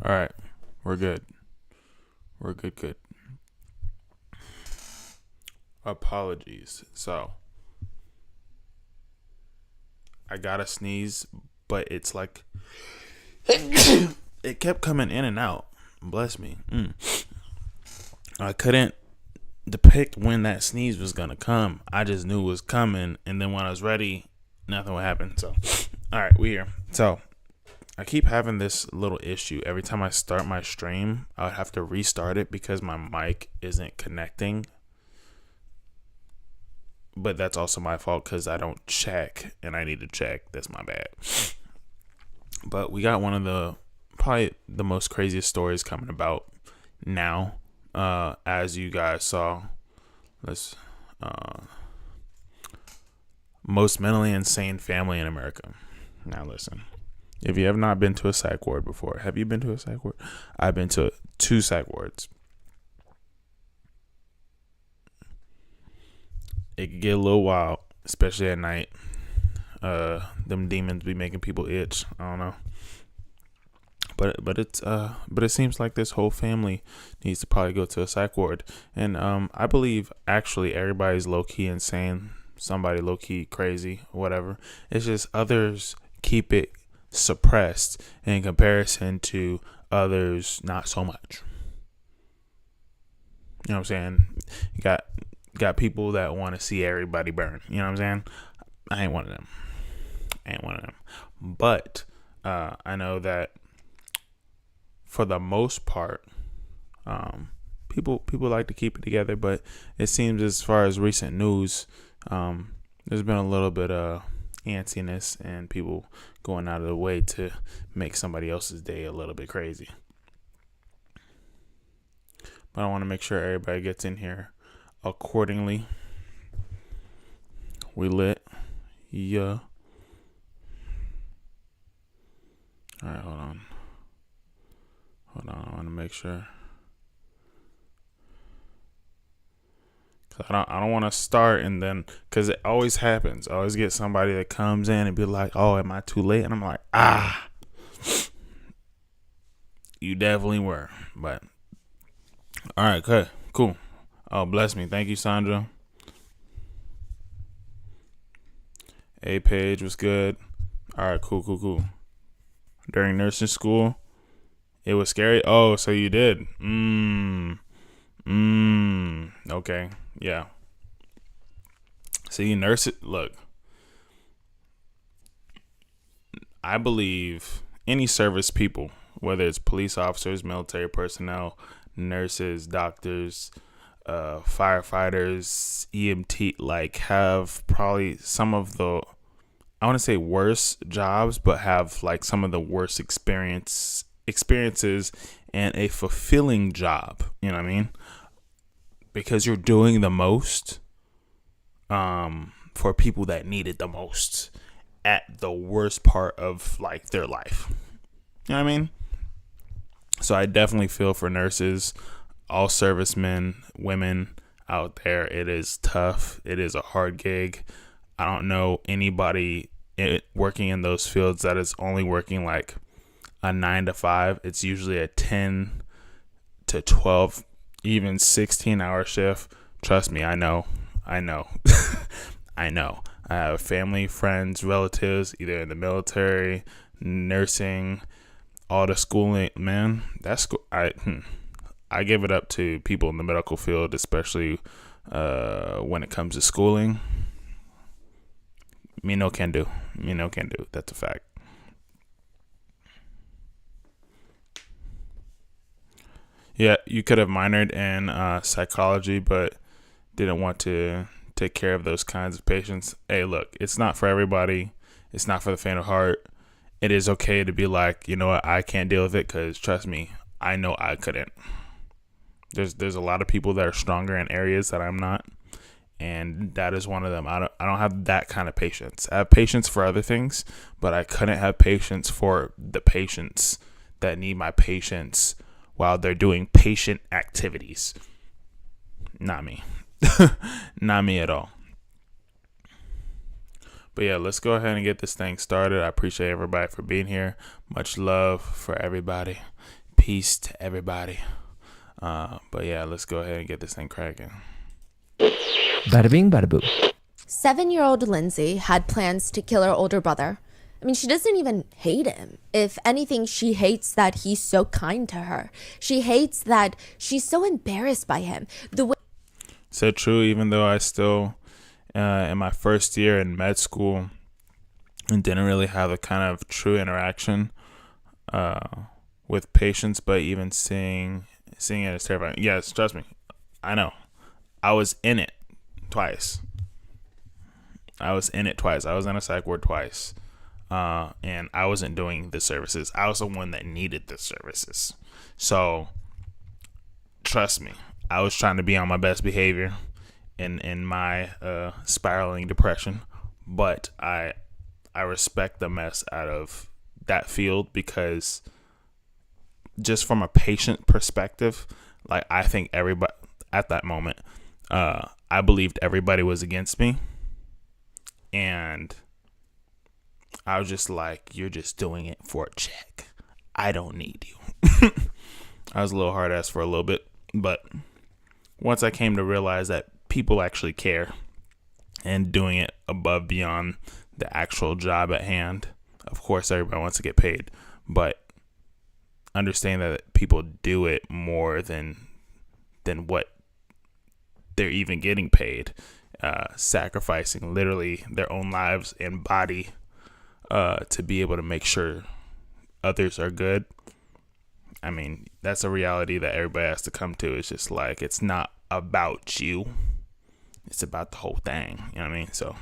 All right, we're good. We're good. Good. Apologies. So I gotta sneeze, but it's like it kept coming in and out. Bless me. I couldn't depict when that sneeze was gonna come. I just knew it was coming, and then when I was ready, nothing would happen. So, all right, we here. So I keep having this little issue. Every time I start my stream, I would have to restart it because my mic isn't connecting. But that's also my fault because I don't check, and I need to check. That's my bad. But we got one of the probably the most craziest stories coming about now. As you guys saw, let's most mentally insane family in America. Now listen. If you have not been to a psych ward before, have you been to a psych ward? I've been to 2 psych wards. It could get a little wild, especially at night. Them demons be making people itch. I don't know. But it seems like this whole family needs to probably go to a psych ward. And I believe actually everybody's low key insane, somebody low key crazy, whatever. It's just others keep it suppressed in comparison to others not so much. You know what I'm saying? You got people that want to see everybody burn. You know what I'm saying? I ain't one of them. But I know that for the most part, people like to keep it together. But it seems as far as recent news, there's been a little bit of antsiness and people going out of the way to make somebody else's day a little bit crazy. But I want to make sure everybody gets in here accordingly. We lit. Yeah. All right, hold on. I want to make sure. I don't want to start and then, because it always happens. I always get somebody that comes in and be like, oh, am I too late? And I'm like, you definitely were. But, all right, okay, cool. Oh, bless me. Thank you, Sandra. A page was good. All right, cool. During nursing school, it was scary. Oh, so you did. Okay. Yeah. See, look, I believe any service people, whether it's police officers, military personnel, nurses, doctors, firefighters, EMT, like have probably some of the, I want to say worst jobs, but have like some of the worst experiences and a fulfilling job. You know what I mean? Because you're doing the most for people that need it the most at the worst part of like their life. You know what I mean? So I definitely feel for nurses, all servicemen, women out there. It is tough. It is a hard gig. I don't know anybody working in those fields that is only working like a 9 to 5. It's usually a 10 to 12, even 16-hour shift. Trust me, I know. I know. I have family, friends, relatives, either in the military, nursing, all the schooling. Man, that's I give it up to people in the medical field, especially when it comes to schooling. Me no can do. That's a fact. Yeah, you could have minored in psychology, but didn't want to take care of those kinds of patients. Hey, look, it's not for everybody. It's not for the faint of heart. It is okay to be like, you know what, I can't deal with it, because trust me, I know I couldn't. There's a lot of people that are stronger in areas that I'm not, and that is one of them. I don't have that kind of patience. I have patience for other things, but I couldn't have patience for the patients that need my patience while they're doing patient activities. Not me. Not me at all. But yeah, let's go ahead and get this thing started. I appreciate everybody for being here. Much love for everybody. peace to everybody. But yeah, let's go ahead and get this thing cracking. Bada bing, bada boom. 7-year-old Lindsay had plans to kill her older brother. I mean, she doesn't even hate him. If anything, she hates that he's so kind to her. She hates that she's so embarrassed by him. So true, even though I still, in my first year in med school, and didn't really have a kind of true interaction with patients, but even seeing it is terrifying. Yes, trust me, I know. I was in it twice. I was in a psych ward twice. And I wasn't doing the services. I was the one that needed the services. So trust me, I was trying to be on my best behavior in my spiraling depression. But I respect the mess out of that field, because just from a patient perspective, like, I think everybody at that moment, I believed everybody was against me. And I was just like, you're just doing it for a check. I don't need you. I was a little hard ass for a little bit, but once I came to realize that people actually care and doing it above beyond the actual job at hand, of course everybody wants to get paid, but understand that people do it more than what they're even getting paid, sacrificing literally their own lives and body to be able to make sure others are good. I mean, that's a reality that everybody has to come to. It's just like, it's not about you. It's about the whole thing. You know what I mean? So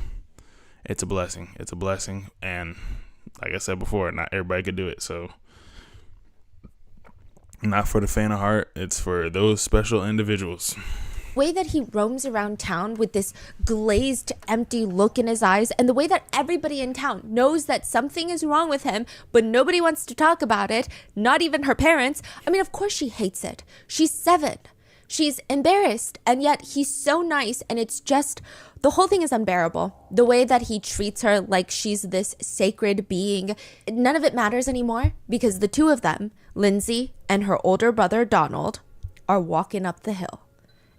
it's a blessing. It's a blessing. And like I said before, not everybody could do it. So not for the faint of heart. It's for those special individuals. Way that he roams around town with this glazed, empty look in his eyes, and the way that everybody in town knows that something is wrong with him, but nobody wants to talk about it, not even her parents. I mean, of course she hates it. She's 7. She's embarrassed, and yet he's so nice, and it's just, the whole thing is unbearable. The way that he treats her like she's this sacred being, none of it matters anymore, because the two of them, Lindsay and her older brother Donald, are walking up the hill.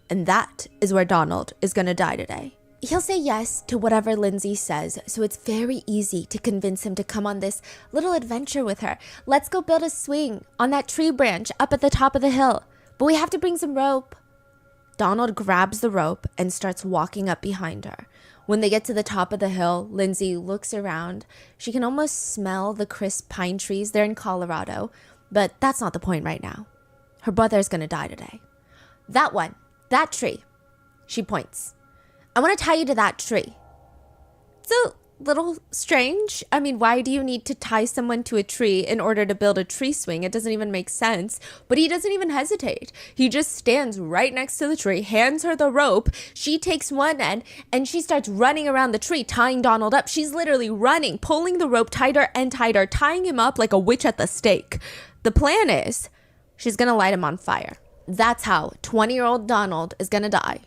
And that is where Donald is going to die today. He'll say yes to whatever Lindsay says, so it's very easy to convince him to come on this little adventure with her. Let's go build a swing on that tree branch up at the top of the hill, but we have to bring some rope. Donald grabs the rope and starts walking up behind her. When they get to the top of the hill, Lindsay looks around. She can almost smell the crisp pine trees. They're in Colorado, but that's not the point right now. Her brother's going to die today. That one. That tree. She points. I want to tie you to that tree. It's a little strange. I mean, why do you need to tie someone to a tree in order to build a tree swing? It doesn't even make sense. But he doesn't even hesitate. He just stands right next to the tree, hands her the rope. She takes one end and she starts running around the tree, tying Donald up. She's literally running, pulling the rope tighter and tighter, tying him up like a witch at the stake. The plan is she's going to light him on fire. That's how 20-year-old Donald is going to die.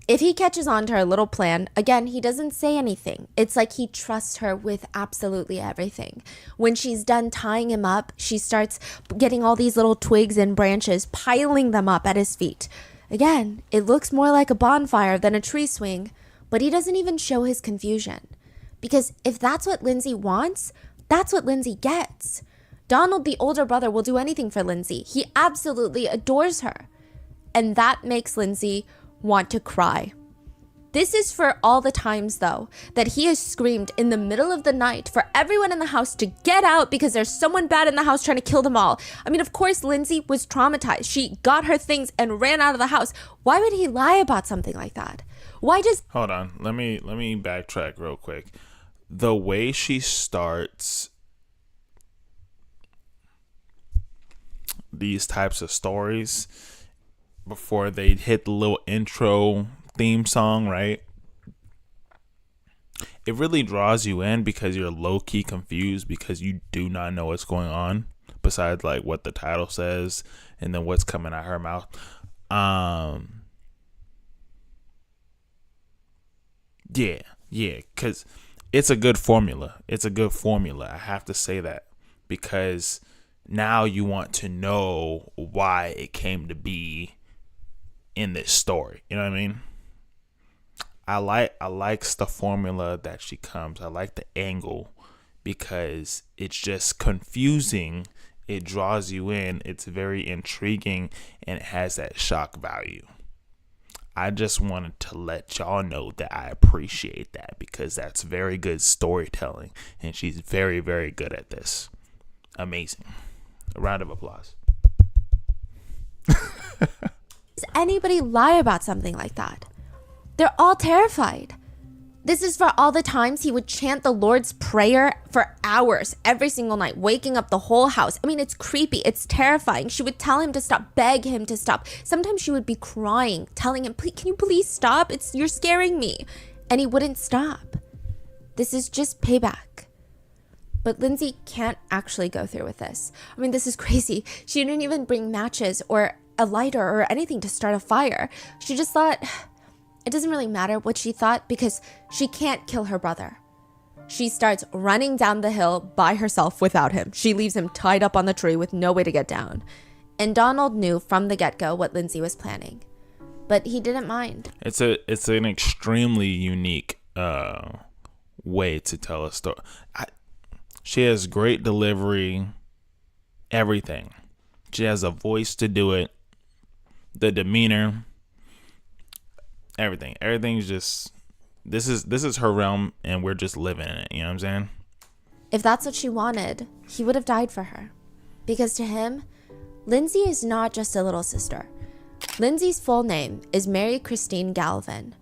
If he catches on to her little plan, again, he doesn't say anything. It's like he trusts her with absolutely everything. When she's done tying him up, she starts getting all these little twigs and branches, piling them up at his feet. Again, it looks more like a bonfire than a tree swing, but he doesn't even show his confusion. Because if that's what Lindsay wants, that's what Lindsay gets. Donald, the older brother, will do anything for Lindsay. He absolutely adores her. And that makes Lindsay want to cry. This is for all the times, though, that he has screamed in the middle of the night for everyone in the house to get out because there's someone bad in the house trying to kill them all. I mean, of course, Lindsay was traumatized. She got her things and ran out of the house. Why would he lie about something like that? Why does... Hold on. Let me backtrack real quick. The way she starts these types of stories before they hit the little intro theme song, right? It really draws you in because you're low-key confused because you do not know what's going on besides like what the title says and then what's coming out her mouth. Yeah, because it's a good formula. I have to say that because now you want to know why it came to be in this story. You know what I mean? I likes the formula that she comes. I like the angle because it's just confusing. It draws you in. It's very intriguing and it has that shock value. I just wanted to let y'all know that I appreciate that because that's very good storytelling and she's very, very good at this. Amazing. A round of applause. Does anybody lie about something like that? They're all terrified. This is for all the times he would chant the Lord's Prayer for hours every single night, waking up the whole house. I mean, it's creepy. It's terrifying. She would tell him to stop, beg him to stop. Sometimes she would be crying, telling him, please, can you please stop? You're scaring me. And he wouldn't stop. This is just payback. But Lindsay can't actually go through with this. I mean, this is crazy. She didn't even bring matches or a lighter or anything to start a fire. She just thought... It doesn't really matter what she thought because she can't kill her brother. She starts running down the hill by herself without him. She leaves him tied up on the tree with no way to get down. And Donald knew from the get-go what Lindsay was planning. But he didn't mind. It's an extremely unique way to tell a story. She has great delivery, everything. She has a voice to do it, the demeanor, everything's just this is her realm and we're just living in it. You know what I'm saying? If that's what she wanted, he would have died for her. Because to him, Lindsay is not just a little sister. Lindsay's full name is Mary Christine Galvin,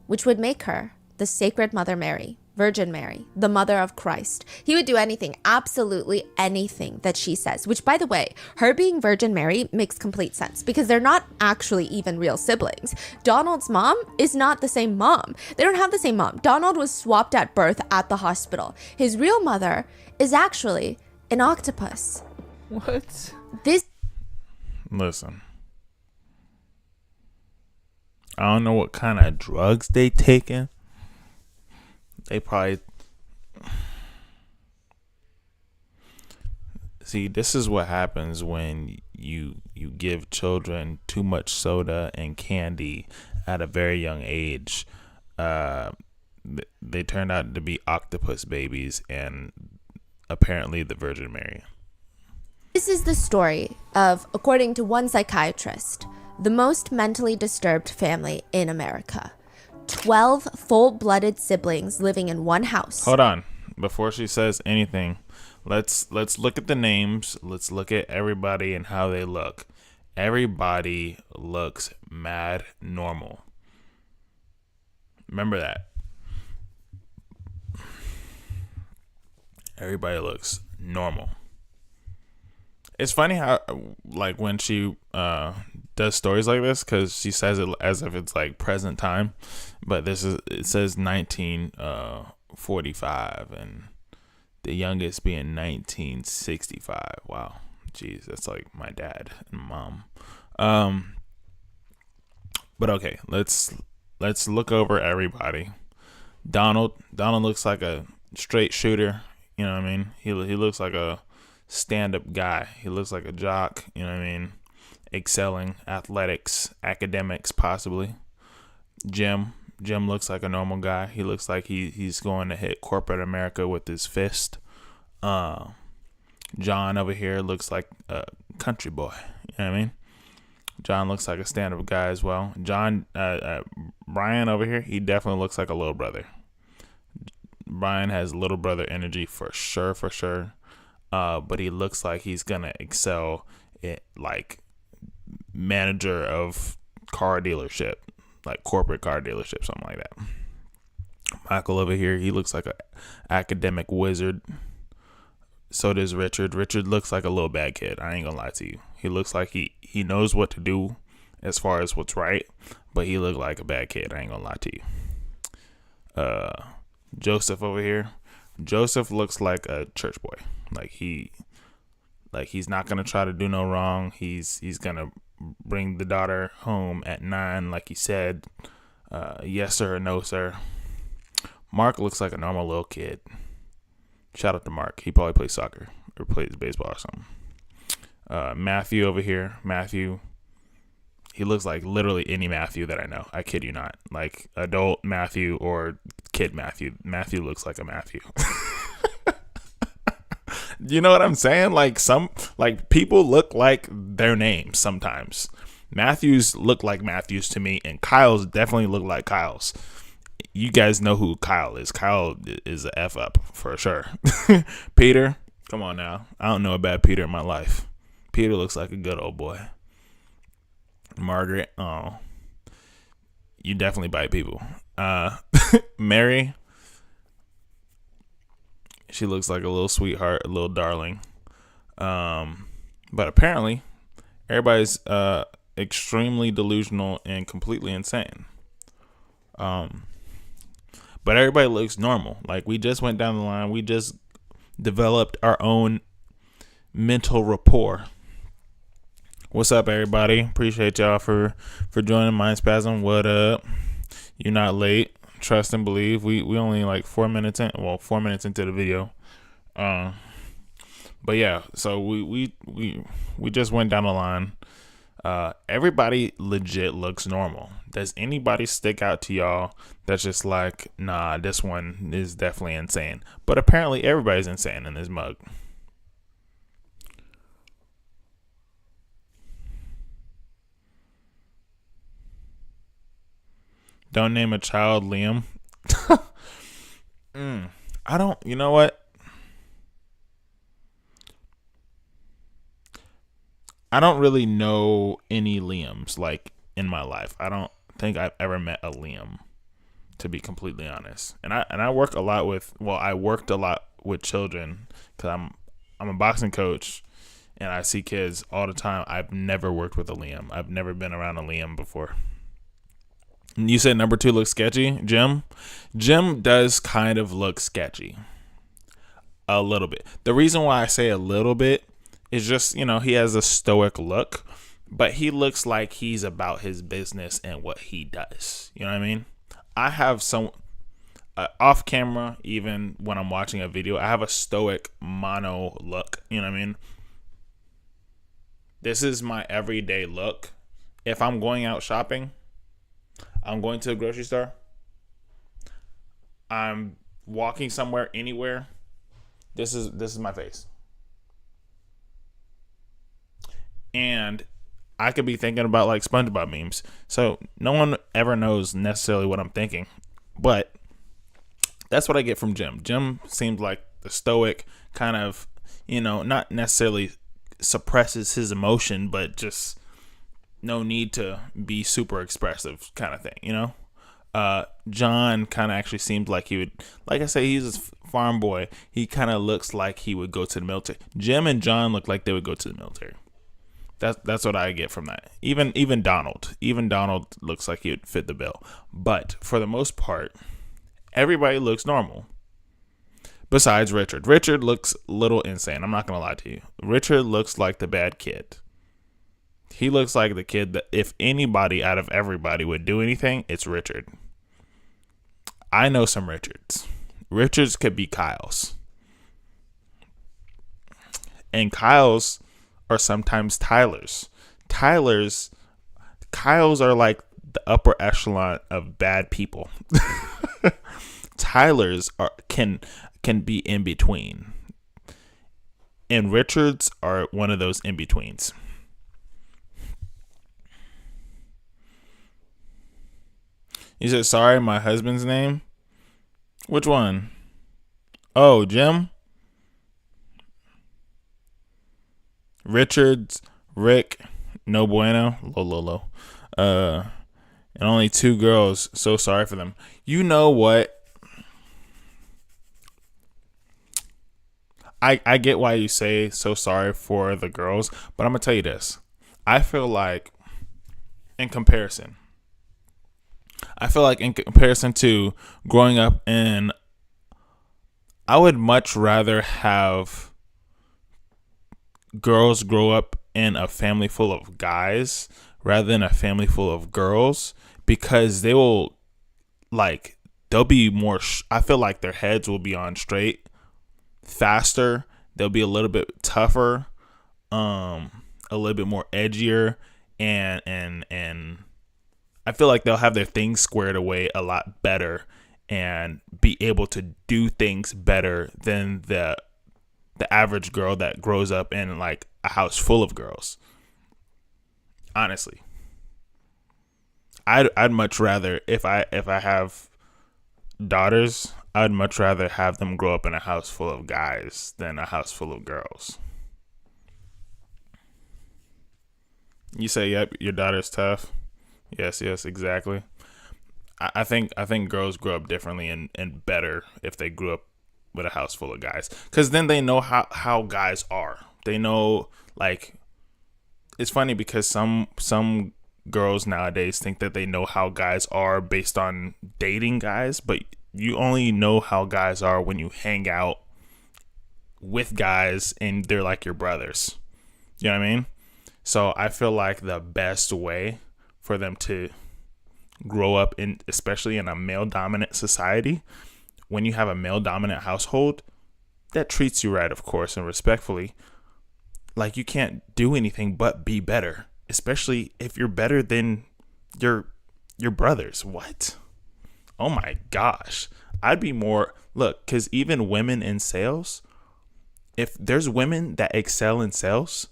which would make her the Sacred Mother Mary, Virgin Mary, the Mother of Christ. He would do anything, absolutely anything that she says, which, by the way, her being Virgin Mary makes complete sense because they're not actually even real siblings. Donald's mom is not the same mom. They don't have the same mom. Donald was swapped at birth at the hospital. His real mother is actually an octopus. What? Listen. I don't know what kind of drugs they taking. They probably... See, this is what happens when you give children too much soda and candy at a very young age. They turned out to be octopus babies and apparently the Virgin Mary. This is the story of, according to one psychiatrist, the most mentally disturbed family in America. 12 full-blooded siblings living in one house. Hold on. Before she says anything, let's look at the names. Let's look at everybody and how they look. Everybody looks mad normal. Remember that. Everybody looks normal. It's funny how, like, when she does stories like this, because she says it as if it's like present time, but it says 1945 and the youngest being 1965. Wow, jeez, that's like my dad and mom. But okay, let's look over everybody. Donald looks like a straight shooter. You know what I mean? He looks like a stand-up guy. He looks like a jock. You know what I mean? Excelling, athletics, academics, possibly. Jim looks like a normal guy. He looks like he's going to hit corporate America with his fist. John over here looks like a country boy. You know what I mean? John looks like a stand-up guy as well. Brian over here, he definitely looks like a little brother. Brian has little brother energy for sure. But he looks like he's gonna excel at, like, manager of car dealership, like corporate car dealership, something like that. Michael over here, he looks like a academic wizard. So does Richard. Richard looks like a little bad kid. I ain't gonna lie to you. He looks like he knows what to do as far as what's right, but he looked like a bad kid. I ain't gonna lie to you. Joseph over here. Joseph looks like a church boy. He's not gonna try to do no wrong. He's gonna bring the daughter home at 9, like he said. Yes sir or no sir. Mark looks like a normal little kid. Shout out to Mark. He probably plays soccer or plays baseball or something. Matthew over here. Matthew, he looks like literally any Matthew that I know. I kid you not. Like adult Matthew or kid Matthew. Matthew looks like a Matthew. You know what I'm saying? Like people look like their names sometimes. Matthews look like Matthews to me, and Kyle's definitely look like Kyle's. You guys know who Kyle is. Kyle is a F up for sure. Peter, come on now. I don't know a bad Peter in my life. Peter looks like a good old boy. Margaret, oh, you definitely bite people. Mary, she looks like a little sweetheart, a little darling. But apparently, everybody's extremely delusional and completely insane. But everybody looks normal. Like we just went down the line. We just developed our own mental rapport. What's up, everybody? Appreciate y'all for joining Mind Spasm. What up? You're not late. Trust and believe. We only like 4 minutes in. Well, 4 minutes into the video. But yeah. So we just went down the line. Everybody legit looks normal. Does anybody stick out to y'all that's just like, nah, this one is definitely insane? But apparently everybody's insane in this mug. Don't name a child Liam. I don't, you know what? I don't really know any Liams like in my life. I don't think I've ever met a Liam, to be completely honest. And I work a lot with, well, I worked a lot with children because I'm a boxing coach and I see kids all the time. I've never worked with a Liam. I've never been around a Liam before. And you said number 2 looks sketchy, Jim? Jim does kind of look sketchy. A little bit. The reason why I say a little bit is just, you know, he has a stoic look, but he looks like he's about his business and what he does. You know what I mean? I have some off camera, even when I'm watching a video, I have a stoic mono look. You know what I mean? This is my everyday look. If I'm going out shopping, I'm going to a grocery store, I'm walking somewhere, anywhere, this is my face. And I could be thinking about like SpongeBob memes. So no one ever knows necessarily what I'm thinking. But that's what I get from Jim. Jim seems like the stoic kind of, you know, not necessarily suppresses his emotion, but just no need to be super expressive kind of thing, you know? John kind of actually seems like he would, like I say, he's a farm boy. He kind of looks like he would go to the military. Jim and John look like they would go to the military. That's what I get from that. Even Donald looks like he would fit the bill. But for the most part, everybody looks normal. Besides Richard. Richard looks a little insane. I'm not going to lie to you. Richard looks like the bad kid. He looks like the kid that if anybody out of everybody would do anything, it's Richard. I know some Richards. Richards could be Kyles. And Kyles are sometimes Tylers. Kyles are like the upper echelon of bad people. Tylers can be in between. And Richards are one of those in betweens. You said, sorry, my husband's name? Which one? Oh, Jim? Richards, Rick, no bueno, Lolo. And only 2 girls. So sorry for them. You know what? I get why you say so sorry for the girls, but I'm going to tell you this. I feel like in comparison to growing up in, I would much rather have girls grow up in a family full of guys rather than a family full of girls, because they'll be more, I feel like their heads will be on straight faster. They'll be a little bit tougher. a little bit more edgier, and I feel like they'll have their things squared away a lot better and be able to do things better than the average girl that grows up in like a house full of girls. Honestly, I'd much rather, if I have daughters, I'd much rather have them grow up in a house full of guys than a house full of girls. You say, yep, your daughter's tough. Yes, exactly. I think girls grow up differently and better if they grew up with a house full of guys, because then they know how guys are. They know, like, it's funny because some girls nowadays think that they know how guys are based on dating guys, but you only know how guys are when you hang out with guys and they're like your brothers. You know what I mean? So I feel like the best way for them to grow up in, especially in a male dominant society, when you have a male dominant household that treats you right, of course, and respectfully, like, you can't do anything but be better, especially if you're better than your brothers. What? Oh my gosh. I'd be more, look, because even women in sales, if there's women that excel in sales,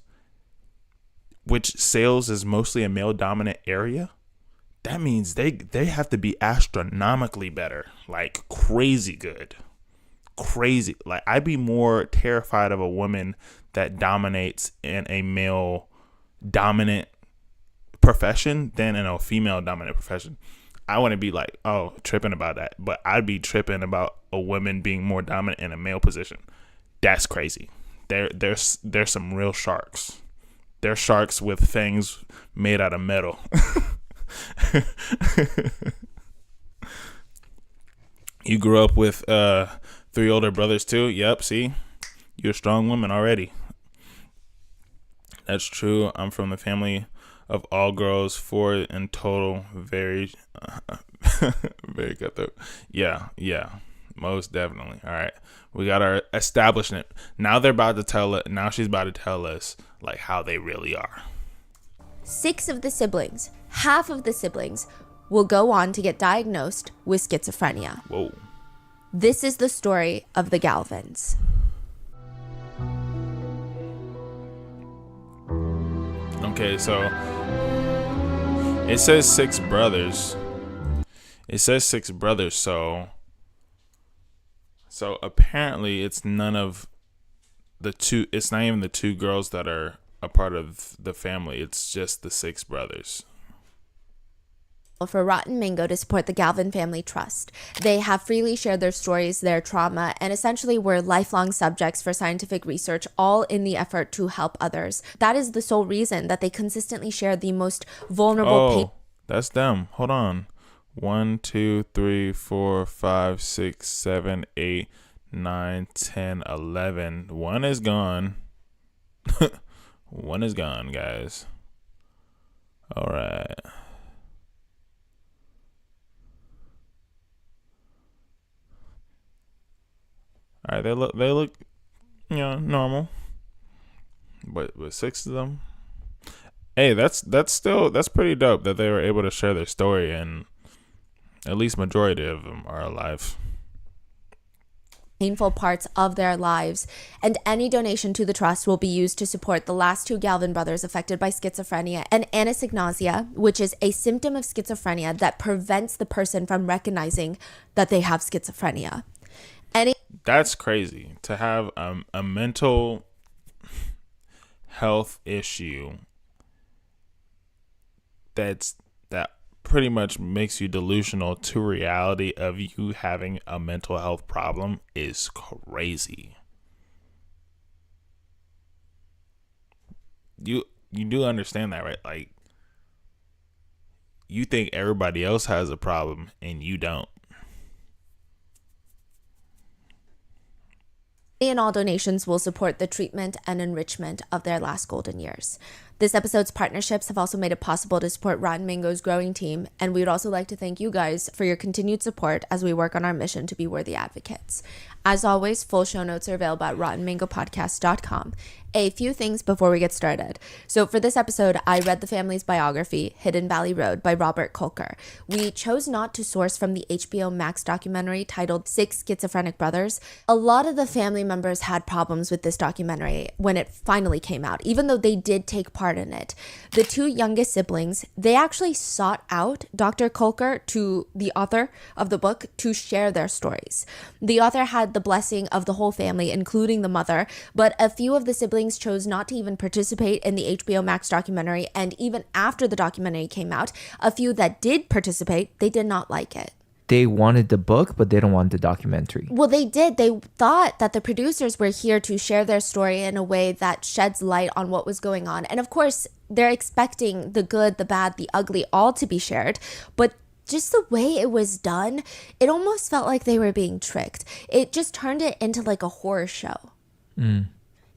which sales is mostly a male dominant area, that means they have to be astronomically better, like crazy good. Crazy. Like, I'd be more terrified of a woman that dominates in a male dominant profession than in a female dominant profession. I wouldn't be like, oh, tripping about that, but I'd be tripping about a woman being more dominant in a male position. That's crazy. There's some real sharks. They're sharks with fangs made out of metal. You grew up with 3 older brothers too? Yep, see? You're a strong woman already. That's true. I'm from the family of all girls, 4 in total. Very, very cutthroat. Yeah, most definitely. All right, we got our establishment. Now they're about to tell it. Now she's about to tell us like how they really are. 6 of the siblings, half of the siblings, will go on to get diagnosed with schizophrenia. Whoa. This is the story of the Galvins. Okay, so it says 6 brothers. So apparently it's none of the 2. It's not even the 2 girls that are a part of the family. It's just the 6 brothers. For Rotten Mango to support the Galvin Family Trust. They have freely shared their stories, their trauma, and essentially were lifelong subjects for scientific research, all in the effort to help others. That is the sole reason that they consistently share the most vulnerable that's them. Hold on. 1, 2, 3, 4, 5, 6, 7, 8, 9, 10, 11. 1 is gone. 1 is gone, guys. All right. All right, they look, normal. But with 6 of them, hey, that's pretty dope that they were able to share their story, and at least majority of them are alive. Painful parts of their lives, and any donation to the trust will be used to support the last 2 Galvin brothers affected by schizophrenia and anosognosia, which is a symptom of schizophrenia that prevents the person from recognizing that they have schizophrenia. That's crazy to have a mental health issue that pretty much makes you delusional to reality of you having a mental health problem is crazy. You do understand that, right? Like, you think everybody else has a problem and you don't. And all donations will support the treatment and enrichment of their last golden years. This episode's partnerships have also made it possible to support Rotten Mango's growing team, and we would also like to thank you guys for your continued support as we work on our mission to be worthy advocates. As always, full show notes are available at rottenmangopodcast.com. A few things before we get started. So for this episode, I read the family's biography, Hidden Valley Road by Robert Kolker. We chose not to source from the HBO Max documentary titled Six Schizophrenic Brothers. A lot of the family members had problems with this documentary when it finally came out, even though they did take part in it. The two youngest siblings, they actually sought out Dr. Kolker, to the author of the book, to share their stories. The author had the blessing of the whole family, including the mother, but a few of the siblings chose not to even participate in the HBO Max documentary, and even after the documentary came out, a few that did participate, they did not like it. They wanted the book, but they don't want the documentary. Well, they did. They thought that the producers were here to share their story in a way that sheds light on what was going on. And of course, they're expecting the good, the bad, the ugly all to be shared, but just the way it was done, it almost felt like they were being tricked. It just turned it into like a horror show.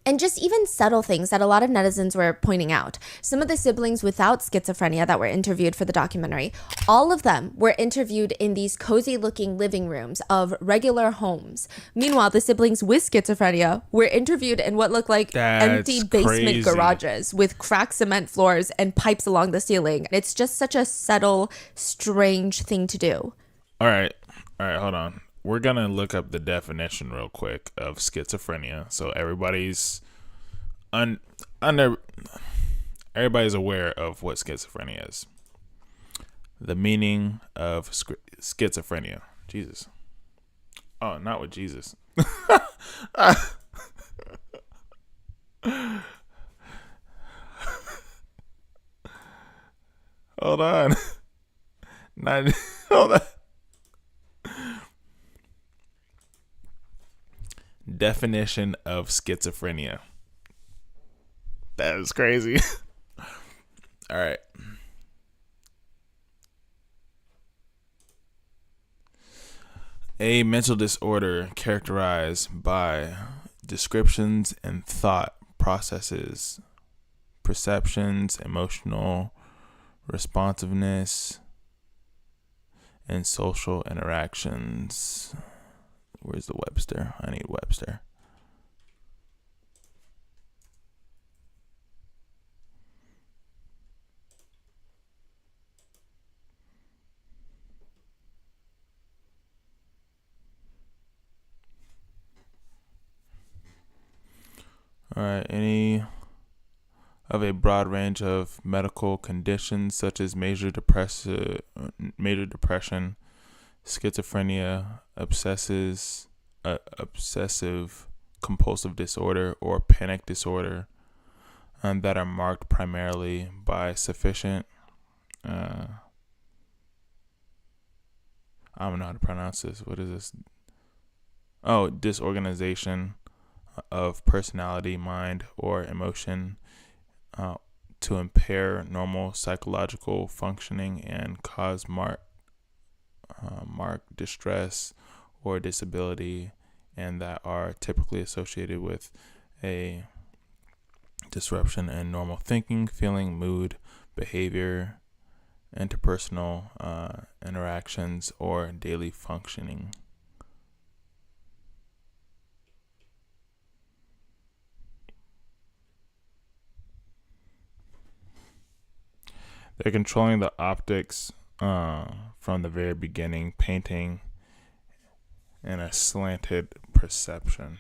And just even subtle things that a lot of netizens were pointing out. Some of the siblings without schizophrenia that were interviewed for the documentary, all of them were interviewed in these cozy looking living rooms of regular homes. Meanwhile, the siblings with schizophrenia were interviewed in what looked like empty basement garages with cracked cement floors and pipes along the ceiling. It's just such a subtle, strange thing to do. All right, hold on. We're going to look up the definition real quick of schizophrenia. So everybody's everybody's aware of what schizophrenia is. The meaning of schizophrenia. Jesus. Oh, not with Jesus. Hold on. Hold on. Definition of schizophrenia. That is crazy. All right. A mental disorder characterized by descriptions and thought processes, perceptions, emotional responsiveness, and social interactions. Where's the Webster? I need Webster. All right. Any of a broad range of medical conditions such as major depression, schizophrenia, obsessive compulsive disorder, or panic disorder, that are marked primarily by sufficient I don't know how to pronounce this. What is this? Oh, disorganization of personality, mind, or emotion to impair normal psychological functioning and cause marked distress or disability, and that are typically associated with a disruption in normal thinking, feeling, mood, behavior, interpersonal interactions, or daily functioning. They're controlling the optics from the very beginning, painting in a slanted perception.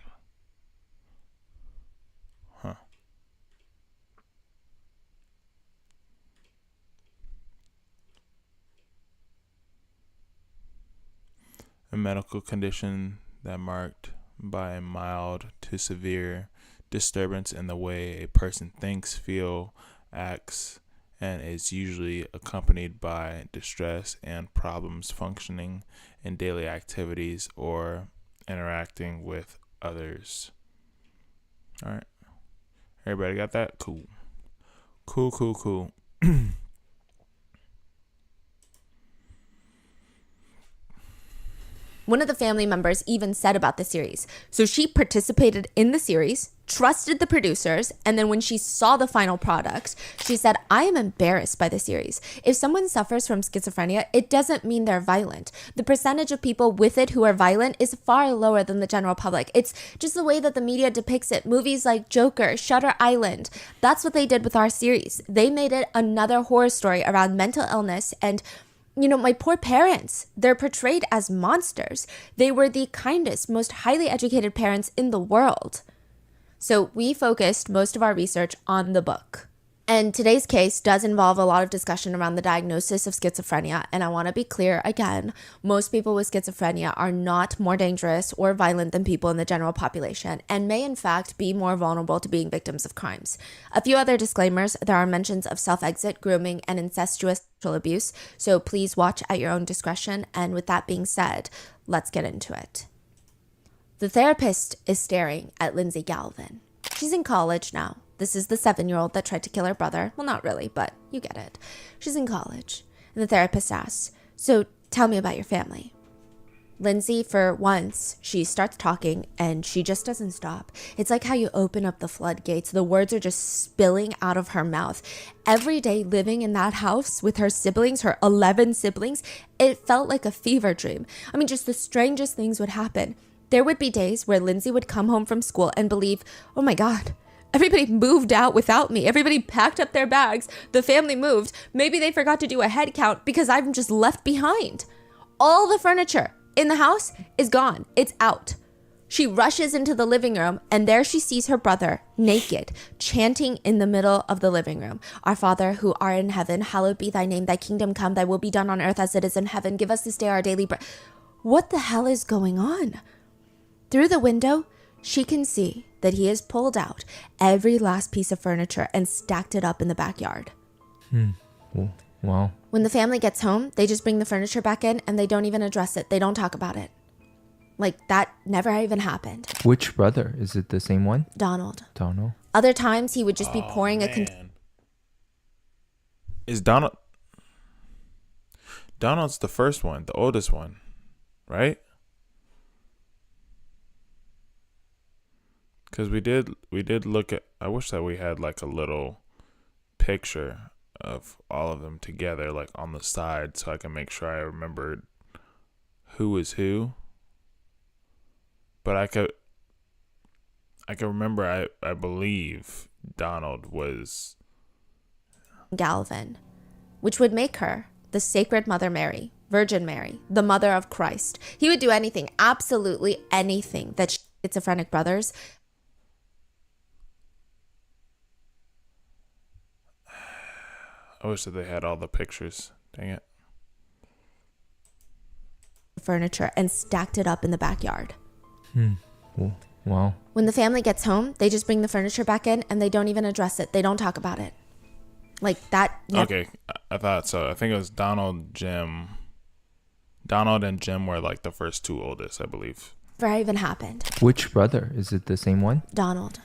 A medical condition that marked by a mild to severe disturbance in the way a person thinks, feels, acts, and is usually accompanied by distress and problems functioning in daily activities or interacting with others. All right. Everybody got that? Cool. One of the family members even said about the series. So she participated in the series, trusted the producers, and then when she saw the final product, she said, I am embarrassed by the series. If someone suffers from schizophrenia, it doesn't mean they're violent. The percentage of people with it who are violent is far lower than the general public. It's just the way that the media depicts it. Movies like Joker, Shutter Island, that's what they did with our series. They made it another horror story around mental illness and my poor parents, they're portrayed as monsters. They were the kindest, most highly educated parents in the world. So we focused most of our research on the book. And today's case does involve a lot of discussion around the diagnosis of schizophrenia. And I want to be clear again, most people with schizophrenia are not more dangerous or violent than people in the general population and may in fact be more vulnerable to being victims of crimes. A few other disclaimers: there are mentions of self-exit, grooming, and incestuous sexual abuse. So please watch at your own discretion. And with that being said, let's get into it. The therapist is staring at Lindsay Galvin. She's in college now. This is the 7-year-old that tried to kill her brother. Well, not really, but you get it. She's in college. And the therapist asks, so tell me about your family. Lindsay, for once, she starts talking and she just doesn't stop. It's like how you open up the floodgates. The words are just spilling out of her mouth. Every day living in that house with her siblings, her 11 siblings, it felt like a fever dream. I mean, just the strangest things would happen. There would be days where Lindsay would come home from school and believe, oh my God, everybody moved out without me. Everybody packed up their bags. The family moved. Maybe they forgot to do a head count because I'm just left behind. All the furniture in the house is gone. It's out. She rushes into the living room and there she sees her brother naked, chanting in the middle of the living room. Our Father who art in heaven, hallowed be thy name. Thy kingdom come, thy will be done on earth as it is in heaven. Give us this day our daily bread. What the hell is going on? Through the window, she can see that he has pulled out every last piece of furniture and stacked it up in the backyard. Wow. When the family gets home, they just bring the furniture back in and they don't even address it. They don't talk about it. Like that never even happened. Which brother? Is it the same one? Donald. Donald. Other times he would just be pouring Is Donald's the first one, the oldest one, right? Because we did look at, I wish that we had like a little picture of all of them together, like on the side, so I can make sure I remembered who is who. But I could remember, I believe Donald was Galvin, which would make her the Sacred Mother Mary, Virgin Mary, the Mother of Christ. He would do anything, absolutely anything that schizophrenic brothers. I wish that they had all the pictures. Dang it. Furniture and stacked it up in the backyard. Wow. When the family gets home, they just bring the furniture back in and they don't even address it. They don't talk about it. Like that. Okay, I thought so. I think it was Donald, Jim. Donald and Jim were like the first two oldest, I believe. Never even happened. Which brother? Is it the same one? Donald.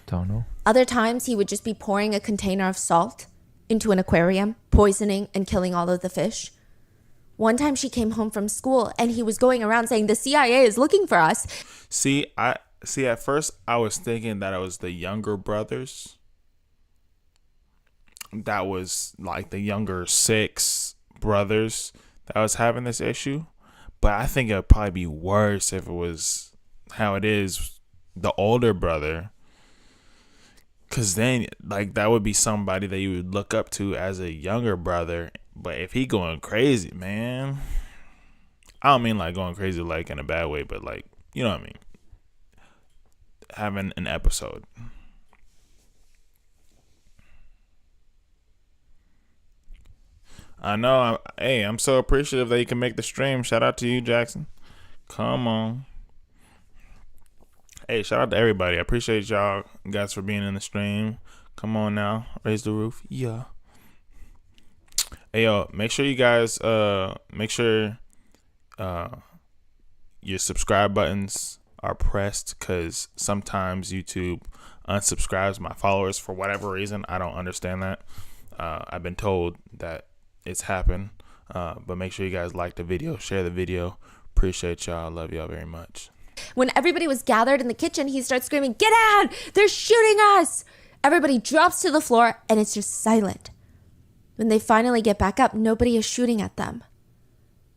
Other times he would just be pouring a container of salt into an aquarium, poisoning and killing all of the fish. One time she came home from school and he was going around saying the CIA is looking for us. At first I was thinking that it was the younger brothers. That was like the younger 6 brothers that was having this issue. But I think it would probably be worse if it was how it is the older brother. Because then, like, that would be somebody that you would look up to as a younger brother. But if he going crazy, man, I don't mean like going crazy like in a bad way, but like, you know what I mean? Having an episode. I know. I'm so appreciative that you can make the stream. Shout out to you, Jackson. Come on. Hey, shout out to everybody. I appreciate y'all guys for being in the stream. Come on now. Raise the roof. Yeah. Hey, yo, make sure you guys, your subscribe buttons are pressed, because sometimes YouTube unsubscribes my followers for whatever reason. I don't understand that. I've been told that it's happened. But make sure you guys like the video, share the video. Appreciate y'all. I love y'all very much. When everybody was gathered in the kitchen, he starts screaming, "Get out! They're shooting us!" Everybody drops to the floor and it's just silent. When they finally get back up, nobody is shooting at them.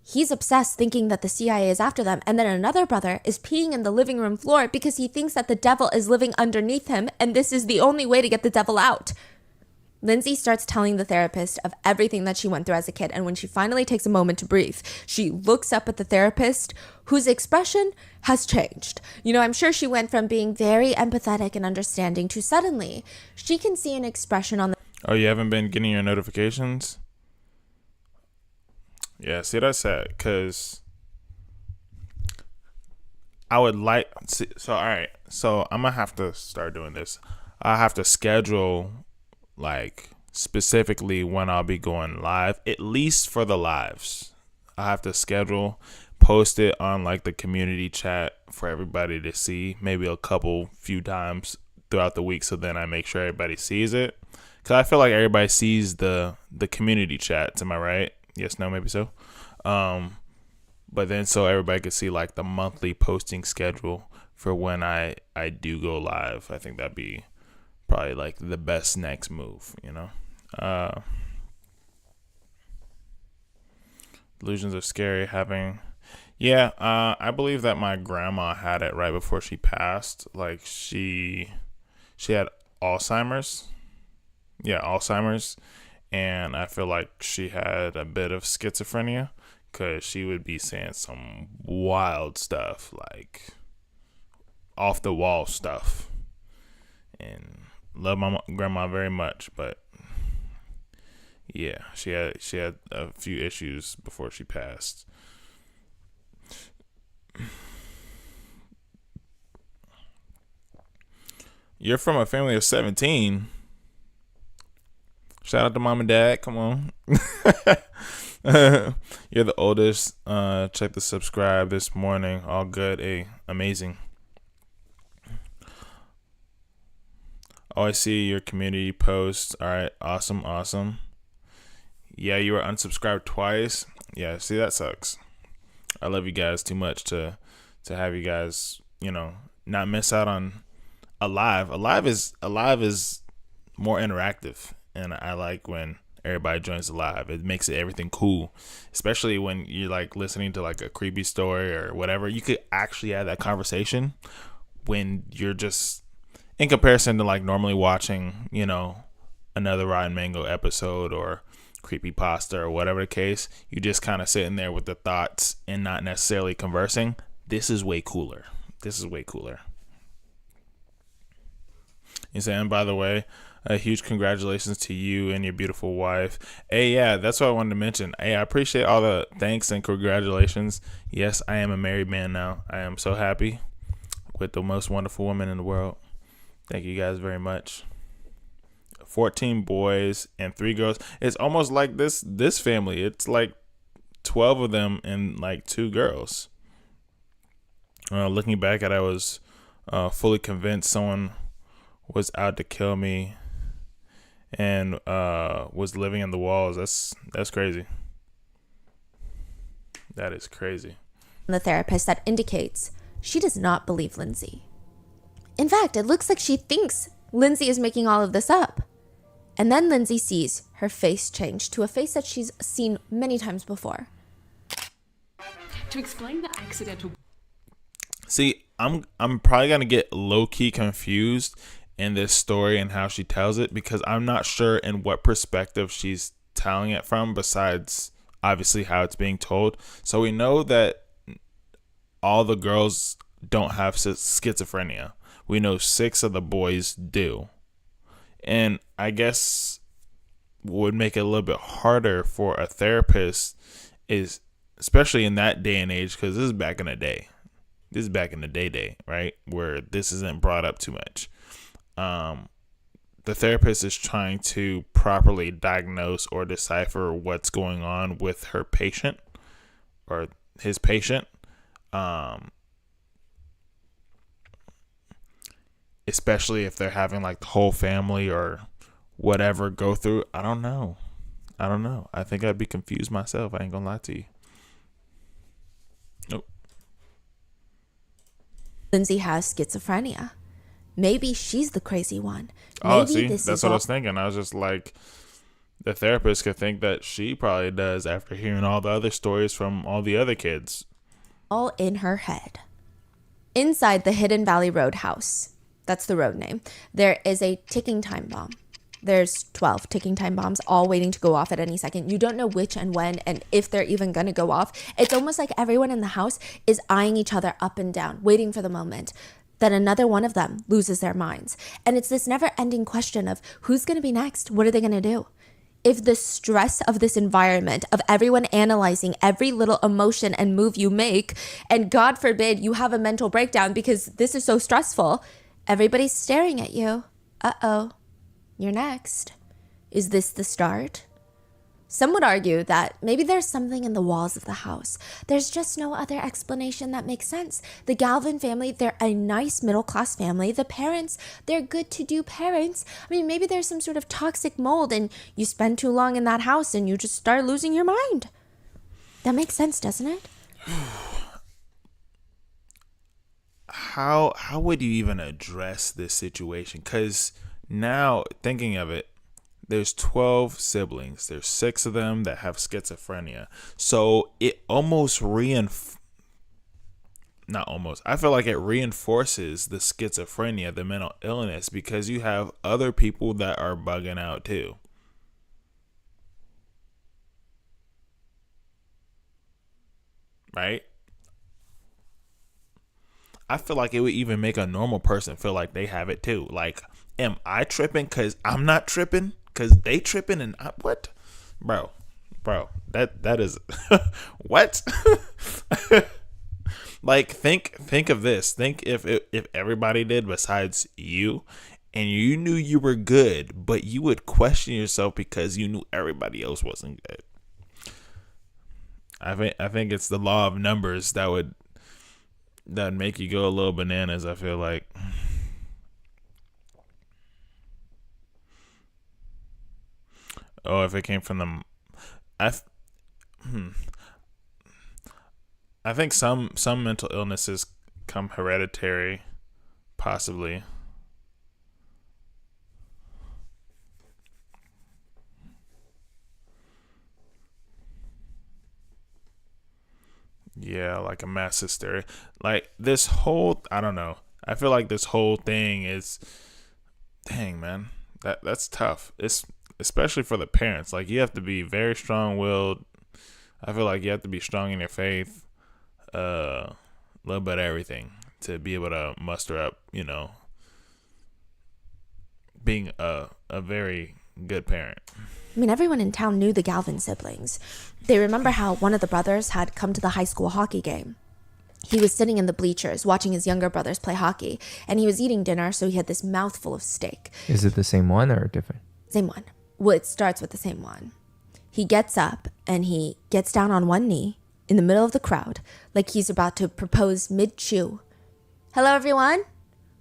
He's obsessed, thinking that the CIA is after them, and then another brother is peeing in the living room floor because he thinks that the devil is living underneath him, and this is the only way to get the devil out. Lindsay starts telling the therapist of everything that she went through as a kid, and when she finally takes a moment to breathe, she looks up at the therapist, whose expression has changed. I'm sure she went from being very empathetic and understanding to suddenly she can see an expression on the... Oh, you haven't been getting your notifications? Yeah, see, that's sad, because I would like... So, all right, so I'm going to have to start doing this. I have to schedule, like, specifically when I'll be going live, at least for the lives. I have to schedule, post it on, like, the community chat for everybody to see, maybe few times throughout the week, so then I make sure everybody sees it. Because I feel like everybody sees the community chats, am I right? Yes, no, maybe so. But then so everybody could see like the monthly posting schedule for when I do go live. I think that'd be probably like the best next move, Delusions are scary. I believe that my grandma had it right before she passed. Like she had Alzheimer's. Yeah, Alzheimer's. And I feel like she had a bit of schizophrenia, because she would be saying some wild stuff, like off the wall stuff. And love my grandma very much, but yeah, she had a few issues before she passed. You're from a family of 17. Shout out to mom and dad. Come on. You're the oldest. Check the subscribe this morning. All good. Hey, amazing. Oh, I see your community posts. All right. Awesome. Yeah, you were unsubscribed twice. Yeah, see, that sucks. I love you guys too much to have you guys, not miss out on Alive. Alive is more interactive. And I like when everybody joins the live. It makes everything cool, especially when you're like listening to like a creepy story or whatever. You could actually have that conversation when you're just, in comparison to like normally watching, another Rotten Mango episode or creepypasta or whatever the case. You just kind of sitting there with the thoughts and not necessarily conversing. This is way cooler. You saying, by the way, a huge congratulations to you and your beautiful wife. Hey, yeah, that's what I wanted to mention. Hey, I appreciate all the thanks and congratulations. Yes, I am a married man now. I am so happy with the most wonderful woman in the world. Thank you guys very much. 14 boys and 3 girls. It's almost like this family. It's like 12 of them and like 2 girls. Looking back at it, I was fully convinced someone was out to kill me and was living in the walls. That's crazy. That is crazy. The therapist that indicates she does not believe Lindsay. In fact, it looks like she thinks Lindsay is making all of this up. And then Lindsay sees her face change to a face that she's seen many times before. To explain the accidental... See, I'm probably going to get low-key confused in this story and how she tells it, because I'm not sure in what perspective she's telling it from, besides obviously how it's being told. So we know that all the girls don't have schizophrenia. We know 6 of the boys do. And I guess what would make it a little bit harder for a therapist is, especially in that day and age, because this is back in the day. This is back in the day, right? Where this isn't brought up too much. The therapist is trying to properly diagnose or decipher what's going on with her patient or his patient. Especially if they're having like the whole family or whatever go through. I don't know. I think I'd be confused myself. I ain't gonna lie to you. Nope. Lindsay has schizophrenia. Maybe she's the crazy one. Oh, Maybe see, this that's is what I all was thinking. I was just like, the therapist could think that she probably does after hearing all the other stories from all the other kids. all in her head. Inside the Hidden Valley Roadhouse, that's the road name, there is a ticking time bomb. There's 12 ticking time bombs all waiting to go off at any second. You don't know which and when and if they're even going to go off. It's almost like everyone in the house is eyeing each other up and down, waiting for the moment that another one of them loses their minds. And it's this never-ending question of who's going to be next? What are they going to do? If the stress of this environment, of everyone analyzing every little emotion and move you make, and God forbid you have a mental breakdown because this is so stressful, everybody's staring at you. Uh-oh. You're next. Is this the start? Some would argue that maybe there's something in the walls of the house. There's just no other explanation that makes sense. The Galvin family, they're a nice middle-class family. The parents, they're good-to-do parents. I mean, maybe there's some sort of toxic mold and you spend too long in that house and you just start losing your mind. That makes sense, doesn't it? How would you even address this situation? Because now, thinking of it, there's 12 siblings. There's 6 of them that have schizophrenia. So it almost not almost. I feel like it reinforces the schizophrenia, the mental illness, because you have other people that are bugging out too. Right? I feel like it would even make a normal person feel like they have it too. Like, am I tripping because I'm not tripping? Because they tripping and what? Bro, that is what? Like, think of this. Think if everybody did besides you, and you knew you were good, but you would question yourself because you knew everybody else wasn't good. I think it's the law of numbers that would make you go a little bananas, I feel like. Oh, if it came from the, I think some mental illnesses come hereditary, possibly. Yeah, like a mass hysteria. Like this whole, I don't know. I feel like this whole thing is, dang man, that's tough. It's especially for the parents. Like, you have to be very strong-willed. I feel like you have to be strong in your faith, a little bit of everything to be able to muster up, being a very good parent. I mean, everyone in town knew the Galvin siblings. They remember how one of the brothers had come to the high school hockey game. He was sitting in the bleachers watching his younger brothers play hockey, and he was eating dinner, so he had this mouthful of steak. Is it the same one or different? Same one. Well, it starts with the same one. He gets up and he gets down on one knee in the middle of the crowd like he's about to propose mid-chew. Hello, everyone?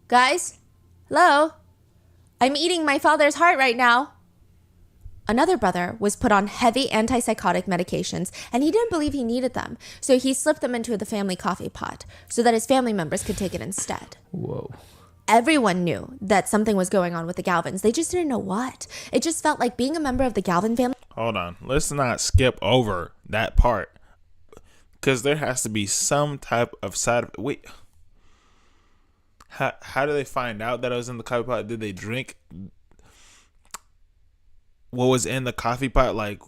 Guys? Hello? I'm eating my father's heart right now. Another brother was put on heavy antipsychotic medications, and he didn't believe he needed them, so he slipped them into the family coffee pot so that his family members could take it instead. Whoa. Everyone knew that something was going on with the Galvins. They just didn't know what. It just felt like being a member of the Galvin family. Hold on. Let's not skip over that part, because there has to be some type of side effect. Wait. How do they find out that it was in the coffee pot? Did they drink what was in the coffee pot? Like,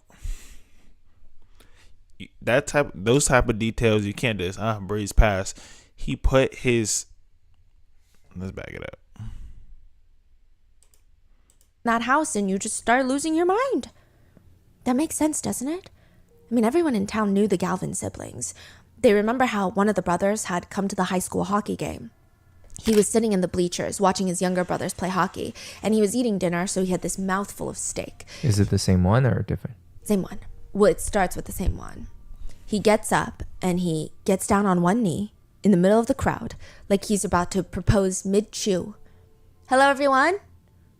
those type of details you can't just breeze past. He put his, let's back it up, that house, and you just start losing your mind. That makes sense, doesn't it? I mean, everyone in town knew the Galvin siblings. They remember how one of the brothers had come to the high school hockey game. He was sitting in the bleachers watching his younger brothers play hockey, and he was eating dinner, so he had this mouthful of steak. Is it the same one or different? Same one. Well, it starts with the same one. He gets up and he gets down on one knee in the middle of the crowd like he's about to propose mid-chew. Hello, everyone?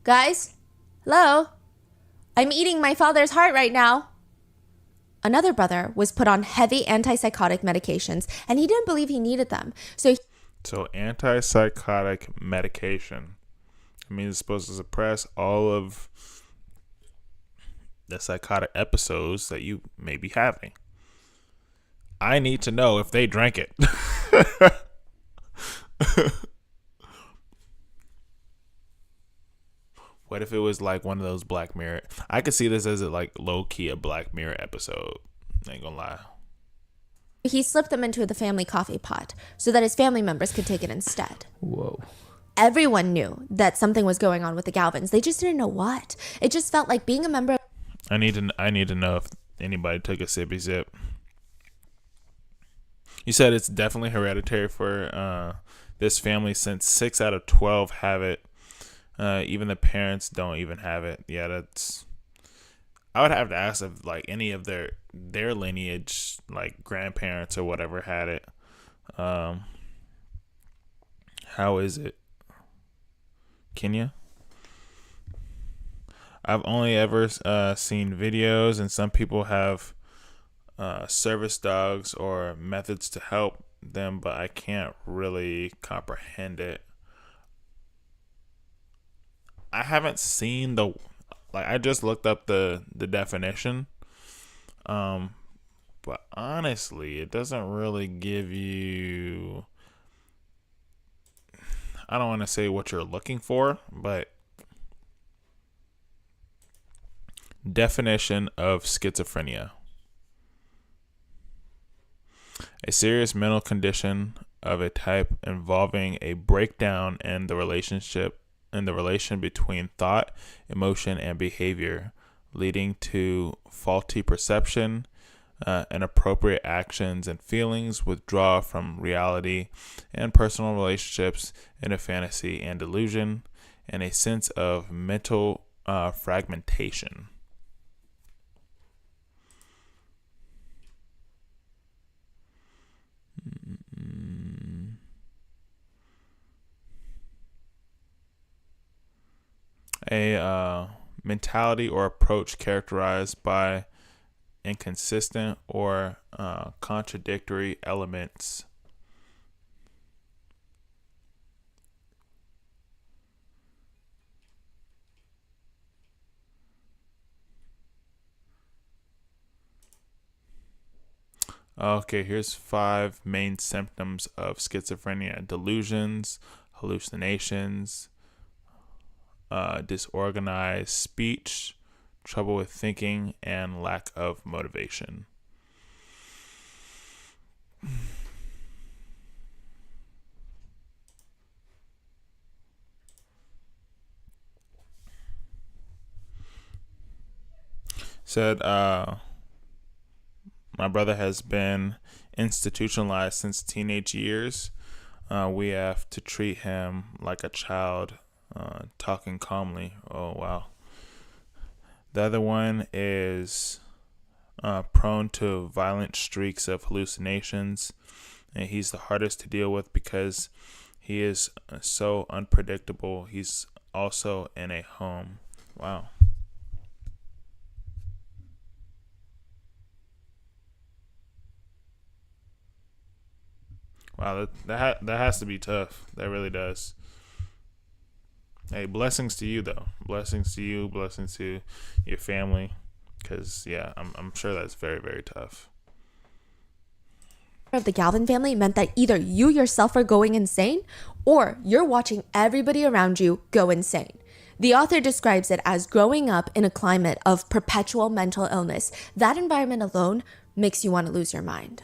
Guys? Hello? I'm eating my father's heart right now. Another brother was put on heavy antipsychotic medications, and he didn't believe he needed them, so So antipsychotic medication. I mean, it's supposed to suppress all of the psychotic episodes that you may be having. I need to know if they drank it. What if it was like one of those Black Mirror? I could see this as like low key a Black Mirror episode. I ain't gonna lie. He slipped them into the family coffee pot so that his family members could take it instead. Whoa. Everyone knew that something was going on with the Galvins. They just didn't know what. It just felt like being a member. I need to know if anybody took a sippy sip. You said it's definitely hereditary for this family since 6 out of 12 have it. Even the parents don't even have it. Yeah, that's. I would have to ask if like any of their lineage, like grandparents or whatever, had it. How is it, Kenya? I've only ever seen videos, and some people have service dogs or methods to help them, but I can't really comprehend it. I haven't seen I just looked up the definition. But honestly, it doesn't really give you, I don't want to say what you're looking for, but definition of schizophrenia. A serious mental condition of a type involving a breakdown in the relation between thought, emotion, and behavior, leading to faulty perception, inappropriate actions and feelings, withdrawal from reality and personal relationships, into fantasy and delusion, and a sense of mental fragmentation. A mentality or approach characterized by inconsistent or contradictory elements. Okay, here's 5 main symptoms of schizophrenia: delusions, hallucinations, disorganized speech, trouble with thinking, and lack of motivation. Said, my brother has been institutionalized since teenage years. We have to treat him like a child, talking calmly. Oh, wow. The other one is prone to violent streaks of hallucinations. And he's the hardest to deal with because he is so unpredictable. He's also in a home. Wow. Wow, that has to be tough. That really does. Hey, blessings to you though. Blessings to you. Blessings to your family. Because yeah, I'm sure that's very, very tough. Of the Galvin family meant that either you yourself are going insane or you're watching everybody around you go insane. The author describes it as growing up in a climate of perpetual mental illness. That environment alone makes you want to lose your mind.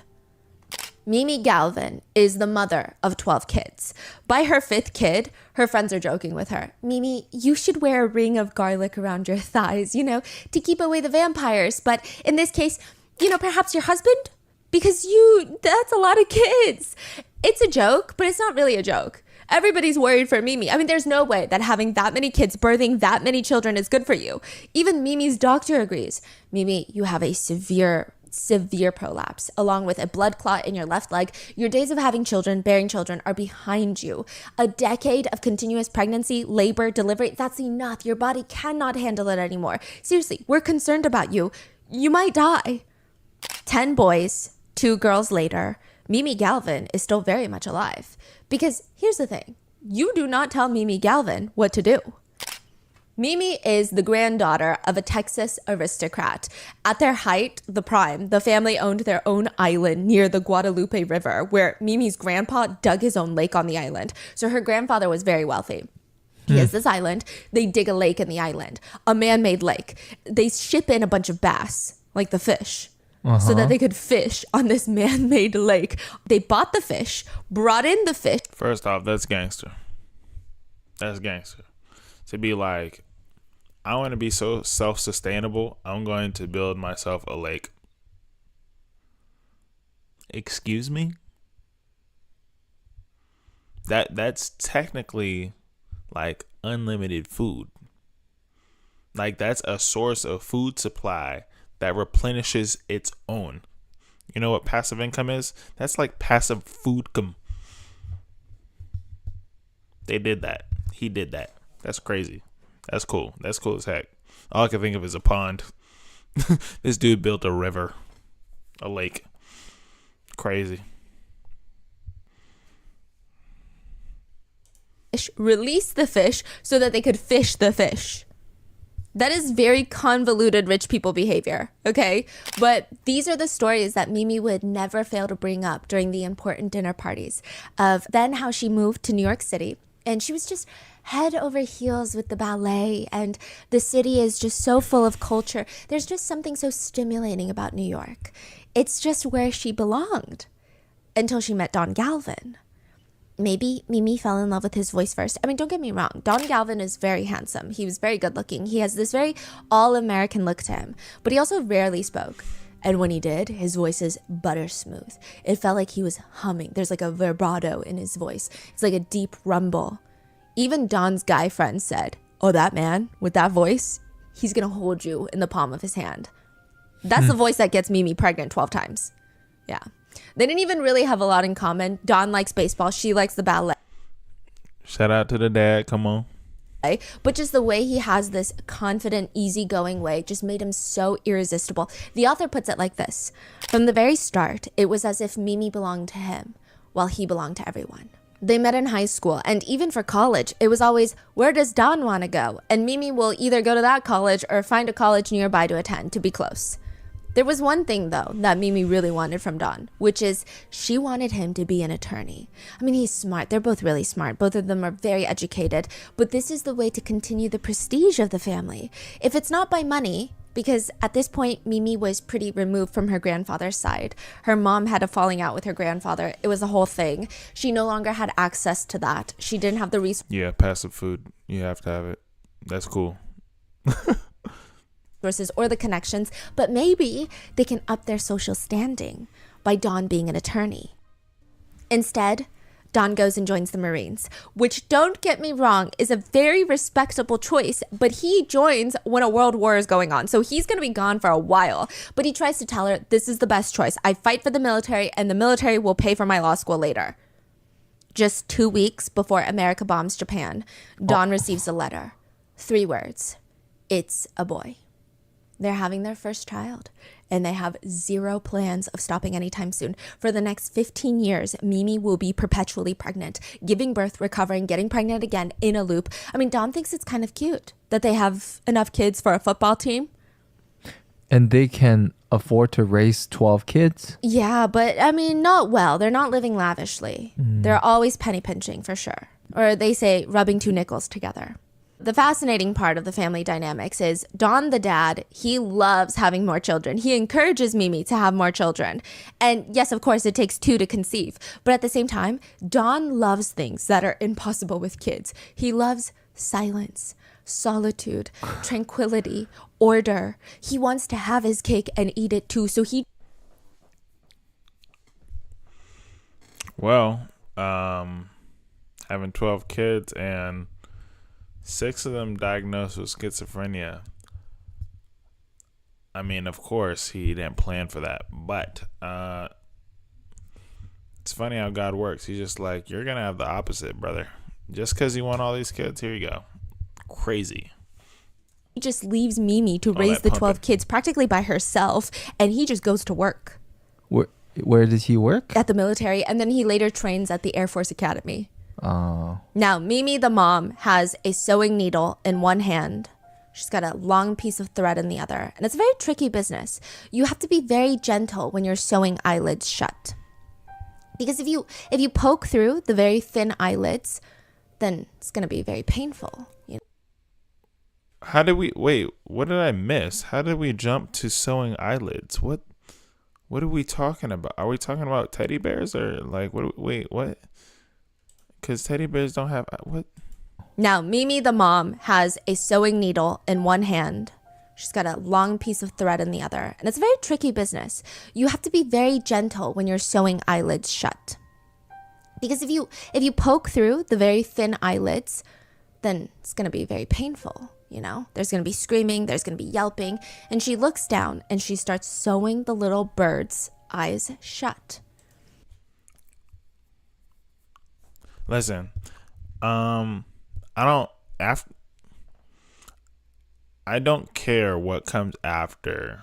Mimi Galvin is the mother of 12 kids. By her 5th kid, her friends are joking with her. Mimi, you should wear a ring of garlic around your thighs, to keep away the vampires. But in this case, perhaps your husband? Because that's a lot of kids. It's a joke, but it's not really a joke. Everybody's worried for Mimi. I mean, there's no way that having that many kids, birthing that many children is good for you. Even Mimi's doctor agrees. Mimi, you have a severe prolapse, along with a blood clot in your left leg. Your days of having children, bearing children, are behind you. A decade of continuous pregnancy, labor, delivery, that's enough. Your body cannot handle it anymore. Seriously, we're concerned about you. You might die. 10 boys, 2 girls later, Mimi Galvin is still very much alive. Because here's the thing. You do not tell Mimi Galvin what to do. Mimi is the granddaughter of a Texas aristocrat. At their height, the prime, the family owned their own island near the Guadalupe River, where Mimi's grandpa dug his own lake on the island. So her grandfather was very wealthy. He has this island. They dig a lake in the island, a man-made lake. They ship in a bunch of bass, like the fish, so that they could fish on this man-made lake. They bought the fish, brought in the fish. First off, that's gangster. That's gangster. To be like, I want to be so self-sustainable, I'm going to build myself a lake. Excuse me? That's technically like unlimited food. Like, that's a source of food supply that replenishes its own. You know what passive income is? That's like passive food They did that. He did that. That's crazy. That's cool. That's cool as heck. All I can think of is a pond. This dude built a river, a lake. Crazy. Release the fish so that they could fish the fish. That is very convoluted rich people behavior, okay? But these are the stories that Mimi would never fail to bring up during the important dinner parties of then how she moved to New York City. And she was just head over heels with the ballet, and the city is just so full of culture. There's just something so stimulating about New York. It's just where she belonged until she met Don Galvin. Maybe Mimi fell in love with his voice first. I mean, don't get me wrong. Don Galvin is very handsome. He was very good looking. He has this very all-American look to him. But he also rarely spoke. And when he did, his voice is butter smooth. It felt like he was humming. There's like a vibrato in his voice. It's like a deep rumble. Even Don's guy friend said, oh, that man with that voice, he's going to hold you in the palm of his hand. That's the voice that gets Mimi pregnant 12 times. Yeah. They didn't even really have a lot in common. Don likes baseball. She likes the ballet. Shout out to the dad. Come on. But just the way he has this confident, easygoing way just made him so irresistible. The author puts it like this. From the very start, it was as if Mimi belonged to him, while he belonged to everyone. They met in high school, and even for college, it was always, where does Don want to go? And Mimi will either go to that college or find a college nearby to attend to be close. There was one thing, though, that Mimi really wanted from Don, which is she wanted him to be an attorney. I mean, he's smart. They're both really smart. Both of them are very educated. But this is the way to continue the prestige of the family. If it's not by money, because at this point, Mimi was pretty removed from her grandfather's side. Her mom had a falling out with her grandfather. It was a whole thing. She no longer had access to that. She didn't have the resources. Yeah, passive food. You have to have it. That's cool. Or the connections, but maybe they can up their social standing by Don being an attorney. Instead, Don goes and joins the Marines, which, don't get me wrong, is a very respectable choice, but he joins when a world war is going on, so he's going to be gone for a while. But he tries to tell her, this is the best choice. I fight for the military, and the military will pay for my law school later. Just 2 weeks before America bombs Japan, Don receives a letter. 3 words. It's a boy. They're having their first child, and they have zero plans of stopping anytime soon. For the next 15 years, Mimi will be perpetually pregnant, giving birth, recovering, getting pregnant again in a loop. I mean, Don thinks it's kind of cute that they have enough kids for a football team. And they can afford to raise 12 kids? Yeah, but I mean, not well. They're not living lavishly. They're always penny pinching for sure. Or they say rubbing 2 nickels together. The fascinating part of the family dynamics is Don, the dad, he loves having more children. He encourages Mimi to have more children. And yes, of course, it takes 2 to conceive. But at the same time, Don loves things that are impossible with kids. He loves silence, solitude, tranquility, order. He wants to have his cake and eat it too. So he... Well, having 12 kids and 6 of them diagnosed with schizophrenia. I mean, of course, he didn't plan for that. But it's funny how God works. He's just like, you're going to have the opposite, brother. Just because you want all these kids, here you go. Crazy. He just leaves Mimi to raise the 12 kids practically by herself, and he just goes to work. Where does he work? at the military, and then he later trains at the Air Force Academy. Oh. Now, Mimi, the mom, has a sewing needle in one hand. She's got a long piece of thread in the other. And it's a very tricky business. You have to be very gentle when you're sewing eyelids shut. Because if you poke through the very thin eyelids, then it's going to be very painful. You know? How did we wait? What did I miss? How did we jump to sewing eyelids? What are we talking about? Are we talking about teddy bears or like what? Wait, what? Because teddy bears don't have what? Now, Mimi, the mom, has a sewing needle in one hand. She's got a long piece of thread in the other. And it's a very tricky business. You have to be very gentle when you're sewing eyelids shut. Because if you poke through the very thin eyelids, then it's going to be very painful. You know, there's going to be screaming, there's going to be yelping. And she looks down and she starts sewing the little bird's eyes shut. Listen, I don't care what comes after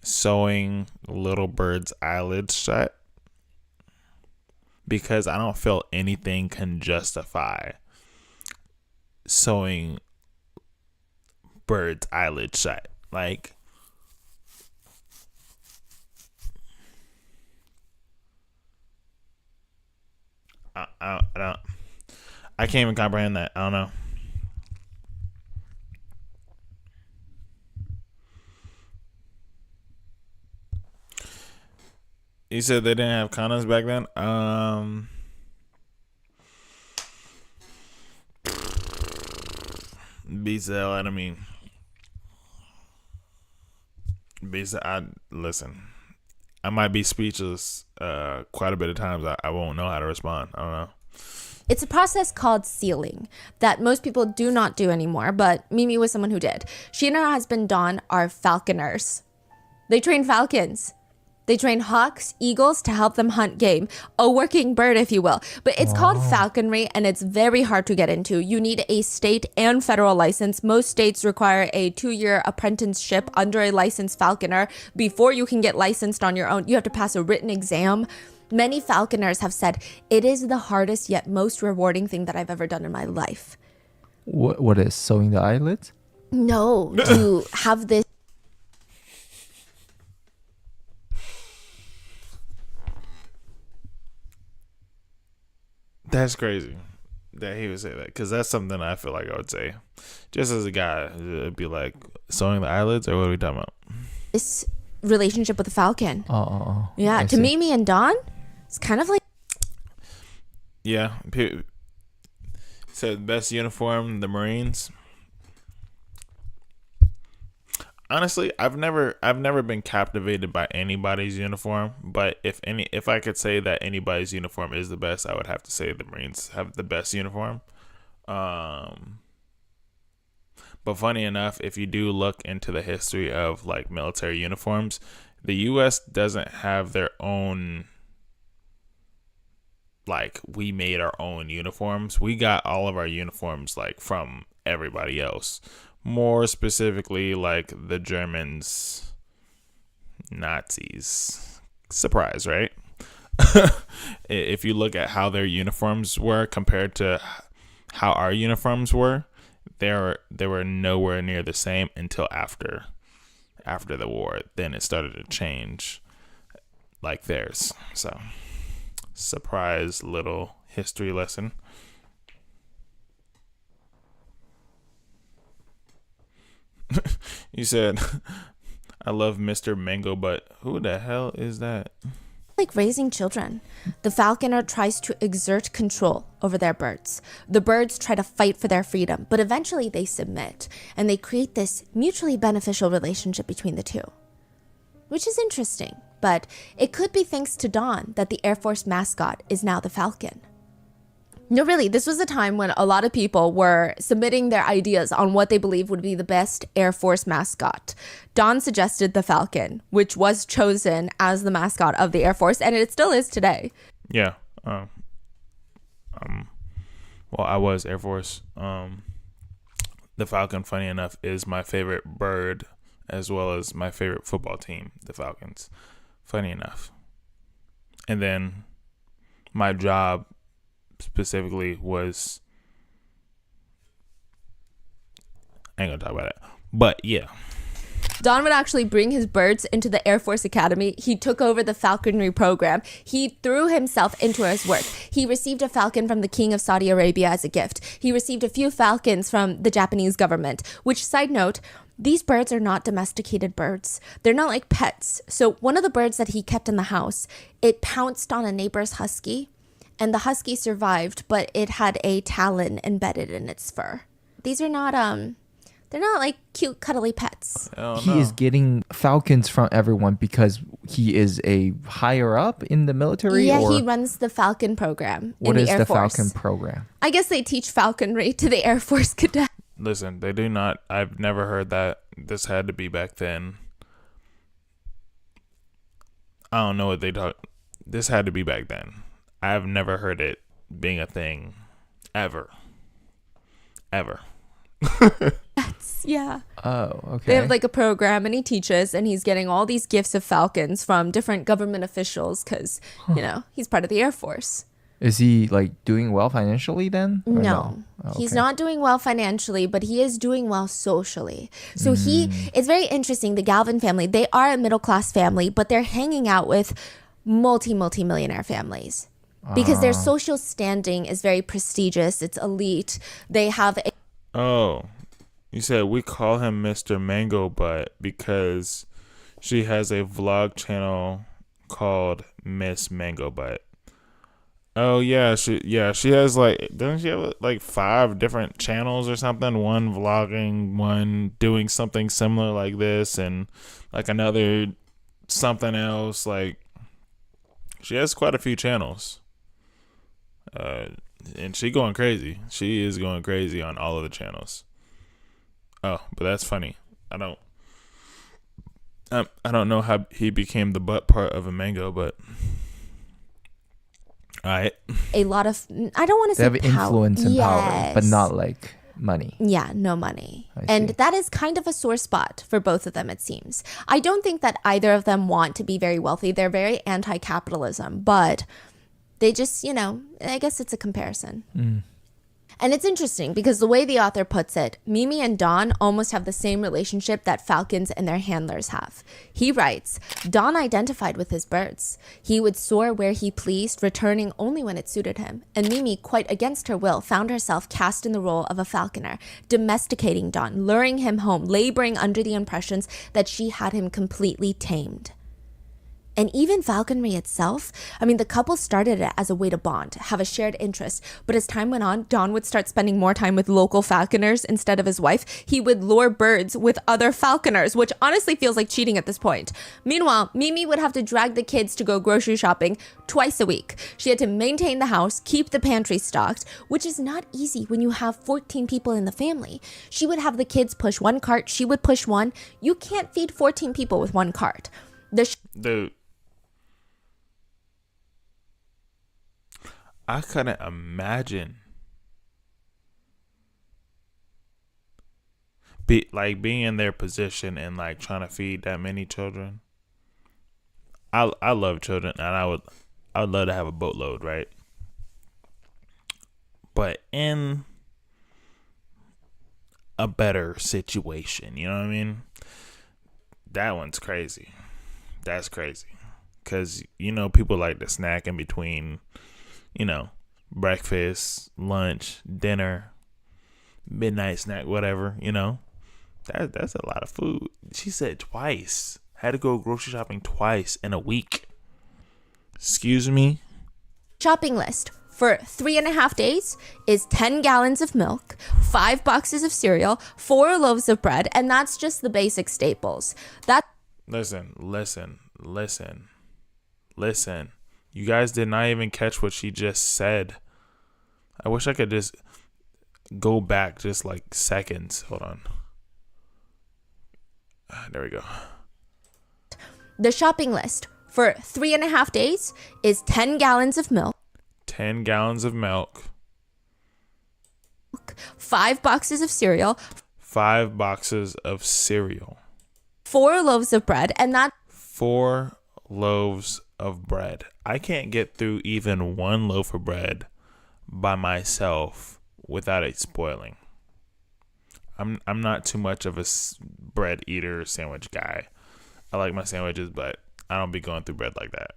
sewing little bird's eyelids shut, because I don't feel anything can justify sewing bird's eyelids shut. Like, I can't even comprehend that. I don't know. You said they didn't have condoms back then? Beats the hell out of me. Listen. I might be speechless quite a bit of times. I won't know how to respond. I don't know. It's a process called sealing that most people do not do anymore, but Mimi was someone who did. She and her husband Don are falconers. They train falcons. They train hawks, eagles to help them hunt game. A working bird, if you will. But it's called falconry, and it's very hard to get into. You need a state and federal license. Most states require a 2-year apprenticeship under a licensed falconer before you can get licensed on your own. You have to pass a written exam. Many falconers have said, it is the hardest yet most rewarding thing that I've ever done in my life. What is sewing the eyelids? No, to have this. That's crazy that he would say that, because that's something I feel like I would say. Just as a guy, it'd be like, sewing the eyelids, or what are we talking about? This relationship with the falcon. Yeah, I to see. Mimi and Don, it's kind of like. Yeah. So best uniform, the Marines. Honestly, I've never been captivated by anybody's uniform, but if I could say that anybody's uniform is the best, I would have to say the Marines have the best uniform. But funny enough, if you do look into the history of like military uniforms, the US doesn't have their own, like, we made our own uniforms. We got all of our uniforms like from everybody else. More specifically, like the Germans, Nazis. Surprise, right? If you look at how their uniforms were compared to how our uniforms were, they were nowhere near the same until after the war. Then it started to change like theirs. So, surprise little history lesson. You said, I love Mr. Mango, but who the hell is that? Like raising children. The falconer tries to exert control over their birds. The birds try to fight for their freedom, but eventually they submit, and they create this mutually beneficial relationship between the two, which is interesting. But it could be thanks to Don that the Air Force mascot is now the falcon. No, really, this was a time when a lot of people were submitting their ideas on what they believe would be the best Air Force mascot. Don suggested the Falcon, which was chosen as the mascot of the Air Force, and it still is today. Yeah. Well, I was Air Force. The Falcon, funny enough, is my favorite bird, as well as my favorite football team, the Falcons. Funny enough. And then my job specifically was, I ain't gonna talk about it, but yeah. Don would actually bring his birds into the Air Force Academy. He took over the falconry program. He threw himself into his work. He received a falcon from the King of Saudi Arabia as a gift. He received a few falcons from the Japanese government, which, side note, these birds are not domesticated birds. They're not like pets. So one of the birds that he kept in the house, it pounced on a neighbor's husky, and the husky survived, but it had a talon embedded in its fur. These are not, they're not like cute, cuddly pets. He is getting falcons from everyone because he is a higher up in the military? Yeah, or he runs the Falcon program what in is the Air the Force. Falcon program? I guess they teach falconry to the Air Force cadets. Listen, they do not. I've never heard that. This had to be back then. I don't know what they talk. This had to be back then. I've never heard it being a thing ever. Yeah. Oh, okay. They have like a program and he teaches and he's getting all these gifts of falcons from different government officials because, you know, he's part of the Air Force. Is he like doing well financially then? Or No, Oh, he's okay. not doing well financially, but he is doing well socially. So it's very interesting. The Galvin family, they are a middle-class family, but they're hanging out with multi-millionaire families because their social standing is very prestigious. It's elite. They have a Oh, you said we call him Mr. Mango Butt because she has a vlog channel called Miss Mango Butt. Oh yeah, she has like, doesn't she have like 5 different channels or something? One vlogging, one doing something similar like this, and like another something else. Like she has quite a few channels. And she going crazy. She is going crazy on all of the channels. Oh, but that's funny. I don't know how he became the butt part of a mango, but all right. a lot of, I don't want to They say have influence and power, but Yes. not like money. Yeah, no money. I And see. that is kind of a sore spot for both of them, it seems. I don't think that either of them want to be very wealthy. They're very anti-capitalism, but they just, you know, I guess it's a comparison. And it's interesting because the way the author puts it, Mimi and Don almost have the same relationship that falcons and their handlers have. He writes, Don identified with his birds. He would soar where he pleased, returning only when it suited him. And Mimi, quite against her will, found herself cast in the role of a falconer, domesticating Don, luring him home, laboring under the impressions that she had him completely tamed. And even falconry itself, I mean, the couple started it as a way to bond, have a shared interest. But as time went on, Don would start spending more time with local falconers instead of his wife. He would lure birds with other falconers, which honestly feels like cheating at this point. Meanwhile, Mimi would have to drag the kids to go grocery shopping twice a week. She had to maintain the house, keep the pantry stocked, which is not easy when you have 14 people in the family. She would have the kids push one cart, she would push one. You can't feed 14 people with one cart. Dude, I couldn't imagine being in their position and like trying to feed that many children. I love children, and I would love to have a boatload, right? But in a better situation, you know what I mean? That one's crazy. That's crazy. Because, you know, people like to snack in between, you know, breakfast, lunch, dinner, midnight snack, whatever, you know. That's a lot of food. She said twice. Had to go grocery shopping twice in a week. Excuse me? Shopping list for 3.5 days is 10 gallons of milk, 5 boxes of cereal, 4 loaves of bread, and that's just the basic staples. Listen. You guys did not even catch what she just said. I wish I could just go back just like seconds. Hold on. There we go. The shopping list for 3.5 days is 10 gallons of milk, 10 gallons of milk, 5 boxes of cereal, 5 boxes of cereal, 4 loaves of bread, and that's 4 loaves of bread. I can't get through even one loaf of bread by myself without it spoiling. I'm not too much of a bread eater, sandwich guy. I like my sandwiches, but I don't be going through bread like that.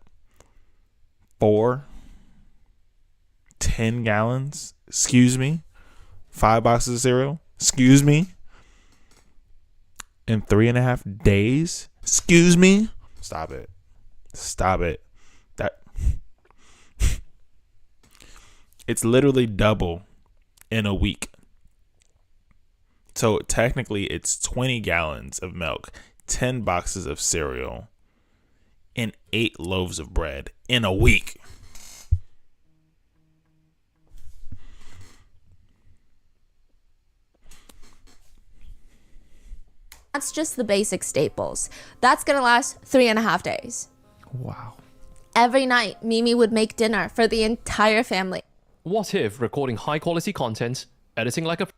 10 gallons? Excuse me? 5 boxes of cereal? Excuse me? In 3.5 days? Excuse me? Stop it. That it's literally double in a week. So technically it's 20 gallons of milk, 10 boxes of cereal, and 8 loaves of bread in a week. That's just the basic staples. That's gonna last 3.5 days. Wow. Every night, Mimi would make dinner for the entire family. What if recording high quality content, editing like a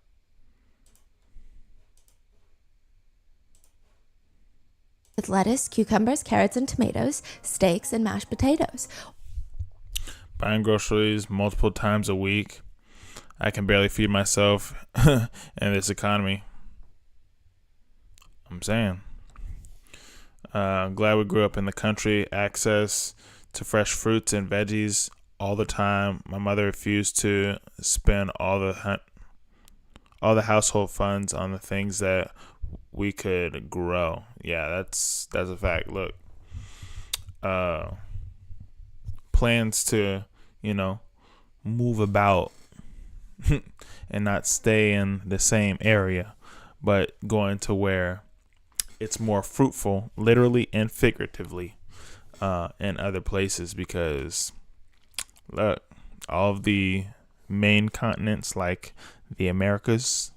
With lettuce, cucumbers, carrots, and tomatoes, steaks, and mashed potatoes. Buying groceries multiple times a week. I can barely feed myself in this economy. I'm saying. Glad we grew up in the country. Access to fresh fruits and veggies all the time. My mother refused to spend all the household funds on the things that we could grow. Yeah, that's a fact. Look, plans to, move about and not stay in the same area, but going to where it's more fruitful, literally and figuratively, in other places, because look, all of the main continents like the Americas,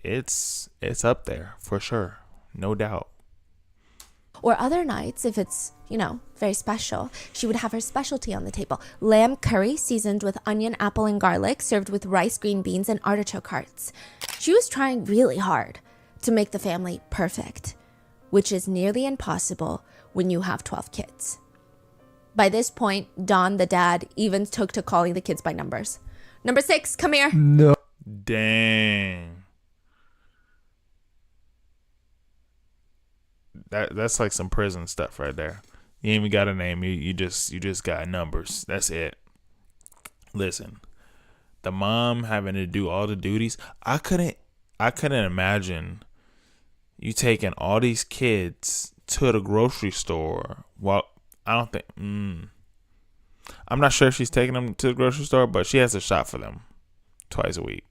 it's up there for sure, no doubt. Or other nights, if it's, very special, she would have her specialty on the table. Lamb curry seasoned with onion, apple, and garlic, served with rice, green beans, and artichoke hearts. She was trying really hard to make the family perfect, which is nearly impossible when you have 12 kids. By this point, Don, the dad, even took to calling the kids by numbers. Number 6, come here. No. Dang. That's like some prison stuff right there. You ain't even got a name. You just got numbers. That's it. Listen, the mom having to do all the duties. I couldn't imagine you taking all these kids to the grocery store. Well, I don't think. I'm not sure if she's taking them to the grocery store, but she has a shop for them twice a week.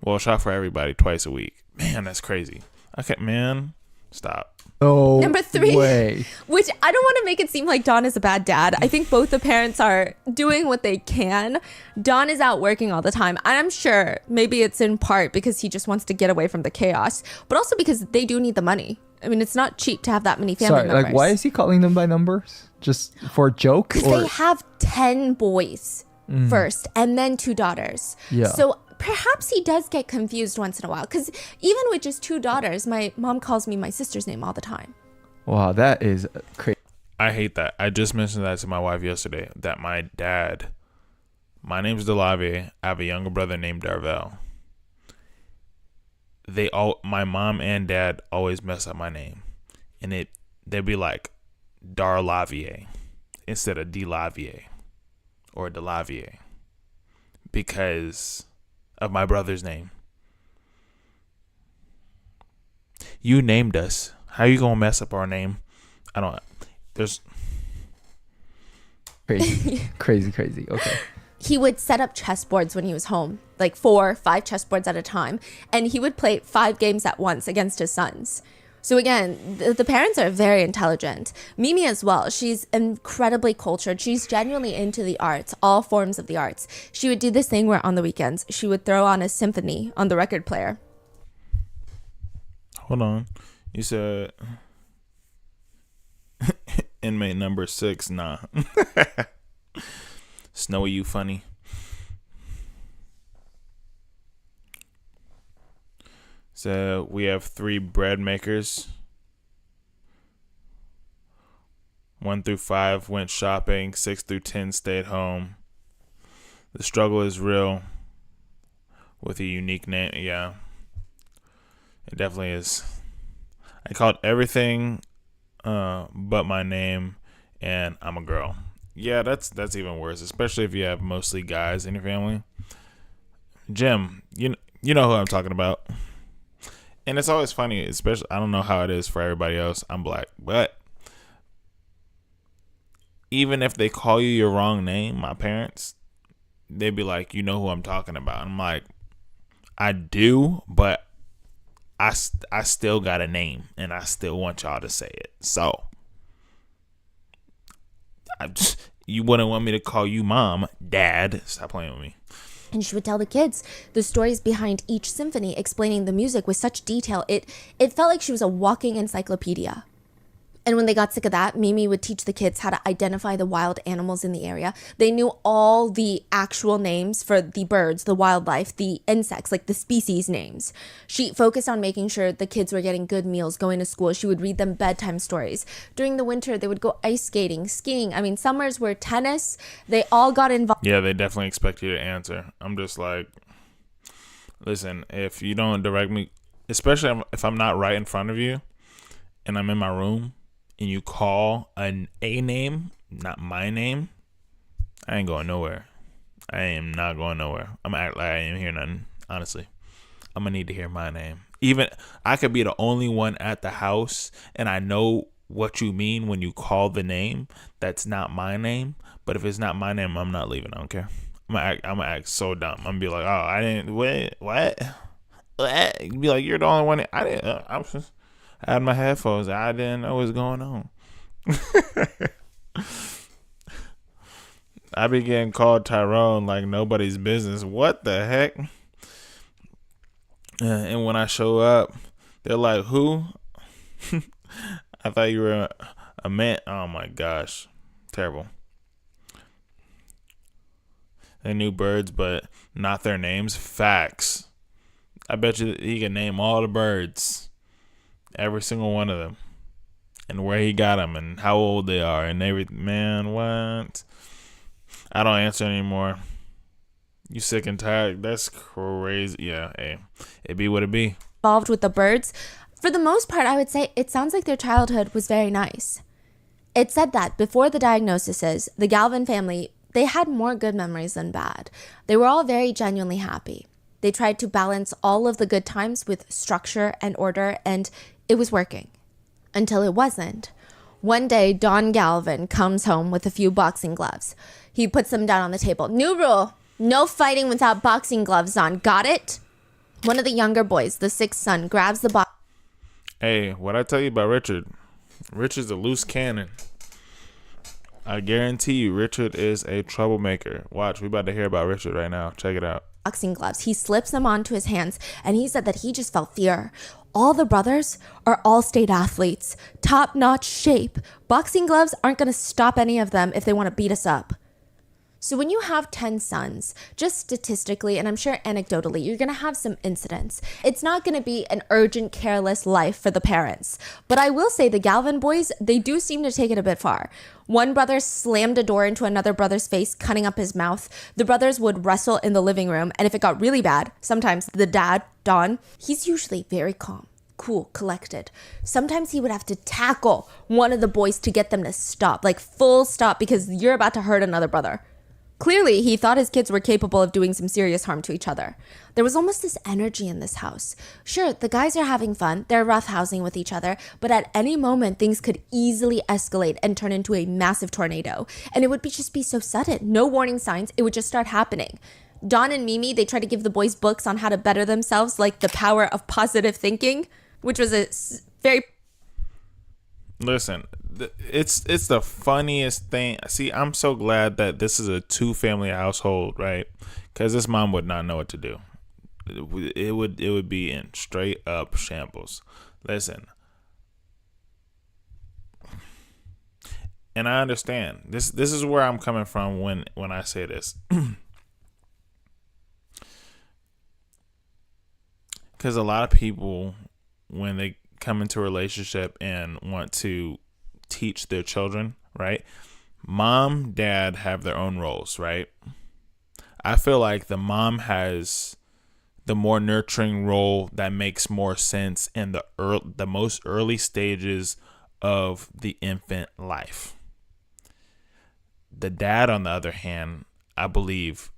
Well, a shop for everybody twice a week. Man, that's crazy. Okay, man, stop. Oh, Number 3, way. which I don't want to make it seem like Don is a bad dad. I think both the parents are doing what they can. Don is out working all the time. And I'm sure maybe it's in part because he just wants to get away from the chaos, but also because they do need the money. I mean, it's not cheap to have that many family members. Like, why is he calling them by numbers? Just for a joke? Because they have 10 boys first and then 2 daughters. Yeah. So perhaps he does get confused once in a while. Because even with just 2 daughters, my mom calls me my sister's name all the time. Wow, that is crazy. I hate that. I just mentioned that to my wife yesterday, that my name's Delavie. I have a younger brother named Darvell. My mom and dad always mess up my name. And they'd be like Darlavier instead of Delavier or Delavier because of my brother's name. You named us. How you gonna mess up our name? Crazy. Okay. He would set up chessboards when he was home, like 4 or 5 chessboards at a time, and he would play 5 games at once against his sons. So again, the parents are very intelligent. Mimi as well. She's incredibly cultured. She's genuinely into the arts, all forms of the arts. She would do this thing where on the weekends, she would throw on a symphony on the record player. Hold on. You said inmate number 6. Nah. Snowy, you funny. So we have 3 bread makers. 1 through 5 went shopping. 6 through 10 stayed home. The struggle is real with a unique name. Yeah, it definitely is. I called everything but my name, and I'm a girl. Yeah, that's even worse, especially if you have mostly guys in your family. Jim, you know who I'm talking about. And it's always funny, especially, I don't know how it is for everybody else. I'm black, but even if they call you your wrong name, my parents, they'd be like, you know who I'm talking about. I'm like, I do, but I still got a name, and I still want y'all to say it. So, you wouldn't want me to call you mom, dad. Stop playing with me. And she would tell the kids the stories behind each symphony, explaining the music with such detail. It felt like she was a walking encyclopedia. And when they got sick of that, Mimi would teach the kids how to identify the wild animals in the area. They knew all the actual names for the birds, the wildlife, the insects, like the species names. She focused on making sure the kids were getting good meals, going to school. She would read them bedtime stories. During the winter, they would go ice skating, skiing. I mean, summers were tennis. They all got involved. Yeah, they definitely expect you to answer. I'm just like, listen, if you don't direct me, especially if I'm not right in front of you and I'm in my room, and you call a name, not my name, I ain't going nowhere. I am not going nowhere. I'm gonna act like I ain't hear nothing. Honestly, I'm gonna need to hear my name. Even I could be the only one at the house, and I know what you mean when you call the name. That's not my name. But if it's not my name, I'm not leaving. I don't care. I'm gonna act so dumb. I'm gonna be like, oh, I didn't. Wait, what? You'd be like, you're the only one. I didn't. I had my headphones. I didn't know what's going on. I be getting called Tyrone like nobody's business. What the heck? And when I show up, they're like, who? I thought you were a man. Oh my gosh. Terrible. They knew birds, but not their names. Facts. I bet you he can name all the birds. Every single one of them, and where he got them, and how old they are, and everything. Man, what? I don't answer anymore. You sick and tired? That's crazy. Yeah, hey, it be what it be. Involved with the birds. For the most part, I would say it sounds like their childhood was very nice. It said that before the diagnoses, the Galvin family, they had more good memories than bad. They were all very genuinely happy. They tried to balance all of the good times with structure and order, and it was working. Until it wasn't. One day, Don Galvin comes home with a few boxing gloves. He puts them down on the table. New rule, no fighting without boxing gloves on. Got it? One of the younger boys, the sixth son, grabs the box. Hey, what I tell you about Richard? Richard's a loose cannon. I guarantee you, Richard is a troublemaker. Watch, we about to hear about Richard right now. Check it out. Boxing gloves. He slips them onto his hands, and he said that he just felt fear. All the brothers are all-state athletes, top-notch shape. Boxing gloves aren't going to stop any of them if they want to beat us up. So when you have 10 sons, just statistically, and I'm sure anecdotally, you're going to have some incidents. It's not going to be an urgent, careless life for the parents. But I will say the Galvin boys, they do seem to take it a bit far. One brother slammed a door into another brother's face, cutting up his mouth. The brothers would wrestle in the living room, and if it got really bad, sometimes the dad, Don, he's usually very calm, cool, collected. Sometimes he would have to tackle one of the boys to get them to stop, like full stop, because you're about to hurt another brother. Clearly, he thought his kids were capable of doing some serious harm to each other. There was almost this energy in this house. Sure, the guys are having fun, they're roughhousing with each other, but at any moment, things could easily escalate and turn into a massive tornado. And it would just be so sudden. No warning signs, it would just start happening. Don and Mimi, they tried to give the boys books on how to better themselves, like The Power of Positive Thinking, which was a very... Listen, it's the funniest thing. See, I'm so glad that this is a 2-family household, right? Because this mom would not know what to do. It would be in straight up shambles. Listen, and I understand this. This is where I'm coming from when I say this, because a lot of people, when they come into a relationship and want to teach their children, right? Mom, dad have their own roles, right? I feel like the mom has the more nurturing role that makes more sense in the most early stages of the infant life. The dad, on the other hand, I believe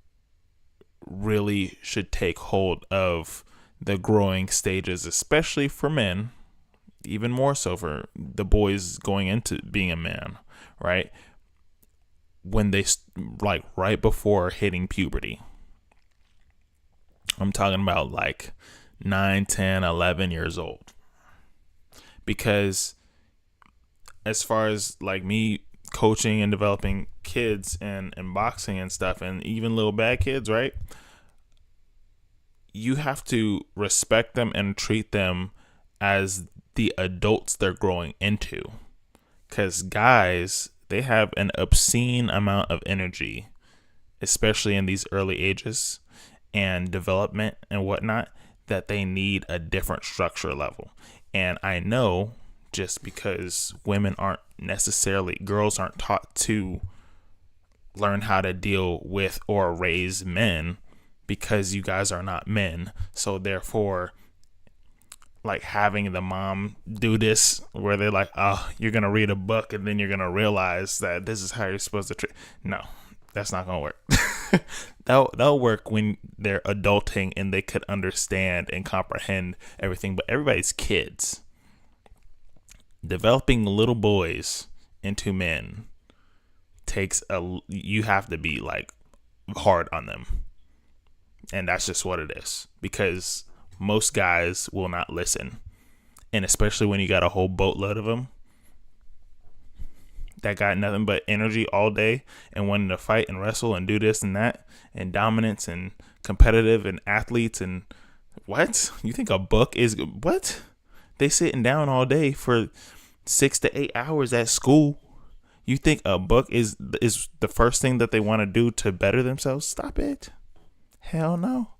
really should take hold of the growing stages, especially for men, even more so for the boys going into being a man, right? When they, like, right before hitting puberty. I'm talking about like 9, 10, 11 years old. Because as far as like me coaching and developing kids and boxing and stuff, and even little bad kids, right? You have to respect them and treat them as the adults they're growing into. Because guys, they have an obscene amount of energy, especially in these early ages and development and whatnot, that they need a different structure level. And I know, just because girls aren't taught to learn how to deal with or raise men, because you guys are not men. So therefore, like, having the mom do this where they're like, oh, you're going to read a book and then you're going to realize that this is how you're supposed to treat. No, that's not going to work. That'll work when they're adulting and they could understand and comprehend everything. But everybody's kids. Developing little boys into men you have to be like hard on them. And that's just what it is. Because most guys will not listen. And especially when you got a whole boatload of them that got nothing but energy all day and wanting to fight and wrestle and do this and that and dominance and competitive and athletes and what? You think a book is what? They sitting down all day for 6 to 8 hours at school. You think a book is the first thing that they want to do to better themselves? Stop it. Hell no.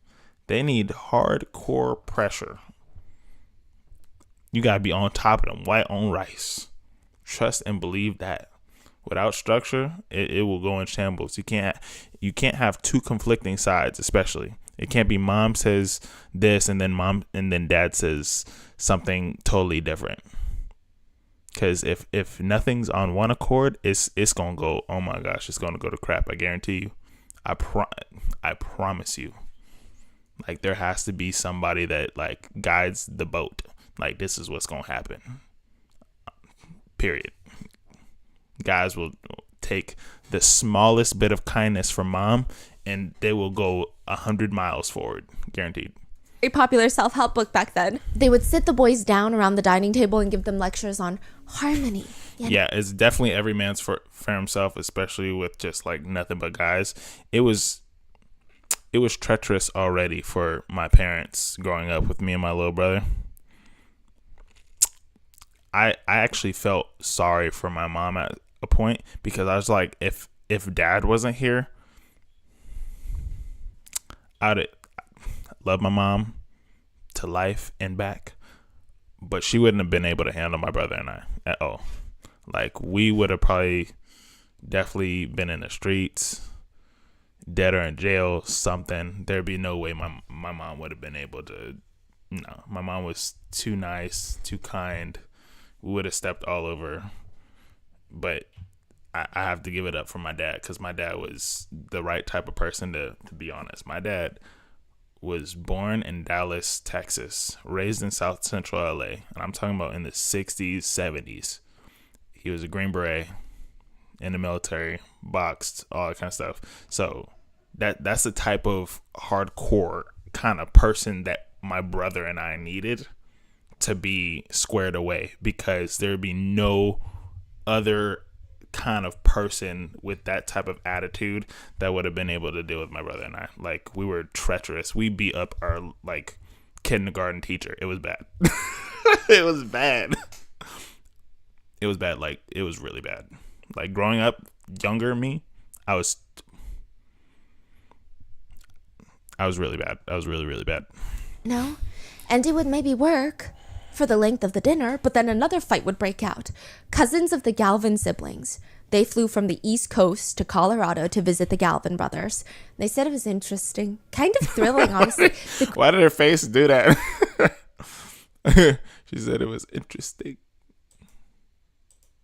They need hardcore pressure. You got to be on top of them, white on rice. Trust and believe that. Without structure, it will go in shambles. You can't have two conflicting sides, especially. It can't be mom says this and then dad says something totally different. Because if nothing's on one accord, it's gonna go. Oh my gosh, it's gonna go to crap. I guarantee you. I promise you. Like, there has to be somebody that like guides the boat. Like, this is what's gonna happen. Period. Guys will take the smallest bit of kindness from mom, and they will go 100 miles forward, guaranteed. A popular self-help book back then. They would sit the boys down around the dining table and give them lectures on harmony. Yeah, it's definitely every man's for himself, especially with just like nothing but guys. It was treacherous already for my parents growing up with me and my little brother. I actually felt sorry for my mom at a point, because I was like, if dad wasn't here, I'd love my mom to life and back, but she wouldn't have been able to handle my brother and I at all. Like, we would have probably definitely been in the streets, dead or in jail, something. There'd be no way my mom would have been able to. No, my mom was too nice, too kind. We would have stepped all over. But I have to give it up for my dad, because my dad was the right type of person, to be honest. My dad was born in Dallas, Texas, raised in South Central LA, and I'm talking about in the 60s, 70s. He was a Green Beret, in the military, boxed, all that kind of stuff. So that's the type of hardcore kind of person that my brother and I needed to be squared away, because there'd be no other kind of person with that type of attitude that would have been able to deal with my brother and I. Like, we were treacherous. We beat up our like kindergarten teacher. It was bad. It was bad. It was bad. Like, it was really bad. Like, growing up, younger me, I was really bad. I was really, really bad. No, and it would maybe work for the length of the dinner, but then another fight would break out. Cousins of the Galvin siblings. They flew from the East Coast to Colorado to visit the Galvin brothers. They said it was interesting, kind of thrilling, honestly. Why did her face do that? She said it was interesting.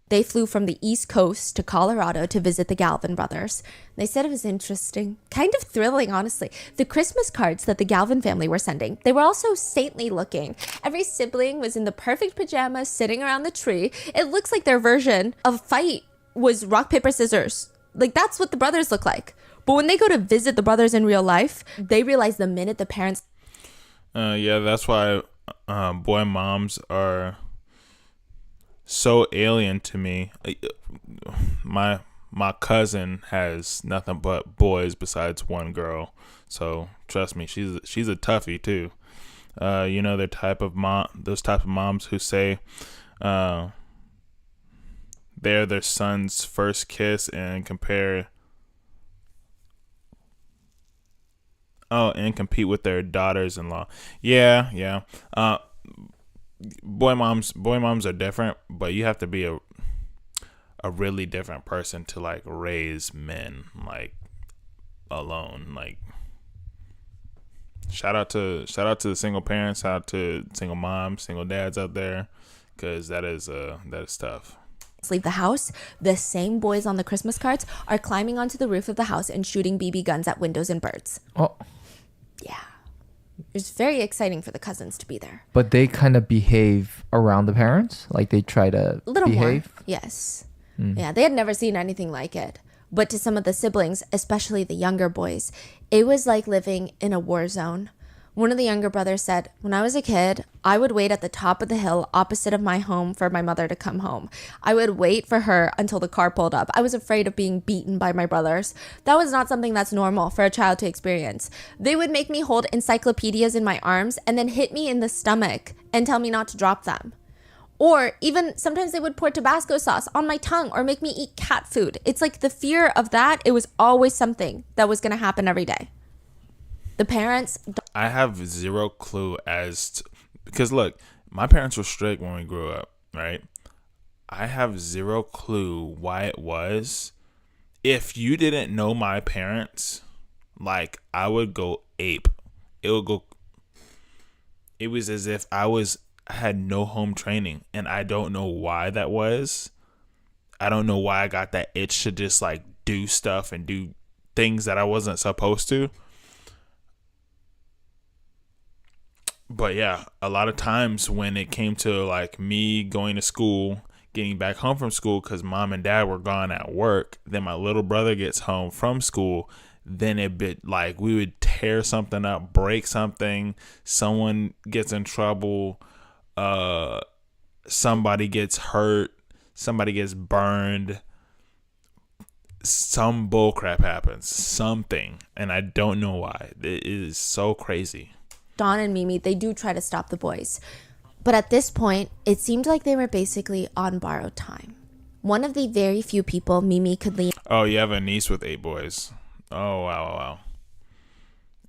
They flew from the East Coast to Colorado to visit the Galvin brothers. They said it was interesting, kind of thrilling, honestly. The Christmas cards that the Galvin family were sending, they were also saintly looking. Every sibling was in the perfect pajamas sitting around the tree. It looks like their version of a fight was rock, paper, scissors. Like, that's what the brothers look like. But when they go to visit the brothers in real life, they realize the minute the parents... Yeah, that's why boy moms are so alien to me. My cousin has nothing but boys besides one girl, so trust me, she's a toughie too. You know, those type of moms who say they're their son's first kiss and compare and compete with their daughters-in-law. Yeah. Boy moms are different, but you have to be a really different person to like raise men like alone. Like, shout out to the single parents, shout out to single moms, single dads out there, because that is tough. Leave the house, the same boys on the Christmas cards are climbing onto the roof of the house and shooting BB guns at windows and birds. Oh. Yeah. It's very exciting for the cousins to be there. But they kind of behave around the parents? Like they try to A little behave? more, yes. Yeah, they had never seen anything like it. But to some of the siblings, especially the younger boys, it was like living in a war zone. One of the younger brothers said, when I was a kid, I would wait at the top of the hill opposite of my home for my mother to come home. I would wait for her until the car pulled up. I was afraid of being beaten by my brothers. That was not something that's normal for a child to experience. They would make me hold encyclopedias in my arms and then hit me in the stomach and tell me not to drop them. Or even sometimes they would pour Tabasco sauce on my tongue or make me eat cat food. It's like the fear of that, it was always something that was going to happen every day. The parents... I have zero clue because look, my parents were strict when we grew up, right? I have zero clue why it was. If you didn't know my parents, like, I would go ape. It was as if I had no home training, and I don't know why that was. I don't know why I got that itch to just like do stuff and do things that I wasn't supposed to. But yeah, a lot of times when it came to like me going to school, getting back home from school because mom and dad were gone at work, then my little brother gets home from school, then it bit like we would tear something up, break something, someone gets in trouble, somebody gets hurt, somebody gets burned, some bullcrap happens, something, and I don't know why. It is so crazy. Dawn and Mimi, they do try to stop the boys. But at this point, it seemed like they were basically on borrowed time. One of the very few people Mimi could lean... Oh, you have a niece with 8 boys. Oh, wow.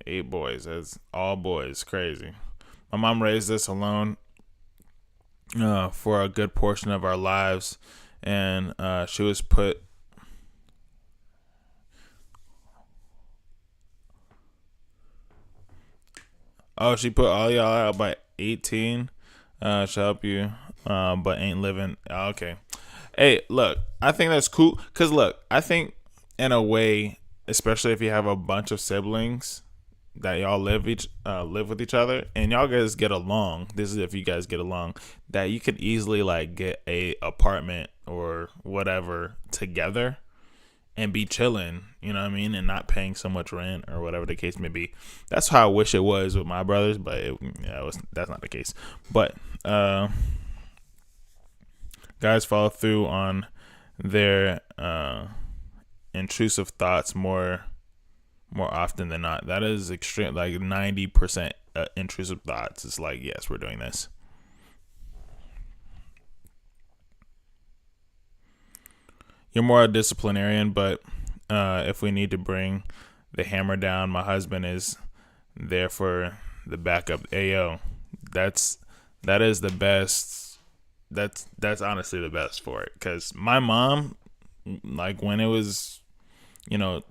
8 boys. That's all boys. Crazy. My mom raised us alone for a good portion of our lives. And she was put... Oh, she put all y'all out by 18. She'll help you, but ain't living. Okay. Hey, look, I think that's cool. Because, look, I think in a way, especially if you have a bunch of siblings that y'all live with each other and y'all guys get along, this is if you guys get along, that you could easily, like, get a apartment or whatever together and be chilling, you know what I mean, and not paying so much rent or whatever the case may be. That's how I wish it was with my brothers, but that's not the case. But guys follow through on their intrusive thoughts more often than not. That is extreme, like 90% intrusive thoughts. It's like, yes, we're doing this. You're more a disciplinarian, but if we need to bring the hammer down, my husband is there for the backup. Ayo, that's That is the best. That's honestly the best for it. Because my mom, like when it was,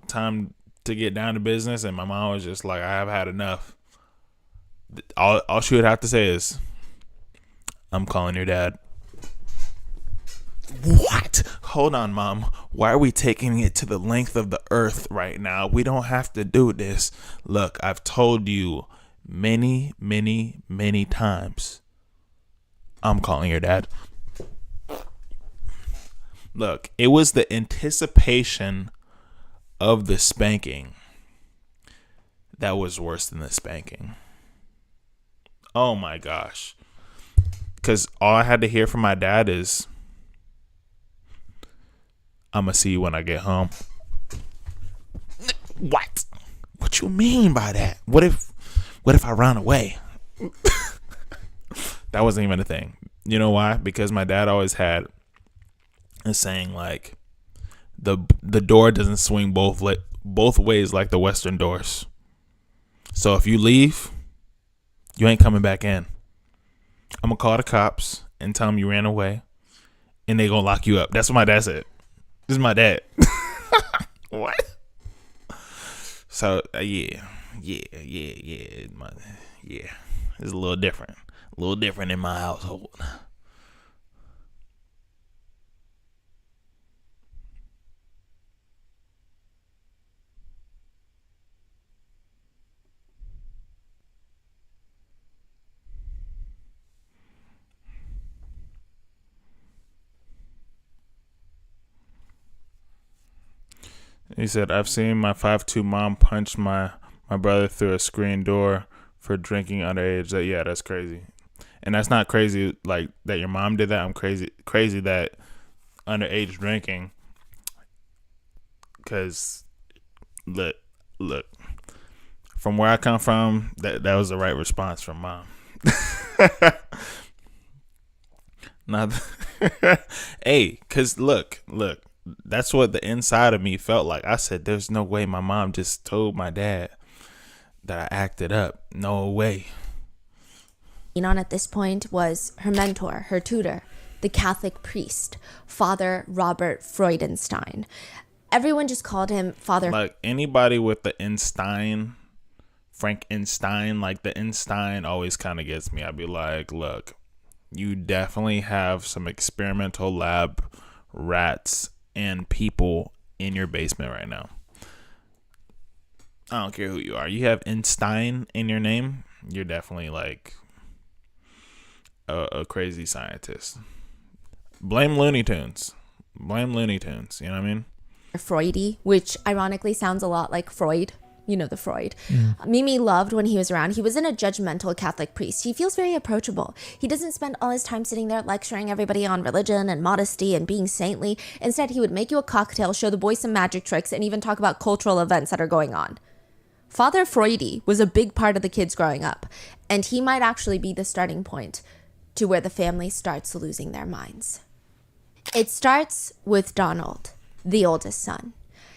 time to get down to business, and my mom was just like, I have had enough. All she would have to say is, I'm calling your dad. What? Hold on, Mom. Why are we taking it to the length of the earth right now? We don't have to do this. Look, I've told you many, many, many times. I'm calling your dad. Look, it was the anticipation of the spanking that was worse than the spanking. Oh my gosh. Because all I had to hear from my dad is, I'm going to see you when I get home. What? What you mean by that? What if I run away? That wasn't even a thing. You know why? Because my dad always had a saying like, the door doesn't swing both ways like the Western doors. So if you leave, you ain't coming back in. I'm going to call the cops and tell them you ran away, and they going to lock you up. That's what my dad said. This is my dad. What? So, yeah. It's a little different. A little different in my household. He said, I've seen my 5'2" mom punch my brother through a screen door for drinking underage. Yeah, that's crazy. And that's not crazy like that your mom did that. I'm crazy that underage drinking. Because look, from where I come from, that was the right response from mom. Not, hey, because look. That's what the inside of me felt like. I said, there's no way my mom just told my dad that I acted up. No way. On at this point was her mentor, her tutor, the Catholic priest, Father Robert Freudenstein. Everyone just called him Father. Like anybody with the Frankenstein, like the Einstein always kind of gets me. I'd be like, look, you definitely have some experimental lab rats and people in your basement right now. I don't care who you are. You have Einstein in your name, you're definitely like a crazy scientist. Blame Looney Tunes. You know what I mean? Freudy, which ironically sounds a lot like Freud. You know, the Freud. Mimi loved when he was around. He wasn't a judgmental Catholic priest. He feels very approachable. He doesn't spend all his time sitting there lecturing everybody on religion and modesty and being saintly. Instead, he would make you a cocktail, show the boys some magic tricks, and even talk about cultural events that are going on. Father Freudy was a big part of the kids growing up, and he might actually be the starting point to where the family starts losing their minds. It starts with Donald, the oldest son.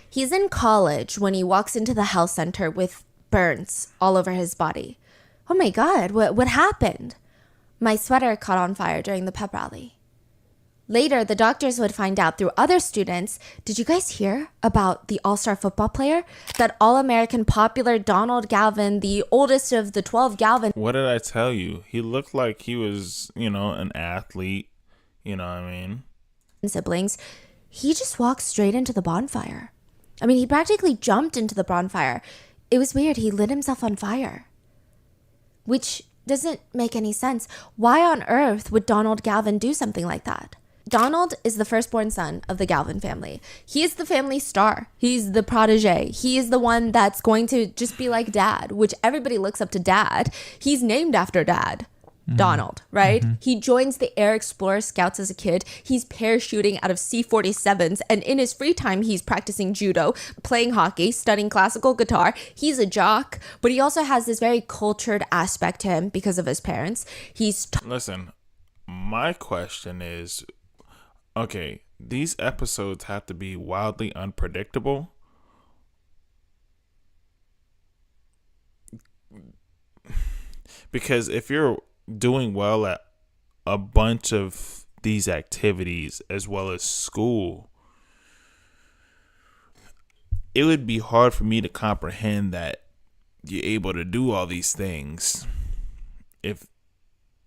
He's in college when he walks into the health center with burns all over his body. Oh my God, what happened? My sweater caught on fire during the pep rally. Later, the doctors would find out through other students, did you guys hear about the all-star football player? That all-American popular Donald Galvin, the oldest of the 12 Galvin. What did I tell you? He looked like he was, an athlete. You know what I mean? Siblings. He just walked straight into the bonfire. I mean, he practically jumped into the bonfire. It was weird. He lit himself on fire, which doesn't make any sense. Why on earth would Donald Galvin do something like that? Donald is the firstborn son of the Galvin family. He is the family star. He's the protege. He is the one that's going to just be like dad, which everybody looks up to dad. He's named after dad. Donald, right? He joins the Air Explorer Scouts as a kid. He's parachuting out of C-47s, and in his free time, he's practicing judo, playing hockey, studying classical guitar. He's a jock, but he also has this very cultured aspect to him because of his parents. Listen, my question is, okay, these episodes have to be wildly unpredictable. Because if you're doing well at a bunch of these activities as well as school, it would be hard for me to comprehend that you're able to do all these things if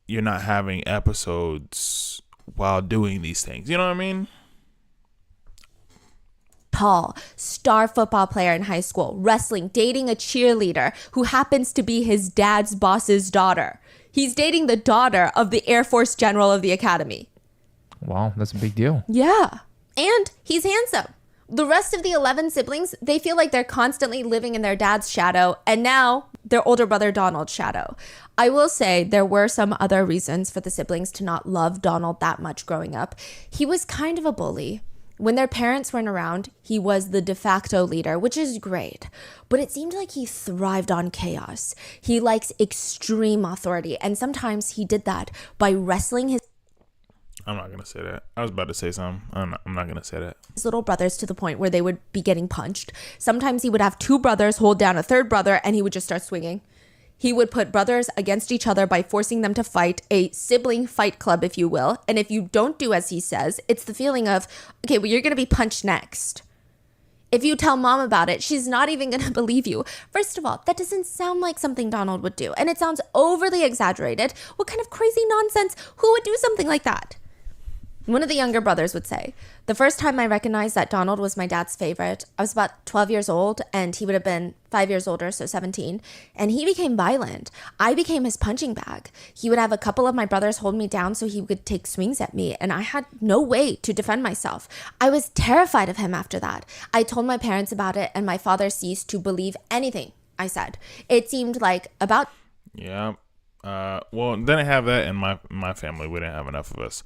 you're not having episodes while doing these things. You know what I mean? Tall, star football player in high school, wrestling, dating a cheerleader who happens to be his dad's boss's daughter. He's dating the daughter of the Air Force General of the Academy. Wow, that's a big deal. Yeah. And he's handsome. The rest of the 11 siblings, they feel like they're constantly living in their dad's shadow, and now their older brother Donald's shadow. I will say there were some other reasons for the siblings to not love Donald that much growing up. He was kind of a bully. When their parents weren't around, he was the de facto leader, which is great. But it seemed like he thrived on chaos. He likes extreme authority, and sometimes he did that by wrestling his I'm not going to say that. I was about to say something. I'm not going to say that. his little brothers to the point where they would be getting punched. Sometimes he would have two brothers hold down a third brother and he would just start swinging. He would put brothers against each other by forcing them to fight, a sibling fight club, if you will. And if you don't do as he says, it's the feeling of, okay, well, you're going to be punched next. If you tell mom about it, she's not even going to believe you. First of all, that doesn't sound like something Donald would do. And it sounds overly exaggerated. What kind of crazy nonsense? Who would do something like that? One of the younger brothers would say, the first time I recognized that Donald was my dad's favorite, I was about 12 years old and he would have been 5 years older, so 17. And he became violent. I became his punching bag. He would have a couple of my brothers hold me down so he could take swings at me. And I had no way to defend myself. I was terrified of him after that. I told my parents about it and my father ceased to believe anything I said. It seemed like about... Yeah. Well, didn't have that in my family. We didn't have enough of us.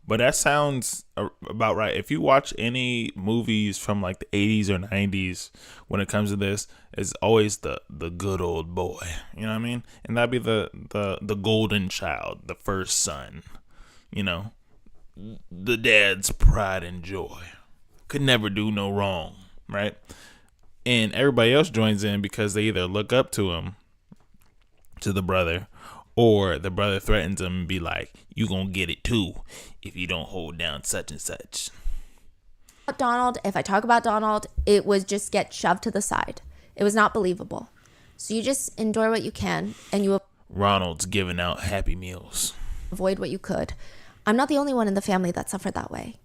But that sounds about right. If you watch any movies from like the 80s or 90s, when it comes to this, it's always the good old boy. You know what I mean? And that'd be the golden child, the first son. You know, the dad's pride and joy. Could never do no wrong, right? And everybody else joins in because they either look up to him, to the brother, or the brother threatens him and be like, you gonna get it too if you don't hold down such and such. Donald, if I talk about Donald, it would just get shoved to the side. It was not believable. So you just endure what you can and you Ronald's giving out Happy Meals. avoid what you could. I'm not the only one in the family that suffered that way.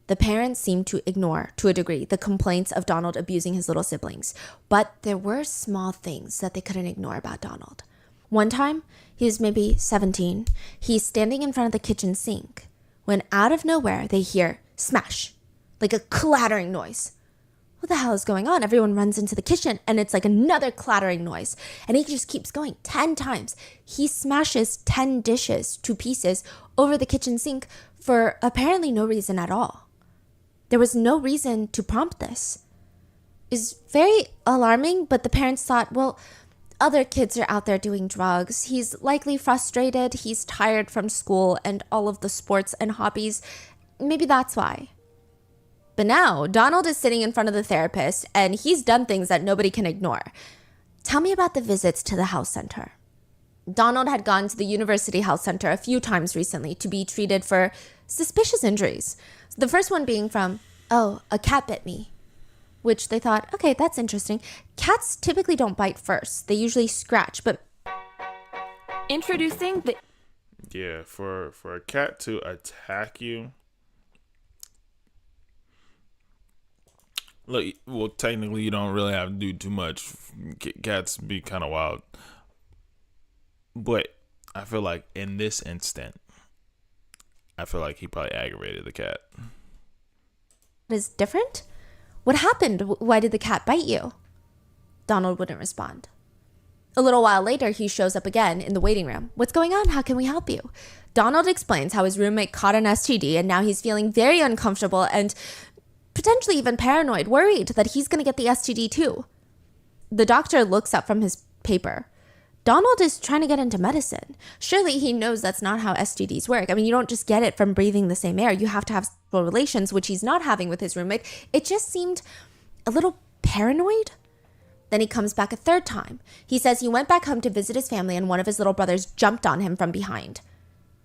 The parents seemed to ignore, to a degree, the complaints of Donald abusing his little siblings. But there were small things that they couldn't ignore about Donald. One time, he was maybe 17, he's standing in front of the kitchen sink when out of nowhere they hear smash, like a clattering noise. What the hell is going on? Everyone runs into the kitchen and it's like another clattering noise. And he just keeps going 10 times. He smashes 10 dishes to pieces over the kitchen sink for apparently no reason at all. There was no reason to prompt this. It's very alarming, but the parents thought, well, other kids are out there doing drugs. He's likely frustrated. He's tired from school and all of the sports and hobbies. Maybe that's why. But now Donald is sitting in front of the therapist and he's done things that nobody can ignore. Tell me about the visits to the health center. Donald had gone to the University Health Center a few times recently to be treated for suspicious injuries. The first one being from, a cat bit me. Which they thought, okay, that's interesting. Cats typically don't bite first. They usually scratch, but... Introducing the... Yeah, for a cat to attack you... Look, well, technically you don't really have to do too much. Cats be kind of wild. But I feel like in this instant, I feel like he probably aggravated the cat. Is different? What happened? Why did the cat bite you? Donald wouldn't respond. A little while later, he shows up again in the waiting room. What's going on? How can we help you? Donald explains how his roommate caught an STD and now he's feeling very uncomfortable and potentially even paranoid, worried that he's going to get the STD too. The doctor looks up from his paper. Donald is trying to get into medicine. Surely he knows that's not how STDs work. I mean, you don't just get it from breathing the same air. You have to have sexual relations, which he's not having with his roommate. It just seemed a little paranoid. Then he comes back a third time. He says he went back home to visit his family and one of his little brothers jumped on him from behind.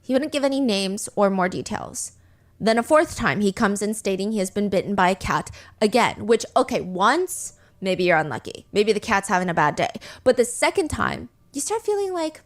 He wouldn't give any names or more details. Then a fourth time, he comes in stating he has been bitten by a cat again, which, okay, once, maybe you're unlucky. Maybe the cat's having a bad day. But the second time, you start feeling like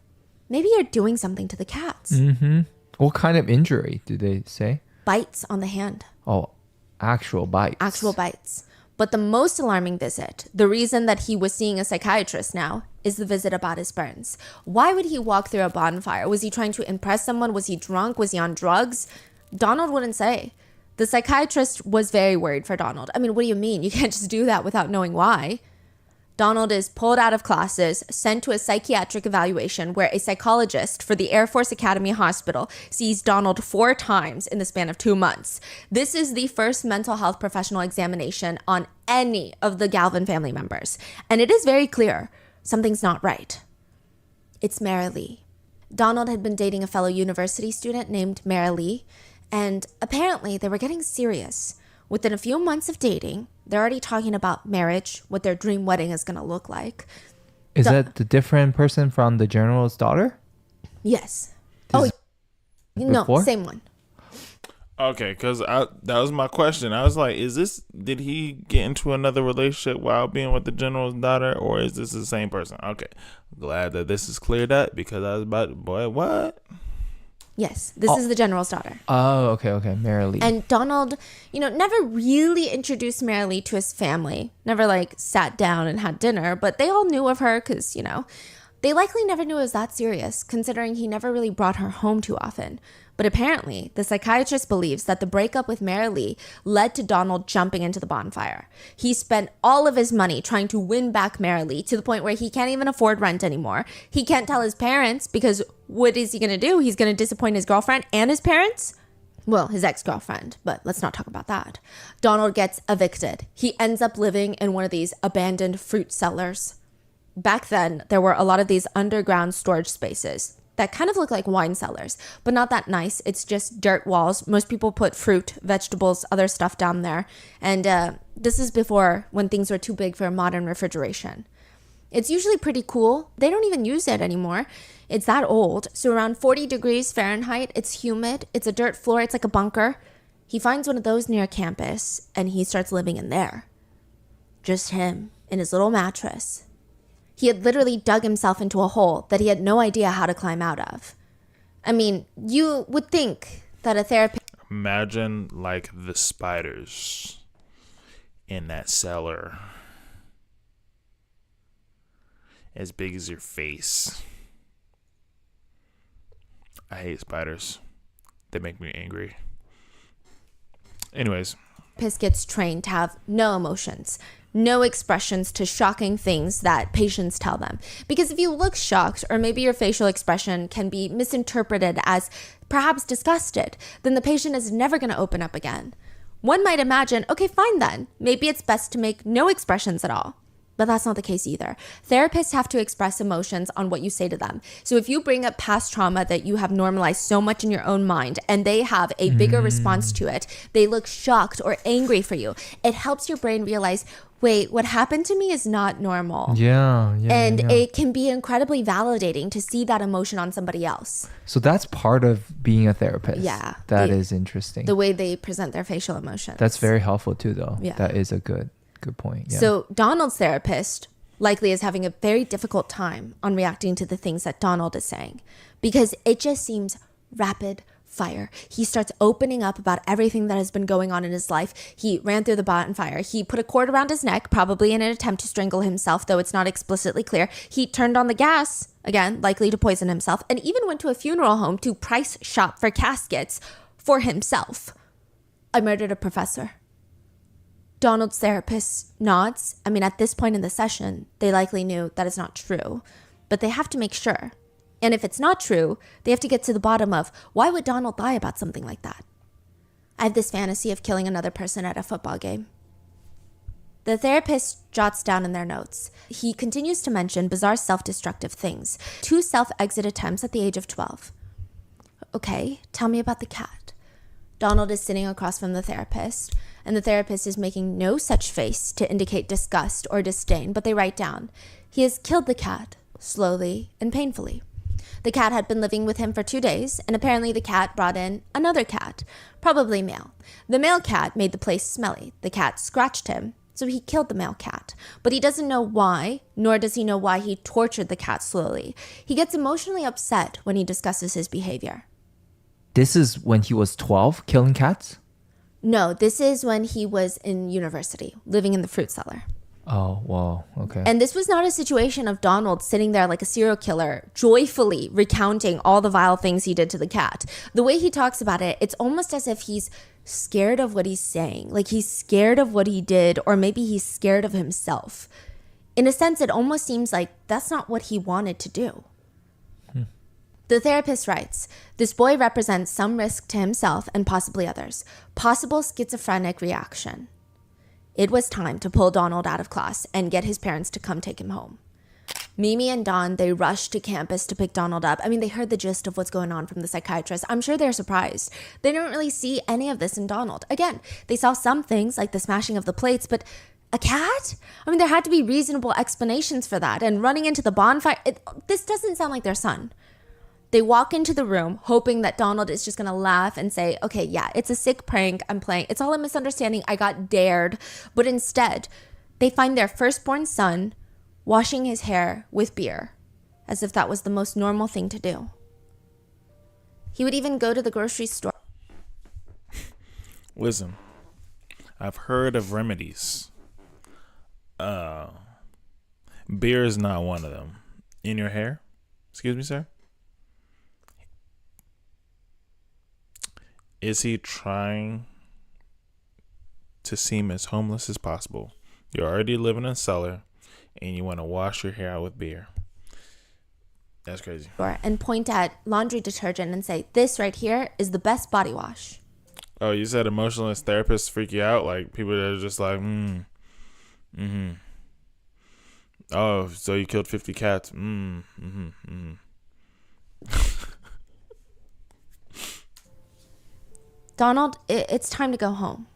maybe you're doing something to the cats. Mm-hmm. What kind of injury did they say? Bites on the hand. Oh, actual bites. Actual bites. But the most alarming visit, the reason that he was seeing a psychiatrist now, is the visit about his burns. Why would he walk through a bonfire? Was he trying to impress someone? Was he drunk? Was he on drugs? Donald wouldn't say. The psychiatrist was very worried for Donald. I mean, what do you mean? You can't just do that without knowing why. Donald is pulled out of classes, sent to a psychiatric evaluation where a psychologist for the Air Force Academy Hospital sees Donald 4 times in the span of 2 months. This is the first mental health professional examination on any of the Galvin family members. And it is very clear something's not right. It's Marilee. Donald had been dating a fellow university student named Marilee, and apparently they were getting serious. Within a few months of dating, they're already talking about marriage, what their dream wedding is going to look like. Is that the different person from the general's daughter? Yes. This No, before? same one. Okay, because that was my question. I was like, did he get into another relationship while being with the general's daughter, or is this the same person? Okay, glad that this is cleared up because I was about, boy, what? Yes, this is the general's daughter. Oh, okay, Marilee. And Donald, never really introduced Marilee to his family. Never sat down and had dinner, but they all knew of her because, they likely never knew it was that serious, considering he never really brought her home too often. But apparently, the psychiatrist believes that the breakup with Marilee led to Donald jumping into the bonfire. He spent all of his money trying to win back Marilee to the point where he can't even afford rent anymore. He can't tell his parents because what is he going to do? He's going to disappoint his girlfriend and his parents? Well, his ex-girlfriend, but let's not talk about that. Donald gets evicted. He ends up living in one of these abandoned fruit cellars. Back then, there were a lot of these underground storage spaces that kind of look like wine cellars, but not that nice. It's just dirt walls. Most people put fruit, vegetables, other stuff down there. And this is before when things were too big for modern refrigeration. It's usually pretty cool. They don't even use it anymore. It's that old. So around 40 degrees Fahrenheit, it's humid. It's a dirt floor. It's like a bunker. He finds one of those near campus and he starts living in there. Just him in his little mattress. He had literally dug himself into a hole that he had no idea how to climb out of. I mean, you would think that a therapist... Imagine the spiders in that cellar. As big as your face. I hate spiders. They make me angry. Anyways. Gets trained to have no emotions, no expressions to shocking things that patients tell them. Because if you look shocked, or maybe your facial expression can be misinterpreted as perhaps disgusted, then the patient is never going to open up again. One might imagine, okay, fine then. Maybe it's best to make no expressions at all. But that's not the case either. Therapists have to express emotions on what you say to them. So if you bring up past trauma that you have normalized so much in your own mind and they have a bigger response to it, they look shocked or angry for you, it helps your brain realize, wait, what happened to me is not normal. Yeah. It can be incredibly validating to see that emotion on somebody else. So that's part of being a therapist. Yeah. That is interesting. The way they present their facial emotions. That's very helpful too, though. Yeah. That is a good point. Yeah. So Donald's therapist likely is having a very difficult time on reacting to the things that Donald is saying because it just seems rapid fire. He starts opening up about everything that has been going on in his life. He ran through the bonfire. He put a cord around his neck, probably in an attempt to strangle himself, though it's not explicitly clear. He turned on the gas, again, likely to poison himself, and even went to a funeral home to price shop for caskets for himself. I murdered a professor. Donald's therapist nods. I mean, at this point in the session, they likely knew that it's not true, but they have to make sure. And if it's not true, they have to get to the bottom of why would Donald lie about something like that? I have this fantasy of killing another person at a football game. The therapist jots down in their notes. He continues to mention bizarre self-destructive things. 2 self-exit attempts at the age of 12. Okay, tell me about the cat. Donald is sitting across from the therapist. And the therapist is making no such face to indicate disgust or disdain, but they write down, he has killed the cat, slowly and painfully. The cat had been living with him for 2 days, and apparently the cat brought in another cat, probably male. The male cat made the place smelly. The cat scratched him, so he killed the male cat. But he doesn't know why, nor does he know why he tortured the cat slowly. He gets emotionally upset when he discusses his behavior. This is when he was 12, killing cats? No, this is when he was in university, living in the fruit cellar. Oh, wow. Okay. And this was not a situation of Donald sitting there like a serial killer, joyfully recounting all the vile things he did to the cat. The way he talks about it, it's almost as if he's scared of what he's saying. Like he's scared of what he did, or maybe he's scared of himself. In a sense, it almost seems like that's not what he wanted to do. The therapist writes, this boy represents some risk to himself and possibly others. Possible schizophrenic reaction. It was time to pull Donald out of class and get his parents to come take him home. Mimi and Don, they rushed to campus to pick Donald up. I mean, they heard the gist of what's going on from the psychiatrist. I'm sure they're surprised. They didn't really see any of this in Donald. Again, they saw some things like the smashing of the plates, but a cat? I mean, there had to be reasonable explanations for that. And running into the bonfire, this doesn't sound like their son. They walk into the room hoping that Donald is just going to laugh and say, okay, yeah, it's a sick prank I'm playing. It's all a misunderstanding. I got dared. But instead, they find their firstborn son washing his hair with beer, as if that was the most normal thing to do. He would even go to the grocery store. Listen, I've heard of remedies. Beer is not one of them. In your hair? Excuse me, sir? Is he trying to seem as homeless as possible? You're already living in a cellar, and you want to wash your hair out with beer. That's crazy. And point at laundry detergent and say, this right here is the best body wash. Oh, you said emotionalist therapists freak you out? Like people that are just like, Oh, so you killed 50 cats. Donald, it's time to go home.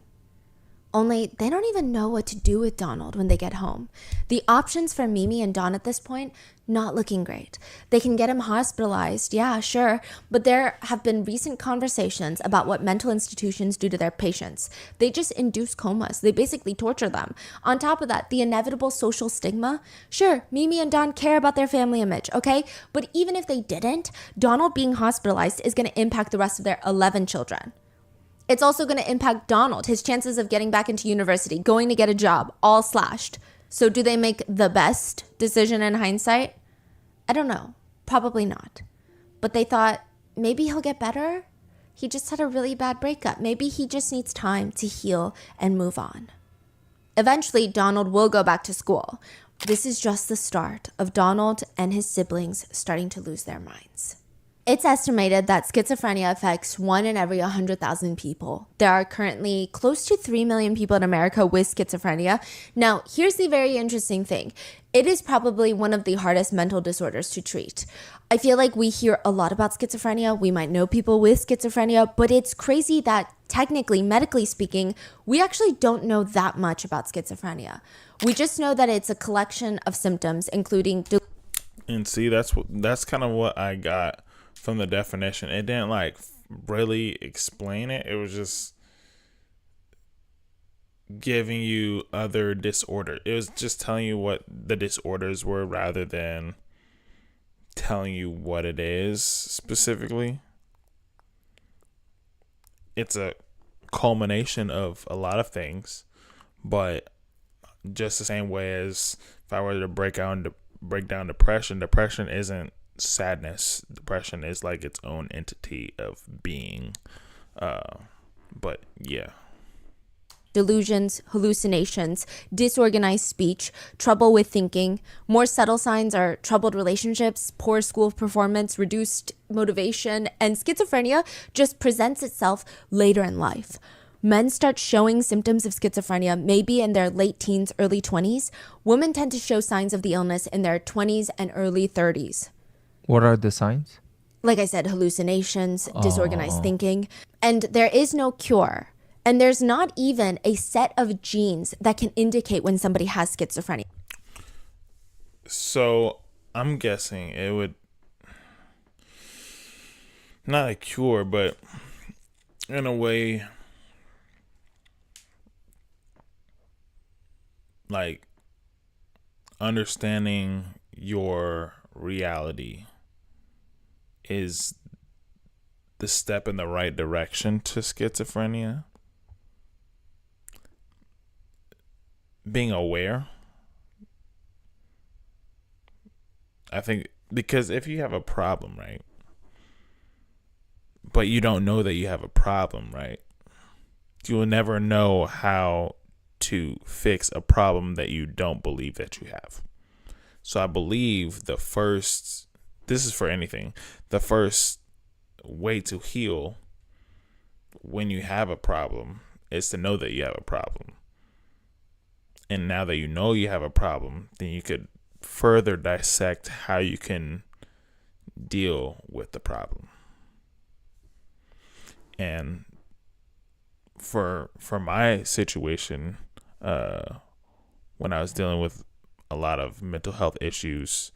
Only they don't even know what to do with Donald when they get home. The options for Mimi and Don at this point, not looking great. They can get him hospitalized, yeah, sure, but there have been recent conversations about what mental institutions do to their patients. They just induce comas. They basically torture them. On top of that, the inevitable social stigma. Sure, Mimi and Don care about their family image, okay? But even if they didn't, Donald being hospitalized is going to impact the rest of their 11 children. It's also going to impact Donald, his chances of getting back into university, going to get a job, all slashed. So do they make the best decision in hindsight? I don't know. Probably not. But they thought, maybe he'll get better. He just had a really bad breakup. Maybe he just needs time to heal and move on. Eventually, Donald will go back to school. This is just the start of Donald and his siblings starting to lose their minds. It's estimated that schizophrenia affects 1 in every 100,000 people. There are currently close to 3 million people in America with schizophrenia. Now, here's the very interesting thing. It is probably one of the hardest mental disorders to treat. I feel like we hear a lot about schizophrenia. We might know people with schizophrenia, but it's crazy that technically, medically speaking, we actually don't know that much about schizophrenia. We just know that it's a collection of symptoms, including... And see, that's kind of what I got from the definition. It didn't like really explain it. It was just giving you other disorder. It was just telling you what the disorders were rather than telling you what it is specifically. It's a culmination of a lot of things, but just the same way as if I were to break down depression isn't sadness. Depression is like its own entity of being. But yeah. Delusions, hallucinations, disorganized speech, trouble with thinking. More subtle signs are troubled relationships, poor school performance, reduced motivation, and schizophrenia just presents itself later in life. Men start showing symptoms of schizophrenia maybe in their late teens, early 20s. Women tend to show signs of the illness in their 20s and early 30s. What are the signs? Like I said, hallucinations, disorganized thinking. And there is no cure. And there's not even a set of genes that can indicate when somebody has schizophrenia. So I'm guessing it would, not a cure, but in a way, like understanding your reality is the step in the right direction to schizophrenia. Being aware, I think, because if you have a problem, right, but you don't know that you have a problem, right, you will never know how to fix a problem that you don't believe that you have. So I believe this is for anything, the first way to heal when you have a problem is to know that you have a problem. And now that you know you have a problem, then you could further dissect how you can deal with the problem. And for my situation, when I was dealing with a lot of mental health issues,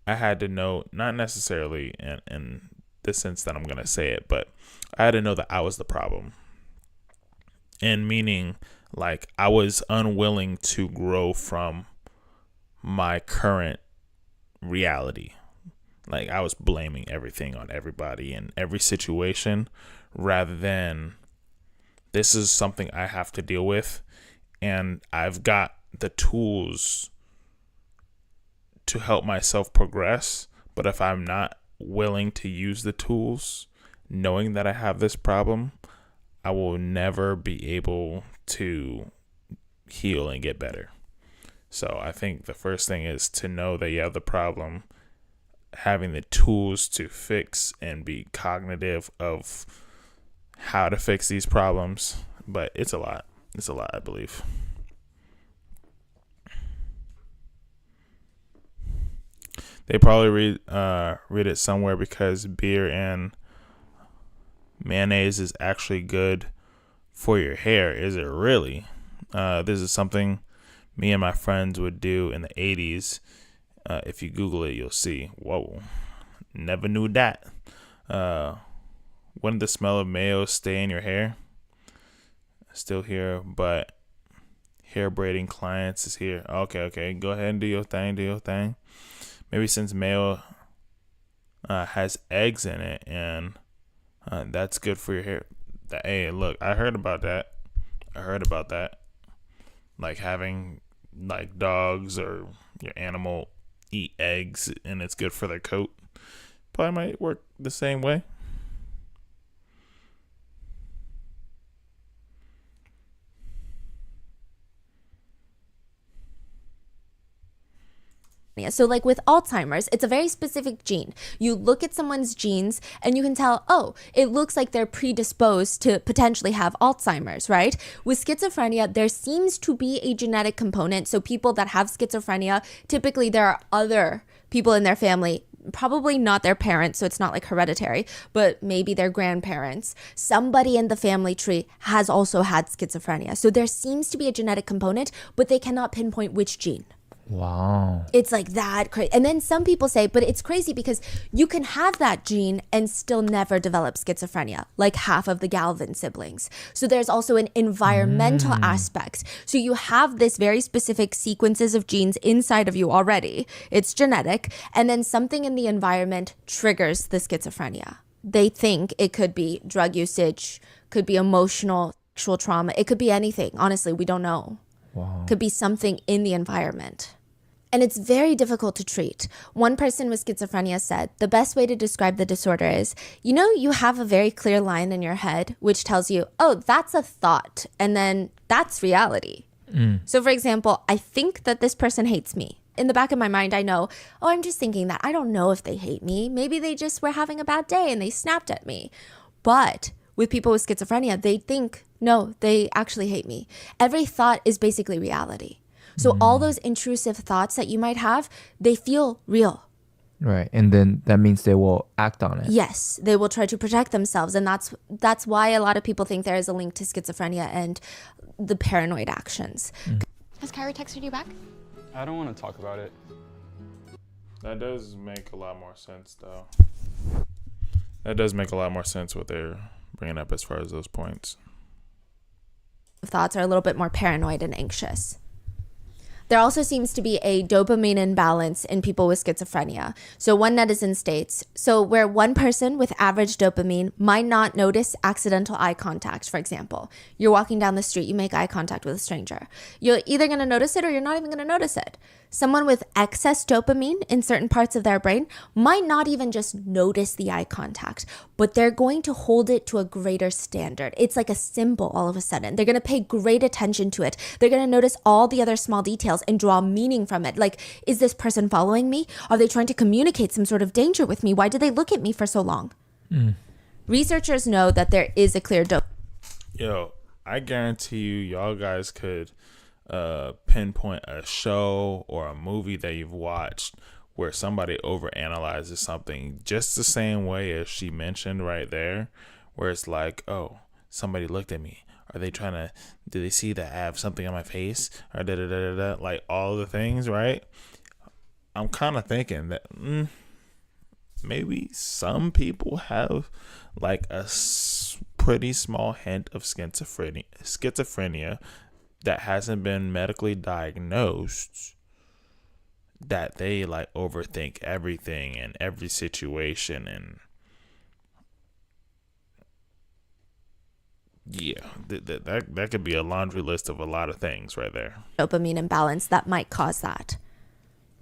I had to know, not necessarily in the sense that I'm going to say it, but I had to know that I was the problem. And meaning, like, I was unwilling to grow from my current reality. Like, I was blaming everything on everybody in every situation, rather than this is something I have to deal with, and I've got the tools to help myself progress. But if I'm not willing to use the tools, knowing that I have this problem, I will never be able to heal and get better. So I think the first thing is to know that you have the problem, having the tools to fix and be cognitive of how to fix these problems. But it's a lot. It's a lot, I believe. They probably read it somewhere because beer and mayonnaise is actually good for your hair. Is it really? This is something me and my friends would do in the 80s. If you Google it, you'll see. Whoa, never knew that. Wouldn't the smell of mayo stay in your hair? Still here, but hair braiding clients is here. Okay. Go ahead and do your thing. Maybe since mayo has eggs in it, and that's good for your hair. Hey, look, I heard about that. Like having like dogs or your animal eat eggs, and it's good for their coat. Probably might work the same way. So like with Alzheimer's, it's a very specific gene. You look at someone's genes and you can tell, oh, it looks like they're predisposed to potentially have Alzheimer's, right? With schizophrenia, there seems to be a genetic component. So people that have schizophrenia, typically there are other people in their family, probably not their parents, so it's not like hereditary, but maybe their grandparents. Somebody in the family tree has also had schizophrenia. So there seems to be a genetic component, but they cannot pinpoint which gene. Wow. It's like that crazy. And then some people say, but it's crazy because you can have that gene and still never develop schizophrenia, like half of the Galvin siblings. So there's also an environmental aspect. So you have this very specific sequences of genes inside of you already. It's genetic. And then something in the environment triggers the schizophrenia. They think it could be drug usage, could be emotional, sexual trauma. It could be anything. Honestly, we don't know. Wow. Could be something in the environment. And it's very difficult to treat. One person with schizophrenia said, the best way to describe the disorder is, you have a very clear line in your head, which tells you, oh, that's a thought. And then that's reality. So for example, I think that this person hates me. In the back of my mind, I know, oh, I'm just thinking that. I don't know if they hate me. Maybe they just were having a bad day and they snapped at me. But with people with schizophrenia, they think, no, they actually hate me. Every thought is basically reality. So all those intrusive thoughts that you might have, they feel real. Right. And then that means they will act on it. Yes, they will try to protect themselves, and that's why a lot of people think there is a link to schizophrenia and the paranoid actions. Has Kyrie texted you back? I don't want to talk about it. That does make a lot more sense, though. That does make a lot more sense what they're bringing up as far as those points. Thoughts are a little bit more paranoid and anxious. There also seems to be a dopamine imbalance in people with schizophrenia. So one netizen states, so where one person with average dopamine might not notice accidental eye contact, for example. You're walking down the street, you make eye contact with a stranger. You're either going to notice it or you're not even going to notice it. Someone with excess dopamine in certain parts of their brain might not even just notice the eye contact, but they're going to hold it to a greater standard. It's like a symbol all of a sudden. They're going to pay great attention to it. They're going to notice all the other small details and draw meaning from it. Like, is this person following me? Are they trying to communicate some sort of danger with me? Why did they look at me for so long? Researchers know that there is a clear Yo, I guarantee you, y'all guys could pinpoint a show or a movie that you've watched where somebody overanalyzes something just the same way as she mentioned right there, where it's like, oh, somebody looked at me. Are they trying to, do they see that I have something on my face? Or da-da-da-da-da, like all the things, right? I'm kind of thinking that maybe some people have like a pretty small hint of schizophrenia that hasn't been medically diagnosed, that they like overthink everything and every situation. And yeah, that could be a laundry list of a lot of things right there. dopamine imbalance that might cause that.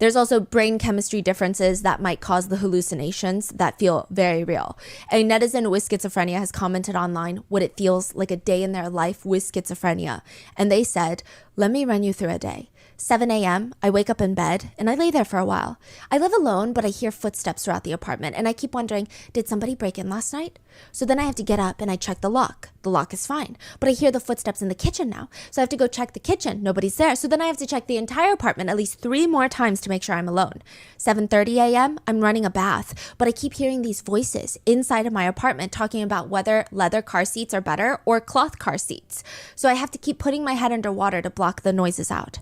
There's also brain chemistry differences that might cause the hallucinations that feel very real. A netizen with schizophrenia has commented online what it feels like a day in their life with schizophrenia. And they said, let me run you through a day. 7 a.m., I wake up in bed and I lay there for a while. I live alone, but I hear footsteps throughout the apartment and I keep wondering, did somebody break in last night? So then I have to get up and I check the lock. The lock is fine, but I hear the footsteps in the kitchen now. So I have to go check the kitchen. Nobody's there. So then I have to check the entire apartment at least 3 more times to make sure I'm alone. 7:30 a.m., I'm running a bath, but I keep hearing these voices inside of my apartment talking about whether leather car seats are better or cloth car seats. So I have to keep putting my head underwater to block the noises out.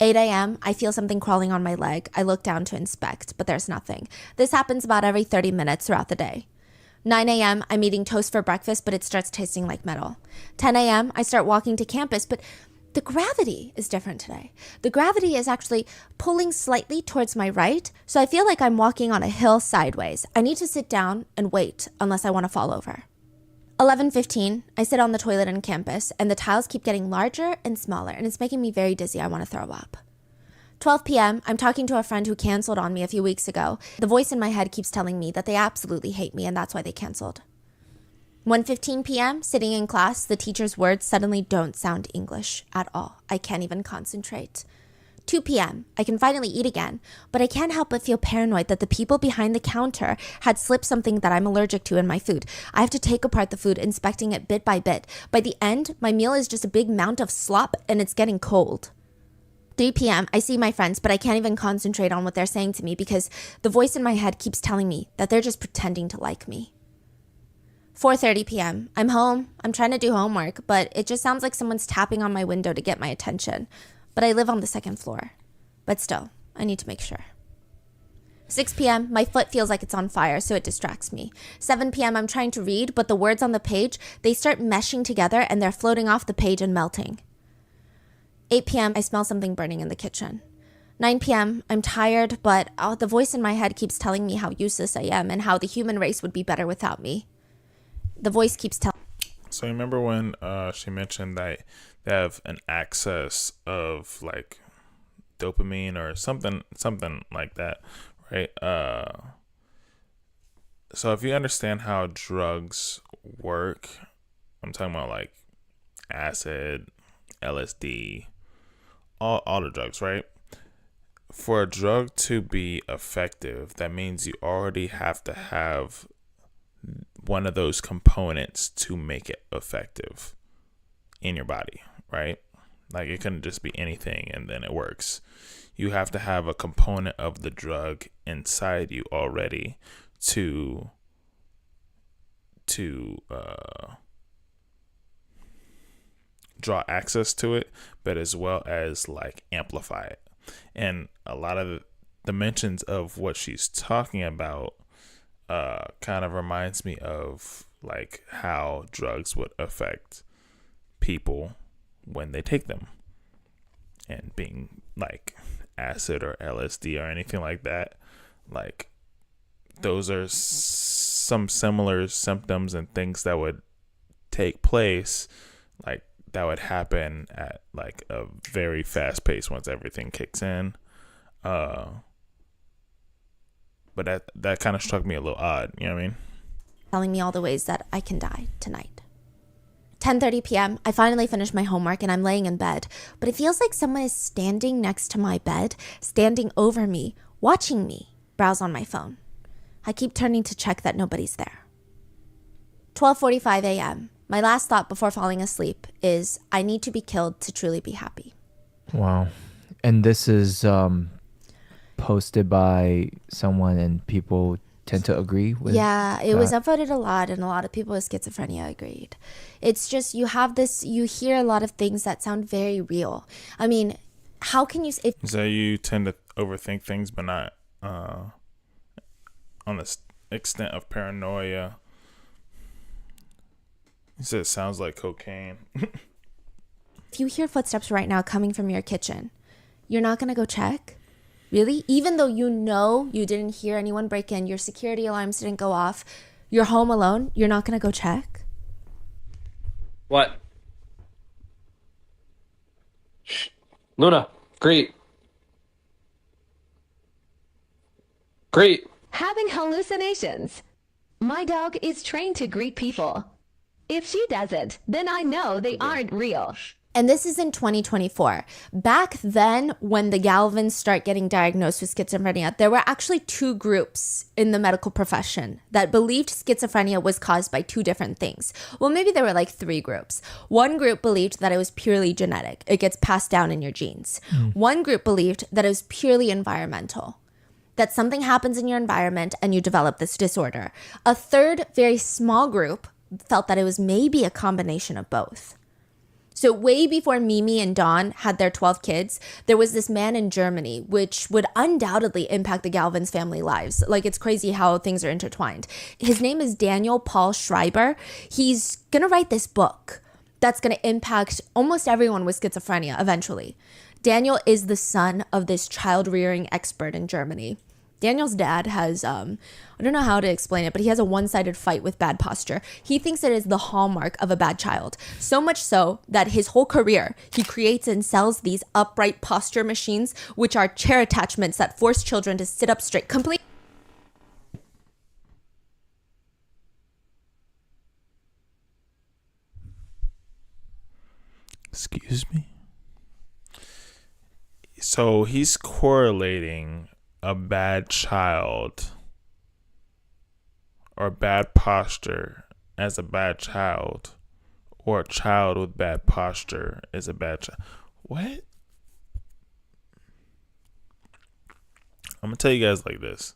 8 a.m., I feel something crawling on my leg. I look down to inspect, but there's nothing. This happens about every 30 minutes throughout the day. 9 a.m., I'm eating toast for breakfast, but it starts tasting like metal. 10 a.m., I start walking to campus, but the gravity is different today. The gravity is actually pulling slightly towards my right, so I feel like I'm walking on a hill sideways. I need to sit down and wait unless I want to fall over. 11:15, I sit on the toilet on campus, and the tiles keep getting larger and smaller, and it's making me very dizzy. I want to throw up. 12 p.m., I'm talking to a friend who canceled on me a few weeks ago. The voice in my head keeps telling me that they absolutely hate me, and that's why they canceled. 1:15 p.m., sitting in class, the teacher's words suddenly don't sound English at all. I can't even concentrate. 2 p.m., I can finally eat again, but I can't help but feel paranoid that the people behind the counter had slipped something that I'm allergic to in my food. I have to take apart the food, inspecting it bit by bit. By the end, my meal is just a big mound of slop, and it's getting cold. 3 p.m., I see my friends, but I can't even concentrate on what they're saying to me because the voice in my head keeps telling me that they're just pretending to like me. 4:30 p.m., I'm home. I'm trying to do homework, but it just sounds like someone's tapping on my window to get my attention. But I live on the 2nd floor. But still, I need to make sure. 6 p.m., my foot feels like it's on fire, so it distracts me. 7 p.m., I'm trying to read, but the words on the page, they start meshing together and they're floating off the page and melting. 8 p.m., I smell something burning in the kitchen. 9 p.m., I'm tired, but the voice in my head keeps telling me how useless I am and how the human race would be better without me. The voice keeps telling. So you remember when she mentioned that they have an excess of like dopamine or something like that, right? So if you understand how drugs work, I'm talking about like acid, LSD, all the drugs, right? For a drug to be effective, that means you already have to have one of those components to make it effective in your body, right? Like, it couldn't just be anything and then it works. You have to have a component of the drug inside you already to draw access to it, but as well as like amplify it. And a lot of the dimensions of what she's talking about kind of reminds me of like how drugs would affect people when they take them, and being like acid or LSD or anything like that. Like, those are some similar symptoms and things that would take place, like that would happen at like a very fast pace once everything kicks in. But that kind of struck me a little odd, you know what I mean? Telling me all the ways that I can die tonight. 10:30 p.m. I finally finished my homework and I'm laying in bed, but it feels like someone is standing next to my bed, standing over me, watching me browse on my phone. I keep turning to check that nobody's there. 12:45 a.m. My last thought before falling asleep is, I need to be killed to truly be happy. Wow. And this is posted by someone, and people tend to agree with it was upvoted a lot, and a lot of people with schizophrenia agreed. It's just, you hear a lot of things that sound very real. I mean, how can you... So you tend to overthink things, but not on the extent of paranoia. He said it sounds like cocaine. If you hear footsteps right now coming from your kitchen, you're not going to go check? Really? Even though you know you didn't hear anyone break in, your security alarms didn't go off, you're home alone, you're not going to go check? What? Shh. Luna, great. Great. Having hallucinations. My dog is trained to greet people. If she doesn't, then I know they aren't real. And this is in 2024. Back then, when the Galvins start getting diagnosed with schizophrenia, there were actually two groups in the medical profession that believed schizophrenia was caused by two different things. Well, maybe there were like three groups. One group believed that it was purely genetic. It gets passed down in your genes. One group believed that it was purely environmental, that something happens in your environment and you develop this disorder. A third, very small group felt that it was maybe a combination of both. So way before Mimi and Dawn had their 12 kids, there was this man in Germany, which would undoubtedly impact the Galvin's family lives. Like, it's crazy how things are intertwined. His name is Daniel Paul Schreiber. He's going to write this book that's going to impact almost everyone with schizophrenia eventually. Daniel is the son of this child rearing expert in Germany. Daniel's dad has, I don't know how to explain it, but he has a one-sided fight with bad posture. He thinks it is the hallmark of a bad child. So much so that his whole career, he creates and sells these upright posture machines, which are chair attachments that force children to sit up straight. Excuse me? So he's correlating a bad child or bad posture as a bad child, or a child with bad posture as a bad child. What? I'm gonna tell you guys like this.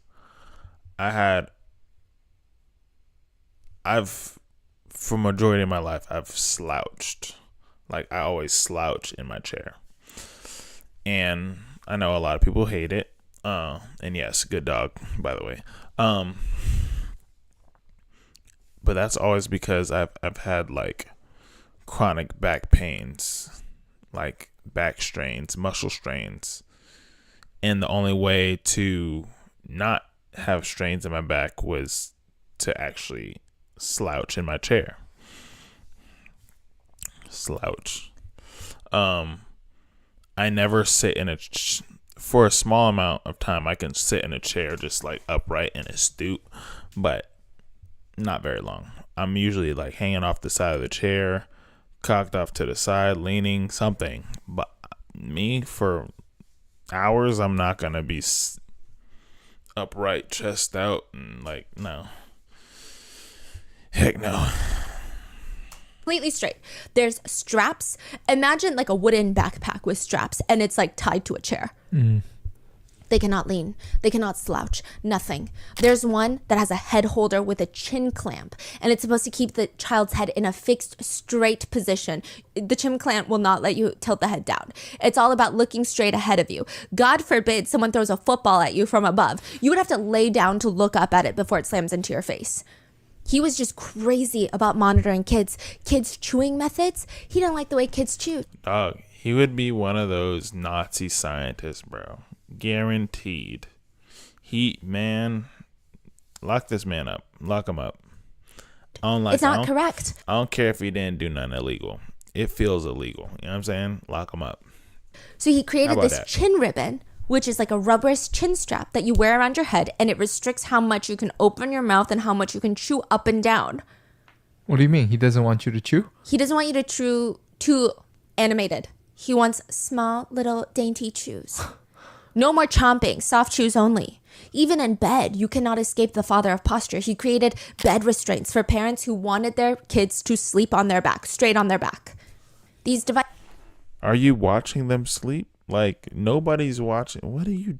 For majority of my life, I've slouched. Like, I always slouch in my chair. And I know a lot of people hate it. And yes, good dog, by the way. But that's always because I've had like chronic back pains, like back strains, muscle strains. And the only way to not have strains in my back was to actually slouch in my chair. Slouch. I never sit in for a small amount of time. I can sit in a chair just like upright and astute, but not very long. I'm usually like hanging off the side of the chair, cocked off to the side, leaning, something. But me, for hours, I'm not gonna be upright, chest out, and like, no. Heck no. completely straight. There's straps. Imagine like a wooden backpack with straps, and it's like tied to a chair. They cannot lean. They cannot slouch. Nothing. There's one that has a head holder with a chin clamp, and it's supposed to keep the child's head in a fixed, straight position. The chin clamp will not let you tilt the head down. It's all about looking straight ahead of you. God forbid someone throws a football at you from above. You would have to lay down to look up at it before it slams into your face. He was just crazy about monitoring kids. Kids' chewing methods. He didn't like the way kids chew. Dog, he would be one of those Nazi scientists, bro. Guaranteed. Lock this man up. Lock him up. It's not correct. I don't care if he didn't do nothing illegal. It feels illegal. You know what I'm saying? Lock him up. So he created this chin ribbon, which is like a rubberist chin strap that you wear around your head, and it restricts how much you can open your mouth and how much you can chew up and down. What do you mean? He doesn't want you to chew? He doesn't want you to chew too animated. He wants small, little, dainty chews. No more chomping, soft chews only. Even in bed, you cannot escape the father of posture. He created bed restraints for parents who wanted their kids to sleep on their back, straight on their back. These devices... Are you watching them sleep? Like, nobody's watching. What are you...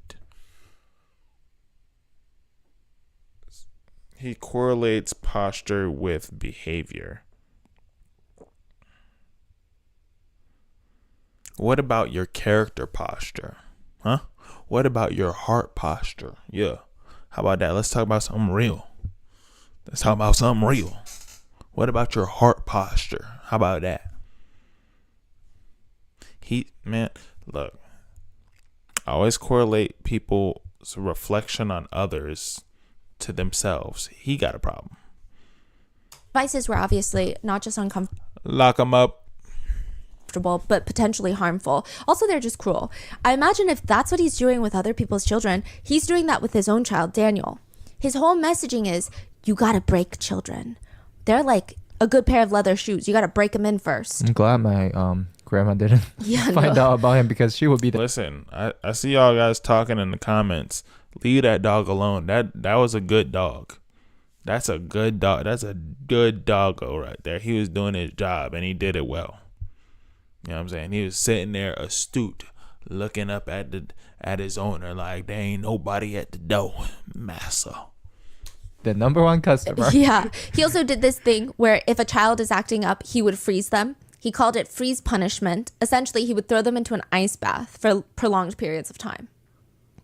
He correlates posture with behavior. What about your character posture? Huh? What about your heart posture? Yeah. How about that? Let's talk about something real. What about your heart posture? How about that? Look. I always correlate people's reflection on others to themselves. He got a problem. Devices were obviously not just uncomfortable. Lock him up. But potentially harmful. Also, they're just cruel. I imagine if that's what he's doing with other people's children, he's doing that with his own child, Daniel. His whole messaging is, you gotta break children. They're like a good pair of leather shoes. You gotta break them in first. I'm glad my grandma didn't find out about him, because she would be Listen, I see y'all guys talking in the comments. Leave that dog alone. That was a good dog. That's a good dog. That's a good doggo right there. He was doing his job, and he did it well. You know what I'm saying? He was sitting there astute, looking up at his owner like there ain't nobody at the door. Massa. the number one customer. Yeah. He also did this thing where if a child is acting up, he would freeze them. He called it freeze punishment. Essentially, he would throw them into an ice bath for prolonged periods of time.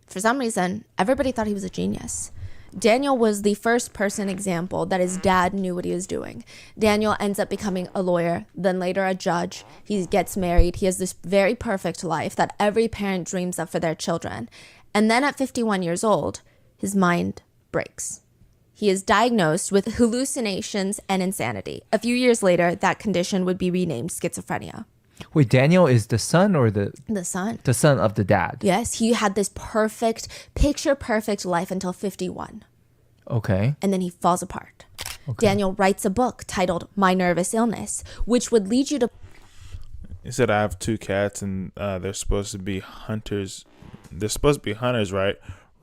For some reason, everybody thought he was a genius. Daniel was the first person example that his dad knew what he was doing. Daniel ends up becoming a lawyer, then later a judge. He gets married. He has this very perfect life that every parent dreams of for their children. And then at 51 years old, his mind breaks. He is diagnosed with hallucinations and insanity. A few years later, that condition would be renamed schizophrenia. Wait, Daniel is the son or the son? The son of the dad. Yes, he had this perfect, picture-perfect life until 51. Okay. And then he falls apart. Okay. Daniel writes a book titled My Nervous Illness, which would lead you to... He said, I have two cats and they're supposed to be hunters. They're supposed to be hunters, right?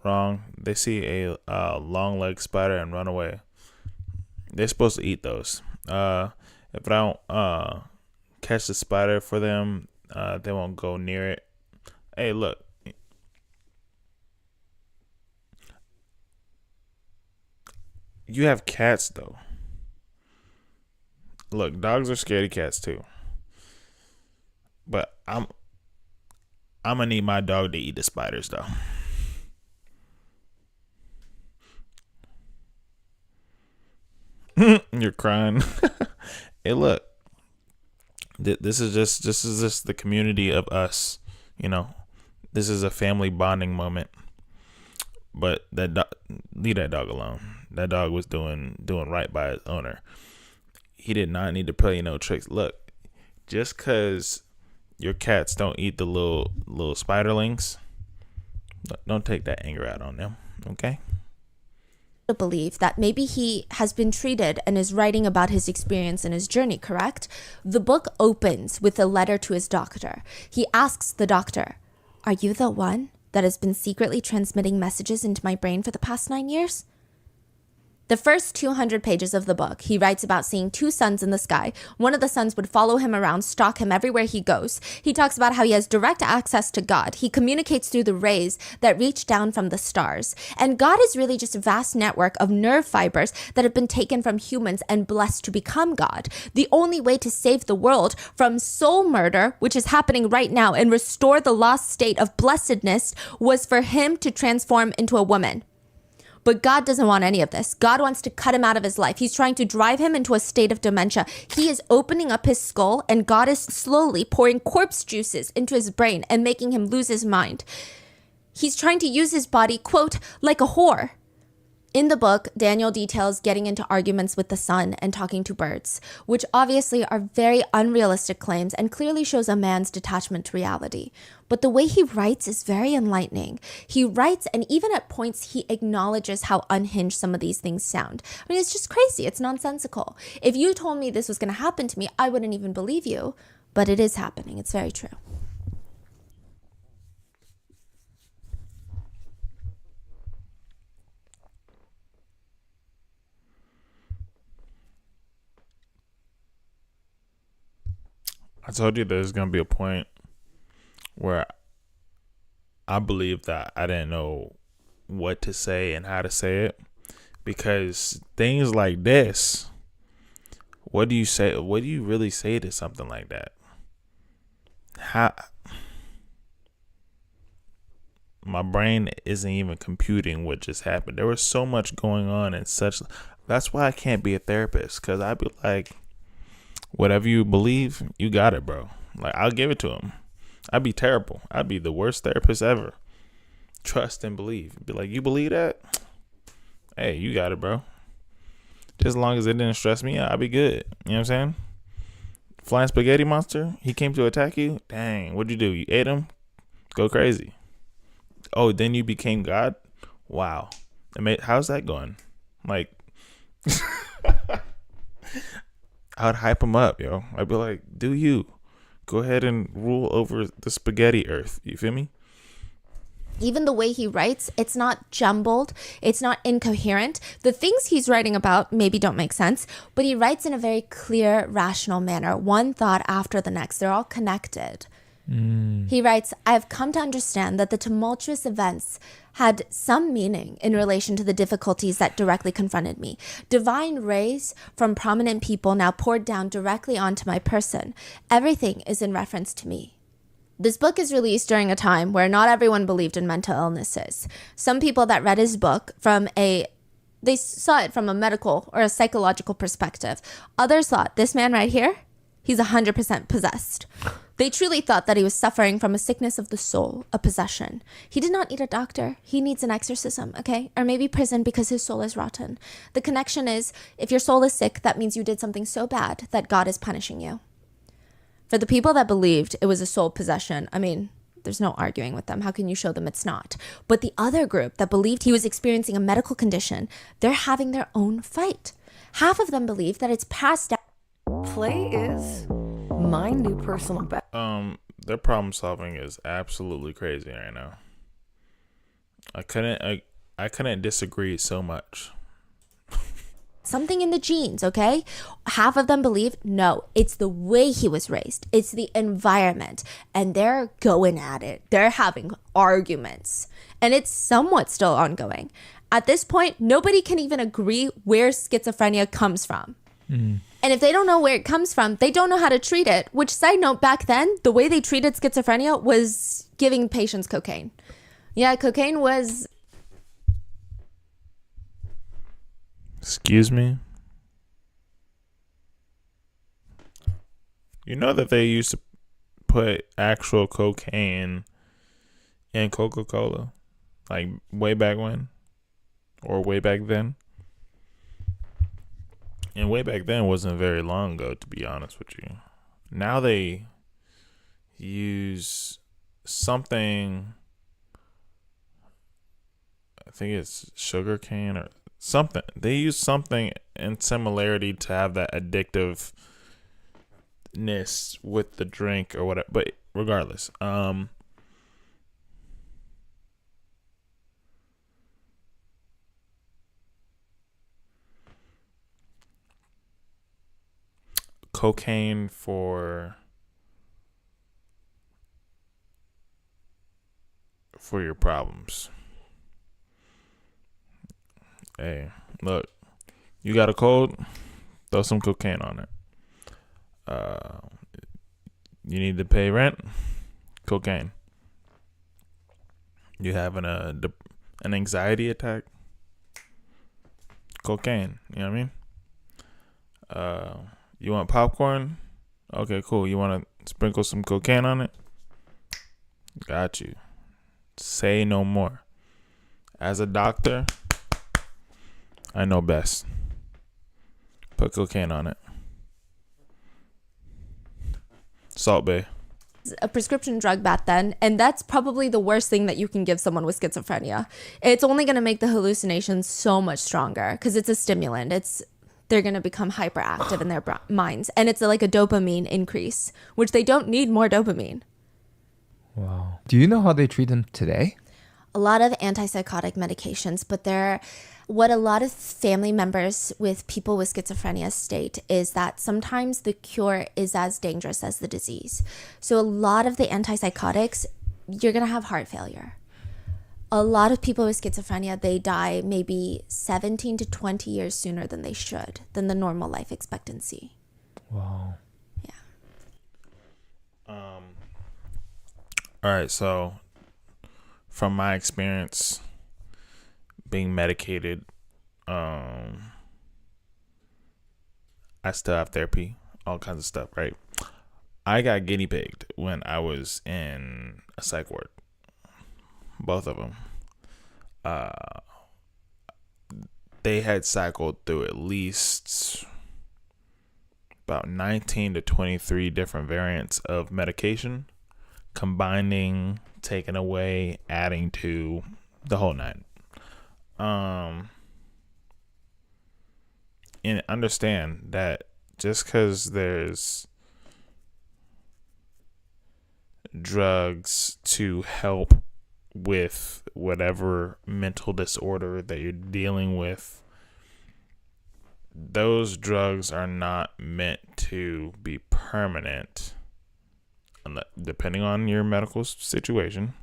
Wrong. They see a long-legged spider and run away. They're supposed to eat those. If I don't catch the spider for them, they won't go near it. Hey, look. You have cats, though. Look, dogs are scaredy cats, too. But I'm gonna need my dog to eat the spiders, though. You're crying. Hey, look. This is just the community of us. You know, this is a family bonding moment. But leave that dog alone. That dog was doing right by his owner. He did not need to play no tricks. Look, just because your cats don't eat the little spiderlings, don't take that anger out on them. Okay. Believe that maybe he has been treated and is writing about his experience and his journey, correct? The book opens with a letter to his doctor. He asks the doctor, "Are you the one that has been secretly transmitting messages into my brain for the past 9 years?" The first 200 pages of the book, he writes about seeing two suns in the sky. One of the suns would follow him around, stalk him everywhere he goes. He talks about how he has direct access to God. He communicates through the rays that reach down from the stars. And God is really just a vast network of nerve fibers that have been taken from humans and blessed to become God. The only way to save the world from soul murder, which is happening right now, and restore the lost state of blessedness was for him to transform into a woman. But God doesn't want any of this. God wants to cut him out of his life. He's trying to drive him into a state of dementia. He is opening up his skull, and God is slowly pouring corpse juices into his brain and making him lose his mind. He's trying to use his body, quote, like a whore. In the book, Daniel details getting into arguments with the sun and talking to birds, which obviously are very unrealistic claims and clearly shows a man's detachment to reality. But the way he writes is very enlightening. He writes, and even at points, he acknowledges how unhinged some of these things sound. I mean, it's just crazy. It's nonsensical. If you told me this was going to happen to me, I wouldn't even believe you. But it is happening. It's very true. I told you there's going to be a point where I believe that I didn't know what to say and how to say it, because things like this, what do you say? What do you really say to something like that? How? My brain isn't even computing what just happened. There was so much going on and such. That's why I can't be a therapist, because I'd be like, whatever you believe, you got it, bro. Like, I'll give it to him. I'd be terrible. I'd be the worst therapist ever. Trust and believe. Be like, you believe that? Hey, you got it, bro. Just as long as it didn't stress me out, I'll be good. You know what I'm saying? Flying spaghetti monster, he came to attack you. Dang, what'd you do? You ate him? Go crazy. Oh, then you became God? Wow. How's that going? Like, I would hype him up, yo. I'd be like, do you. Go ahead and rule over the spaghetti earth. You feel me? Even the way he writes, it's not jumbled. It's not incoherent. The things he's writing about maybe don't make sense, but he writes in a very clear, rational manner, one thought after the next. They're all connected. He writes, I have come to understand that the tumultuous events had some meaning in relation to the difficulties that directly confronted me. Divine rays from prominent people now poured down directly onto my person. Everything is in reference to me. This book is released during a time where not everyone believed in mental illnesses. Some people that read his book they saw it from a medical or a psychological perspective. Others thought, this man right here, he's 100% possessed. They truly thought that he was suffering from a sickness of the soul, a possession. He did not need a doctor. He needs an exorcism, okay? Or maybe prison because his soul is rotten. The connection is, if your soul is sick, that means you did something so bad that God is punishing you. For the people that believed it was a soul possession, I mean, there's no arguing with them. How can you show them it's not? But the other group that believed he was experiencing a medical condition, they're having their own fight. Half of them believe that it's passed down. Play is my new personal best. Their problem solving is absolutely crazy right now. I couldn't disagree so much. Something in the genes, okay? Half of them believe, no, it's the way he was raised. It's the environment. And they're going at it. They're having arguments. And it's somewhat still ongoing. At this point, nobody can even agree where schizophrenia comes from. And if they don't know where it comes from, they don't know how to treat it. Which, side note, back then, the way they treated schizophrenia was giving patients cocaine. Yeah, cocaine was... Excuse me? You know that they used to put actual cocaine in Coca-Cola? Like, way back when? Or way back then? And way back then wasn't very long ago, to be honest with you. Now they use something, I think it's sugar cane or something. They use something in similarity to have that addictiveness with the drink or whatever. But regardless, cocaine for your problems. Hey, look, you got a cold? Throw some cocaine on it. You need to pay rent? Cocaine. You having an anxiety attack? Cocaine. You know what I mean? You want popcorn? Okay, cool. You want to sprinkle some cocaine on it? Got you. Say no more. As a doctor, I know best. Put cocaine on it. Salt Bay. A prescription drug back then, and that's probably the worst thing that you can give someone with schizophrenia. It's only going to make the hallucinations so much stronger because it's a stimulant. They're going to become hyperactive in their minds, and it's like a dopamine increase, which they don't need more dopamine. Wow. Do you know how they treat them today? A lot of antipsychotic medications, but what a lot of family members with people with schizophrenia state is that sometimes the cure is as dangerous as the disease. So a lot of the antipsychotics, you're going to have heart failure. A lot of people with schizophrenia, they die maybe 17 to 20 years sooner than they should, than the normal life expectancy. Wow. Yeah. All right, so from my experience being medicated, I still have therapy, all kinds of stuff, right? I got guinea pigged when I was in a psych ward. Both of them. They had cycled through at least about 19 to 23 different variants of medication, combining, taking away, adding to, the whole nine. And understand that just because there's drugs to help with whatever mental disorder that you're dealing with, those drugs are not meant to be permanent, depending on your medical situation.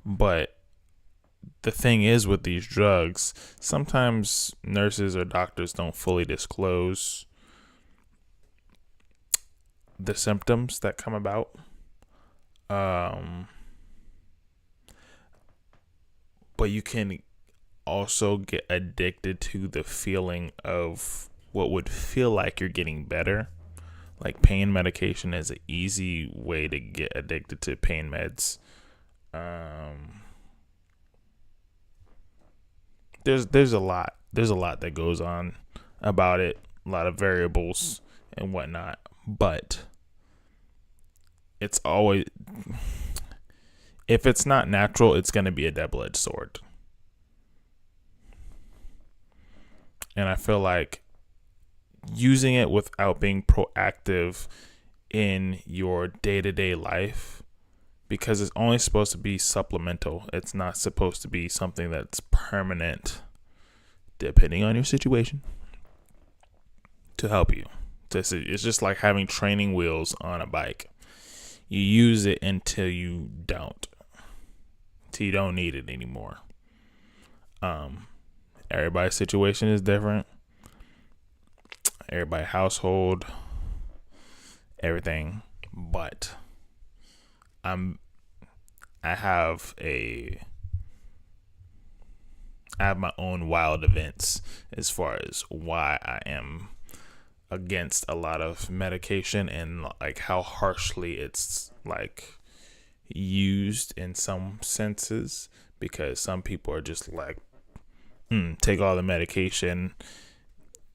But the thing is with these drugs, sometimes nurses or doctors don't fully disclose the symptoms that come about. But you can also get addicted to the feeling of what would feel like you're getting better. Like pain medication is an easy way to get addicted to pain meds. There's a lot that goes on about it, a lot of variables and whatnot, but it's always, if it's not natural, it's going to be a double-edged sword. And I feel like using it without being proactive in your day-to-day life, because it's only supposed to be supplemental. It's not supposed to be something that's permanent, depending on your situation, to help you. It's just like having training wheels on a bike. You use it until you don't need it anymore. Everybody's situation is different. Everybody's household, everything, but I have my own wild events as far as why I am against a lot of medication and like how harshly it's like used in some senses, because some people are just like, take all the medication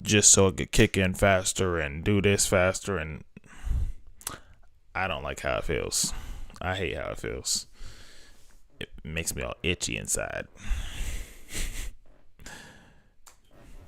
just so it could kick in faster and do this faster, and I don't like how it feels. I hate how it feels. It makes me all itchy inside.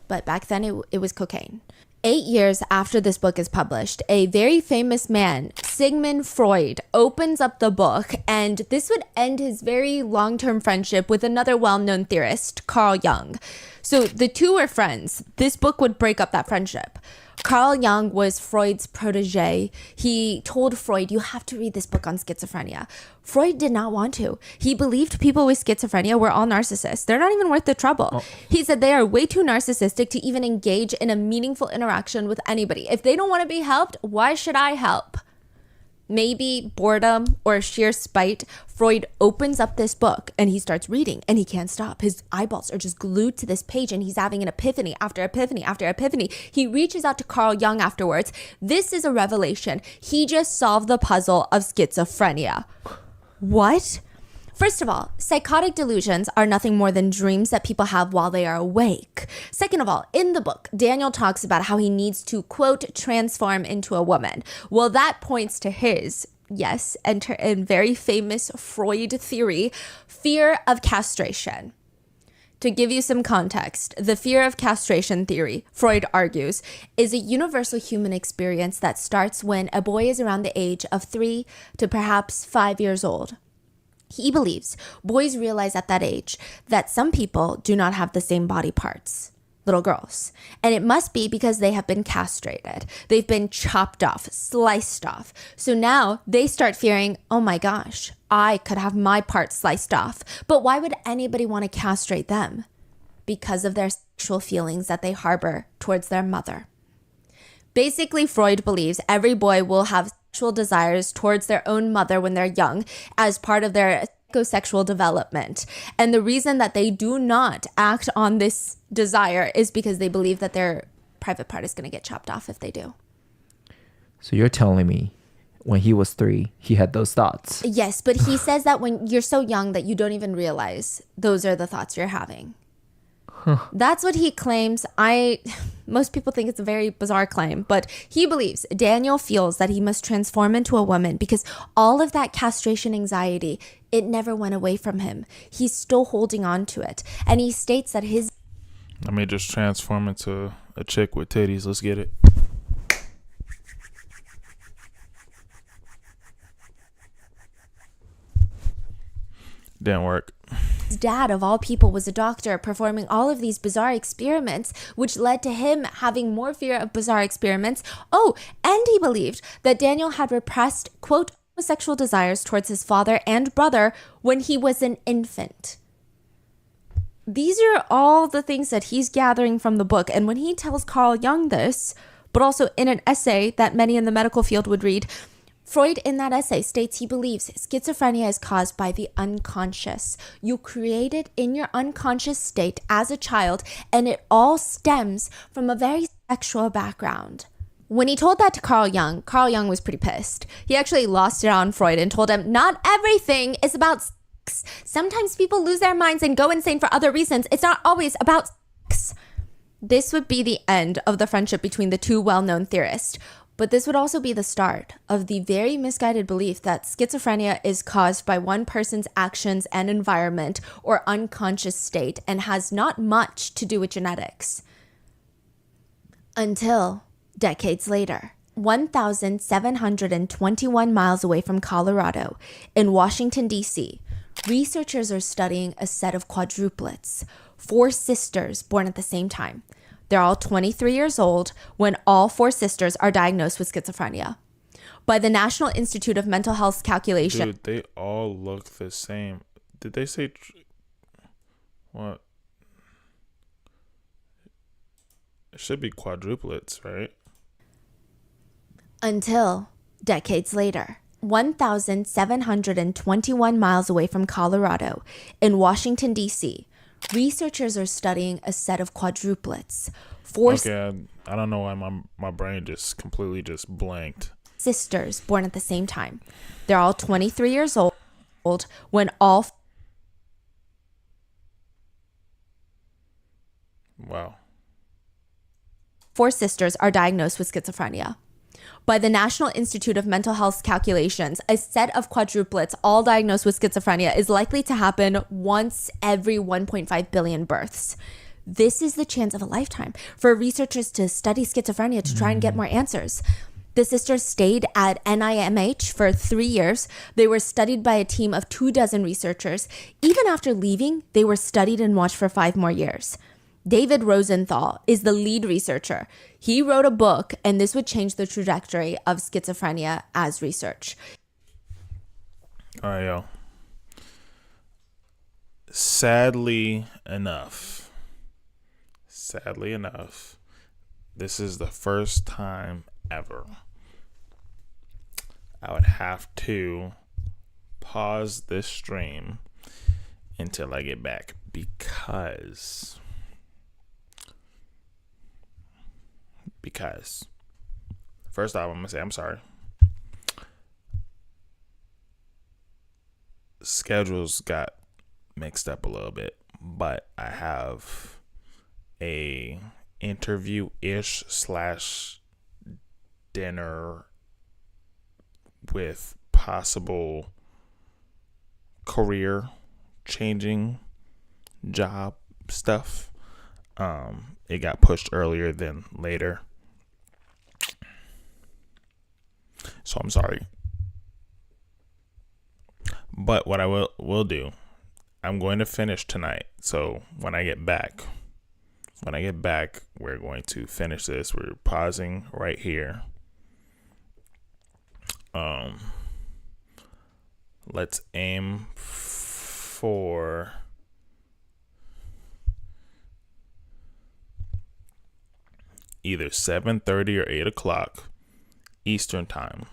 But back then it was cocaine. 8 years after this book is published, a very famous man, Sigmund Freud, opens up the book, and this would end his very long-term friendship with another well-known theorist, Carl Jung. So the two were friends. This book would break up that friendship. Carl Jung was Freud's protege. He told Freud, you have to read this book on schizophrenia. Freud did not want to. He believed people with schizophrenia were all narcissists. They're not even worth the trouble. He said they are way too narcissistic to even engage in a meaningful interaction with anybody. If they don't want to be helped, why should I help? Maybe boredom or sheer spite, Freud opens up this book and he starts reading and he can't stop. His eyeballs are just glued to this page and he's having an epiphany after epiphany after epiphany. He reaches out to Carl Jung afterwards. This is a revelation. He just solved the puzzle of schizophrenia. What? First of all, psychotic delusions are nothing more than dreams that people have while they are awake. Second of all, in the book, Daniel talks about how he needs to, quote, transform into a woman. Well, that points to his, yes, enter in very famous Freud theory, fear of castration. To give you some context, the fear of castration theory, Freud argues, is a universal human experience that starts when a boy is around the age of 3 to perhaps 5 years old. He believes boys realize at that age that some people do not have the same body parts, little girls. And it must be because they have been castrated. They've been chopped off, sliced off. So now they start fearing, oh my gosh, I could have my parts sliced off. But why would anybody want to castrate them? Because of their sexual feelings that they harbor towards their mother. Basically, Freud believes every boy will have sexual desires towards their own mother when they're young as part of their psychosexual development. And the reason that they do not act on this desire is because they believe that their private part is going to get chopped off if they do. So you're telling me when he was 3, he had those thoughts? Yes, but he says that when you're so young that you don't even realize those are the thoughts you're having. That's what he claims. Most people think it's a very bizarre claim, but he believes Daniel feels that he must transform into a woman because all of that castration anxiety, it never went away from him. He's still holding on to it. And he states that his... Let me just transform into a chick with titties. Let's get it. Didn't work. His dad, of all people, was a doctor performing all of these bizarre experiments, which led to him having more fear of bizarre experiments. Oh, and he believed that Daniel had repressed, quote, homosexual desires towards his father and brother when he was an infant. These are all the things that he's gathering from the book. And when he tells Carl Jung this, but also in an essay that many in the medical field would read, Freud in that essay states he believes schizophrenia is caused by the unconscious. You create it in your unconscious state as a child, and it all stems from a very sexual background. When he told that to Carl Jung was pretty pissed. He actually lost it on Freud and told him, not everything is about sex. Sometimes people lose their minds and go insane for other reasons. It's not always about sex. This would be the end of the friendship between the two well-known theorists. But this would also be the start of the very misguided belief that schizophrenia is caused by one person's actions and environment or unconscious state and has not much to do with genetics. Until decades later, 1,721 miles away from Colorado, in Washington, D.C., researchers are studying a set of quadruplets, 4 sisters born at the same time. They're all 23 years old when all 4 sisters are diagnosed with schizophrenia. By the National Institute of Mental Health calculation... Dude, they all look the same. Did they say... what? It should be quadruplets, right? Until decades later, 1,721 miles away from Colorado, in Washington, D.C., researchers are studying a set of quadruplets. 4 I don't know why my brain just completely just blanked. Sisters born at the same time. They're all 23 years old when all... Wow. 4 sisters are diagnosed with schizophrenia. By the National Institute of Mental Health calculations, a set of quadruplets all diagnosed with schizophrenia is likely to happen once every 1.5 billion births. This is the chance of a lifetime for researchers to study schizophrenia to try and get more answers. The sisters stayed at NIMH for 3 years. They were studied by a team of 24 researchers. Even after leaving, they were studied and watched for 5 more years. David Rosenthal is the lead researcher. He wrote a book, and this would change the trajectory of schizophrenia as research. All right, yo. Sadly enough, this is the first time ever I would have to pause this stream until I get back, because first off, I'm gonna say I'm sorry. Schedules got mixed up a little bit, but I have a interview-ish / dinner with possible career changing job stuff. It got pushed earlier than later, so I'm sorry. But what I will do, I'm going to finish tonight. So when I get back, we're going to finish this. We're pausing right here. Let's aim for either 7:30 or 8 o'clock Eastern time,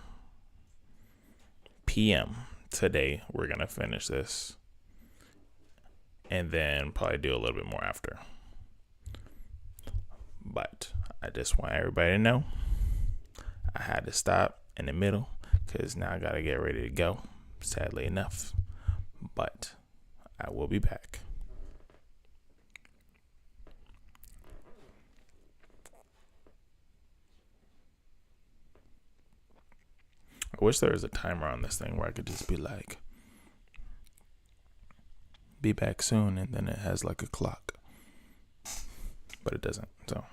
PM. Today we're gonna finish this, and then probably do a little bit more after. But I just want everybody to know I had to stop in the middle because now I gotta get ready to go, sadly enough. But I will be back. I wish there was a timer on this thing where I could just be like, be back soon, and then it has like a clock. But it doesn't, so.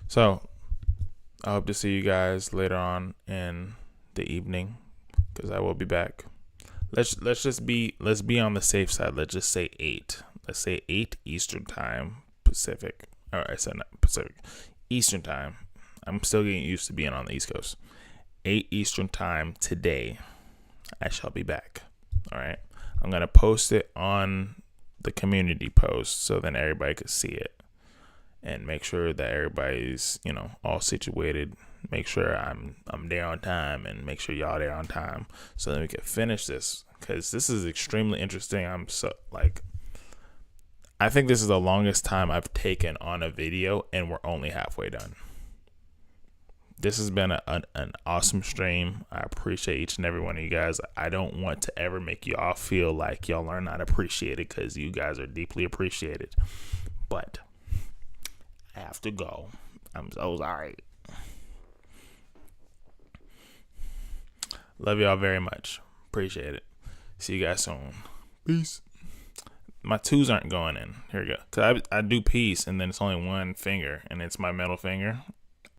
So, I hope to see you guys later on in the evening, because I will be back. Let's be on the safe side. Let's just say 8. Let's say 8 Eastern time Pacific. Or I said not Pacific. Eastern time. I'm still getting used to being on the East Coast. 8 Eastern time today. I shall be back. All right. I'm going to post it on the community post so then everybody can see it. And make sure that everybody's, all situated. Make sure I'm there on time, and make sure y'all there on time so then we can finish this, because this is extremely interesting. I'm so I think this is the longest time I've taken on a video, and we're only halfway done. This has been an awesome stream. I appreciate each and every one of you guys. I don't want to ever make you all feel like y'all are not appreciated, because you guys are deeply appreciated. But I have to go. I'm so sorry. Love y'all very much. Appreciate it. See you guys soon. Peace. My 2s aren't going in. Here we go. Because I do peace, and then it's only one finger, and it's my middle finger.